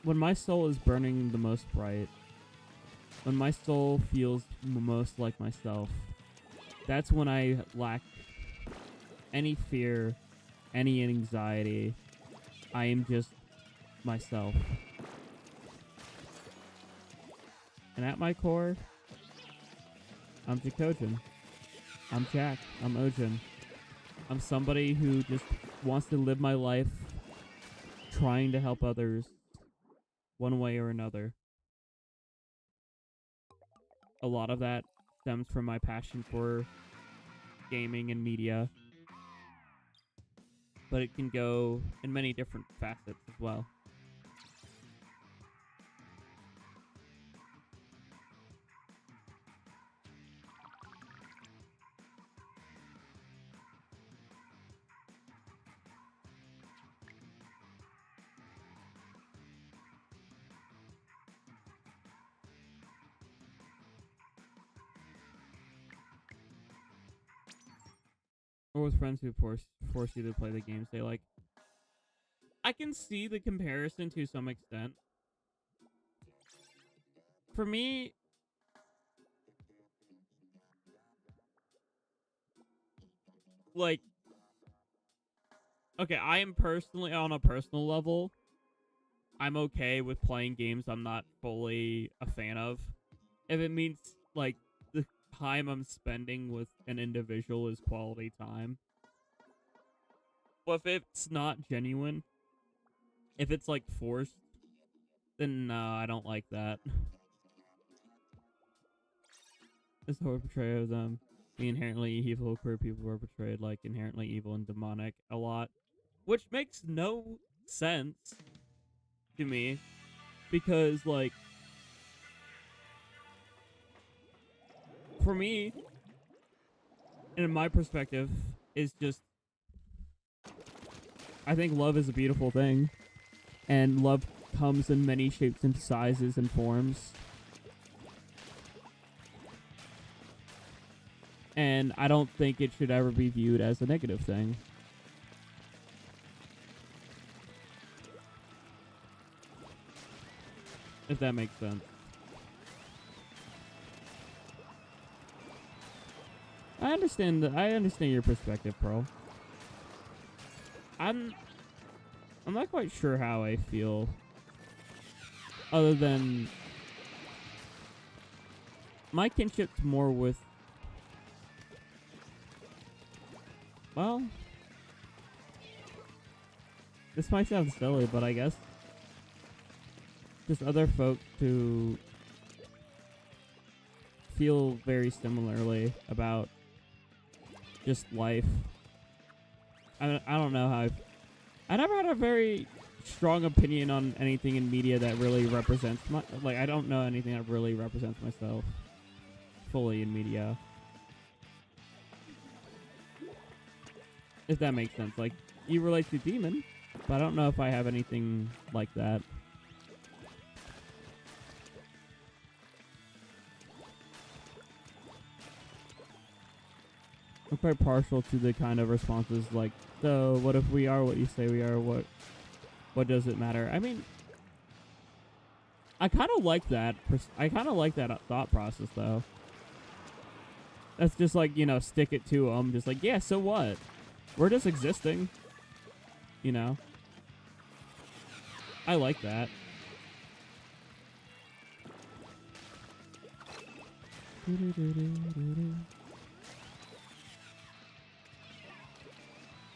When my soul is burning the most bright, when my soul feels most like myself, that's when I lack any fear, any anxiety. I am just myself. And at my core, I'm Jackogień. I'm Jack. I'm Ojin. I'm somebody who just wants to live my life trying to help others one way or another. A lot of that stems from my passion for gaming and media, but it can go in many different facets as well. or with friends who force you to play the games they like. I can see the comparison to some extent. For me, like, okay, I am personally, on a personal level, I'm okay with playing games I'm not fully a fan of. If it means, like, the time I'm spending with an individual is quality time. But if it's not genuine, if it's, like, forced, then no, I don't like that. This whole portrayal of them being inherently evil, queer people were portrayed like inherently evil and demonic a lot. Which makes no sense to me. Because, like, for me, in my perspective, is just, I think love is a beautiful thing. And love comes in many shapes and sizes and forms. And I don't think it should ever be viewed as a negative thing. If that makes sense. I understand your perspective, Pearl. I'm not quite sure how I feel. Other than my kinship's more with, well, this might sound silly, but I guess just other folk who feel very similarly about just life. I don't know how I never had a very strong opinion on anything in media that really represents my, like, I don't know anything that really represents myself fully in media. If that makes sense. Like, you relate to Demon, but I don't know if I have anything like that. I'm quite partial to the kind of responses like, so what if we are what you say we are? What does it matter? I mean, I kind of like that. I kind of like that thought process, though. That's just like, you know, stick it to them. Just like, yeah, so what? We're just existing. You know? I like that.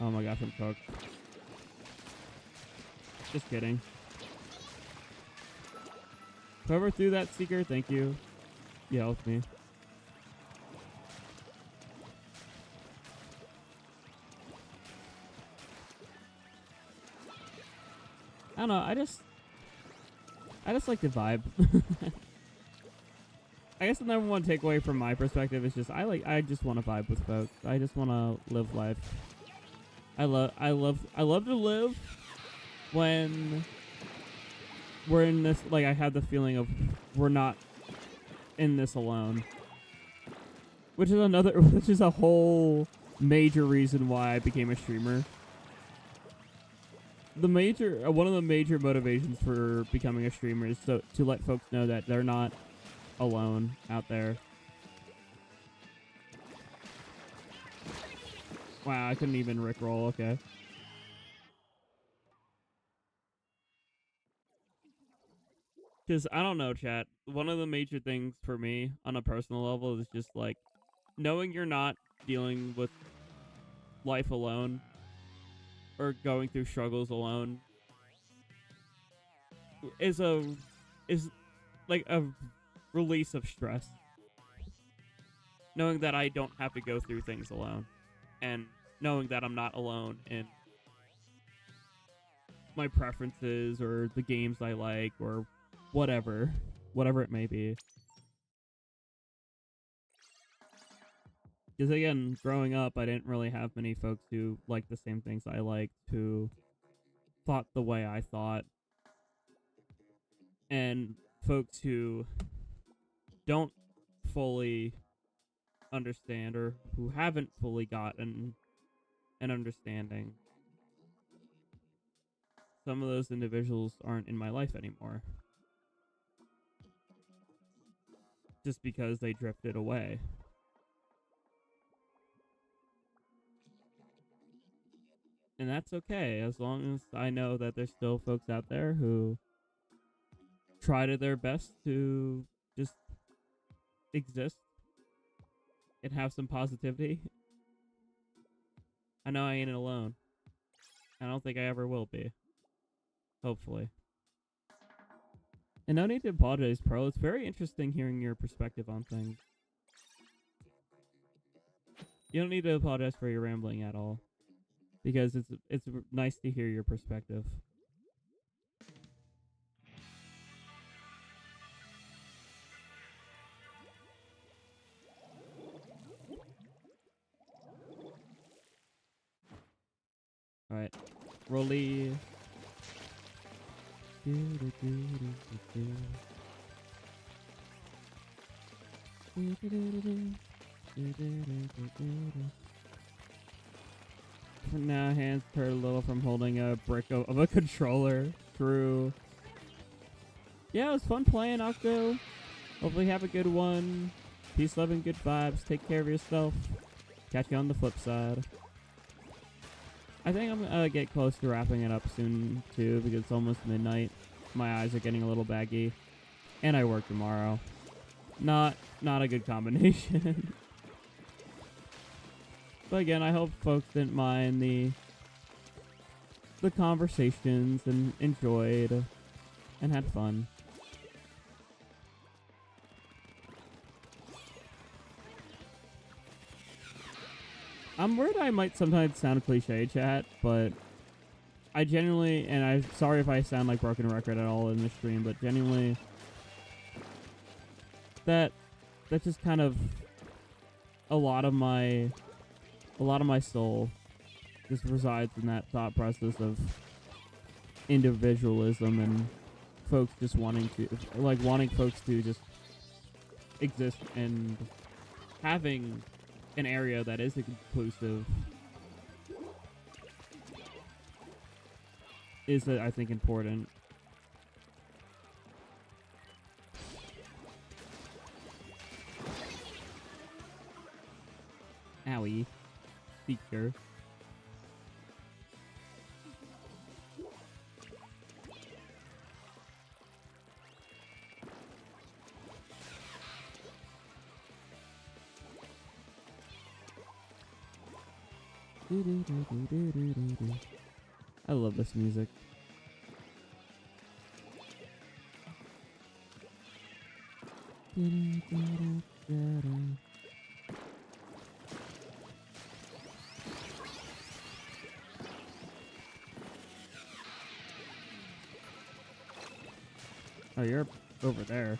Oh my gosh, I'm cooked. Just kidding. Whoever threw that seeker, thank you. You helped me. I don't know, I just like the vibe. I guess the number one takeaway from my perspective is just I just want to vibe with folks. I just want to live life. I love to live when we're in this, like, I have the feeling of we're not in this alone. Which is a whole major reason why I became a streamer. One of the major motivations for becoming a streamer is to let folks know that they're not alone out there. Wow, I couldn't even rickroll, okay. Because, I don't know, chat. One of the major things for me, on a personal level, is just, like, knowing you're not dealing with life alone, or going through struggles alone, is like a release of stress. Knowing that I don't have to go through things alone. And knowing that I'm not alone in my preferences or the games I like or whatever it may be. Because again, growing up, I didn't really have many folks who liked the same things I liked, who thought the way I thought. And folks who don't fully understand or who haven't fully gotten and understanding. Some of those individuals aren't in my life anymore. Just because they drifted away. And that's okay, as long as I know that there's still folks out there who try to their best to just exist and have some positivity. I know I ain't alone. I don't think I ever will be. Hopefully. And no need to apologize, Pearl. It's very interesting hearing your perspective on things. You don't need to apologize for your rambling at all. Because it's nice to hear your perspective. Alright. Rolly. Now hands hurt a little from holding a brick of a controller. True. Yeah, it was fun playing, Octo. Hopefully have a good one. Peace, love, and good vibes. Take care of yourself. Catch you on the flip side. I think I'm gonna get close to wrapping it up soon, too, because it's almost midnight. My eyes are getting a little baggy. And I work tomorrow. Not a good combination. But again, I hope folks didn't mind the conversations and enjoyed and had fun. I'm worried I might sometimes sound cliche, chat, but I genuinely, and I'm sorry if I sound like broken record at all in this stream, but genuinely, that's just kind of a lot of my soul just resides in that thought process of individualism and folks just wanting folks to just exist and having an area that is inclusive is, I think, important. Owie. Speaker. I love this music. Oh, you're over there.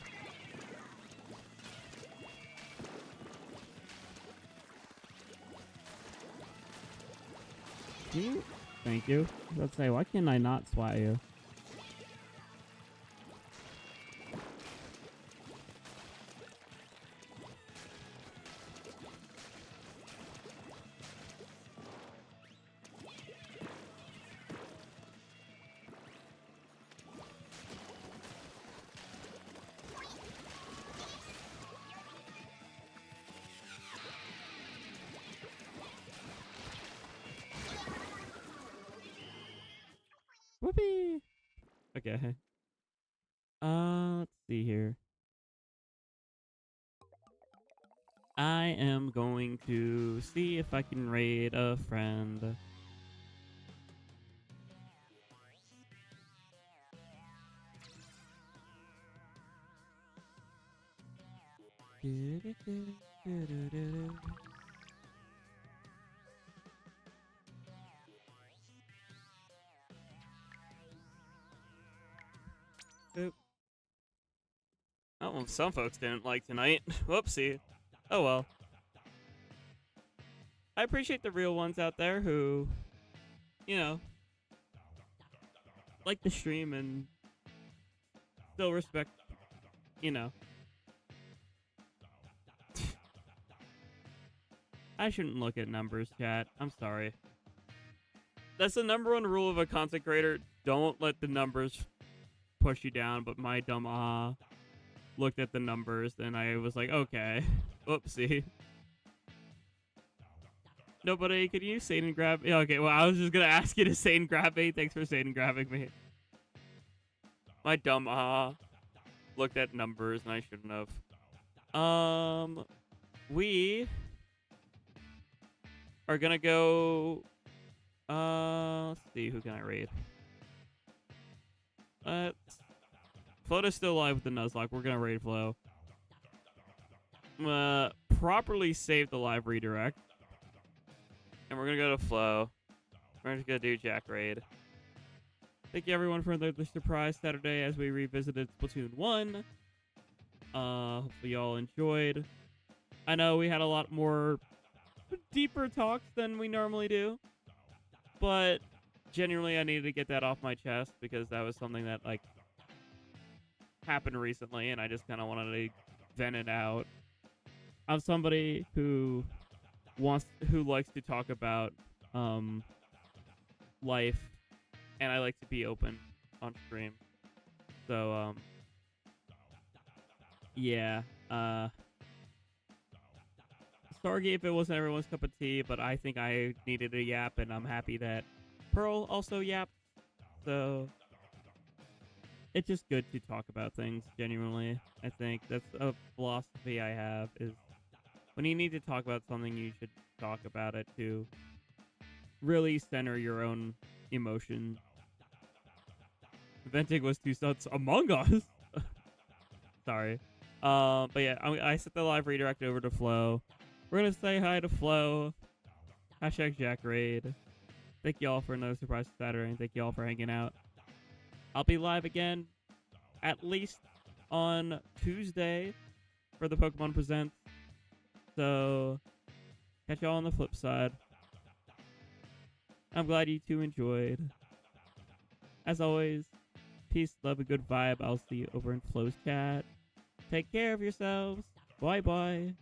Thank you. Let's say, why can't I not swat you? Whoopee! Okay. Let's see here. I am going to see if I can raid a friend. Oop. Oh, well, some folks didn't like tonight. Whoopsie. Oh well. I appreciate the real ones out there who, you know, like the stream and still respect, you know. I shouldn't look at numbers, chat. I'm sorry. That's the number one rule of a content creator. Don't let the numbers push you down. But my dumb looked at the numbers and I was like, okay, oopsie. Nobody, could you Satan grab me? Okay, well, I was just gonna ask you to Satan grab me. Thanks for Satan grabbing me. My dumb looked at numbers and I shouldn't have. We are gonna go. Let's see, who can I raid? Flota's still alive with the Nuzlocke. We're gonna raid Flo. Properly save the live redirect. And we're gonna go to Flo. We're just gonna do Jack raid. Thank you everyone for the surprise Saturday as we revisited Splatoon 1. Hopefully y'all enjoyed. I know we had a lot more deeper talks than we normally do. But genuinely I needed to get that off my chest because that was something that like happened recently and I just kind of wanted to vent it out. I'm somebody who likes to talk about life, and I like to be open on stream. So yeah, Stargate, if it wasn't everyone's cup of tea, but I think I needed a yap, and I'm happy that Pearl also yapped. So it's just good to talk about things genuinely. I think that's a philosophy I have, is when you need to talk about something, you should talk about it to really center your own emotion. Venting was 2 stunts Among Us. Sorry. But yeah, I set the live redirect over to Flo. We're gonna say hi to Flo. Hashtag Jack Raid. Thank y'all for another surprise Saturday, and thank y'all for hanging out. I'll be live again at least on Tuesday for the Pokemon Presents. So catch y'all on the flip side. I'm glad you two enjoyed. As always, peace, love, and good vibe. I'll see you over in Flo's chat. Take care of yourselves. Bye bye.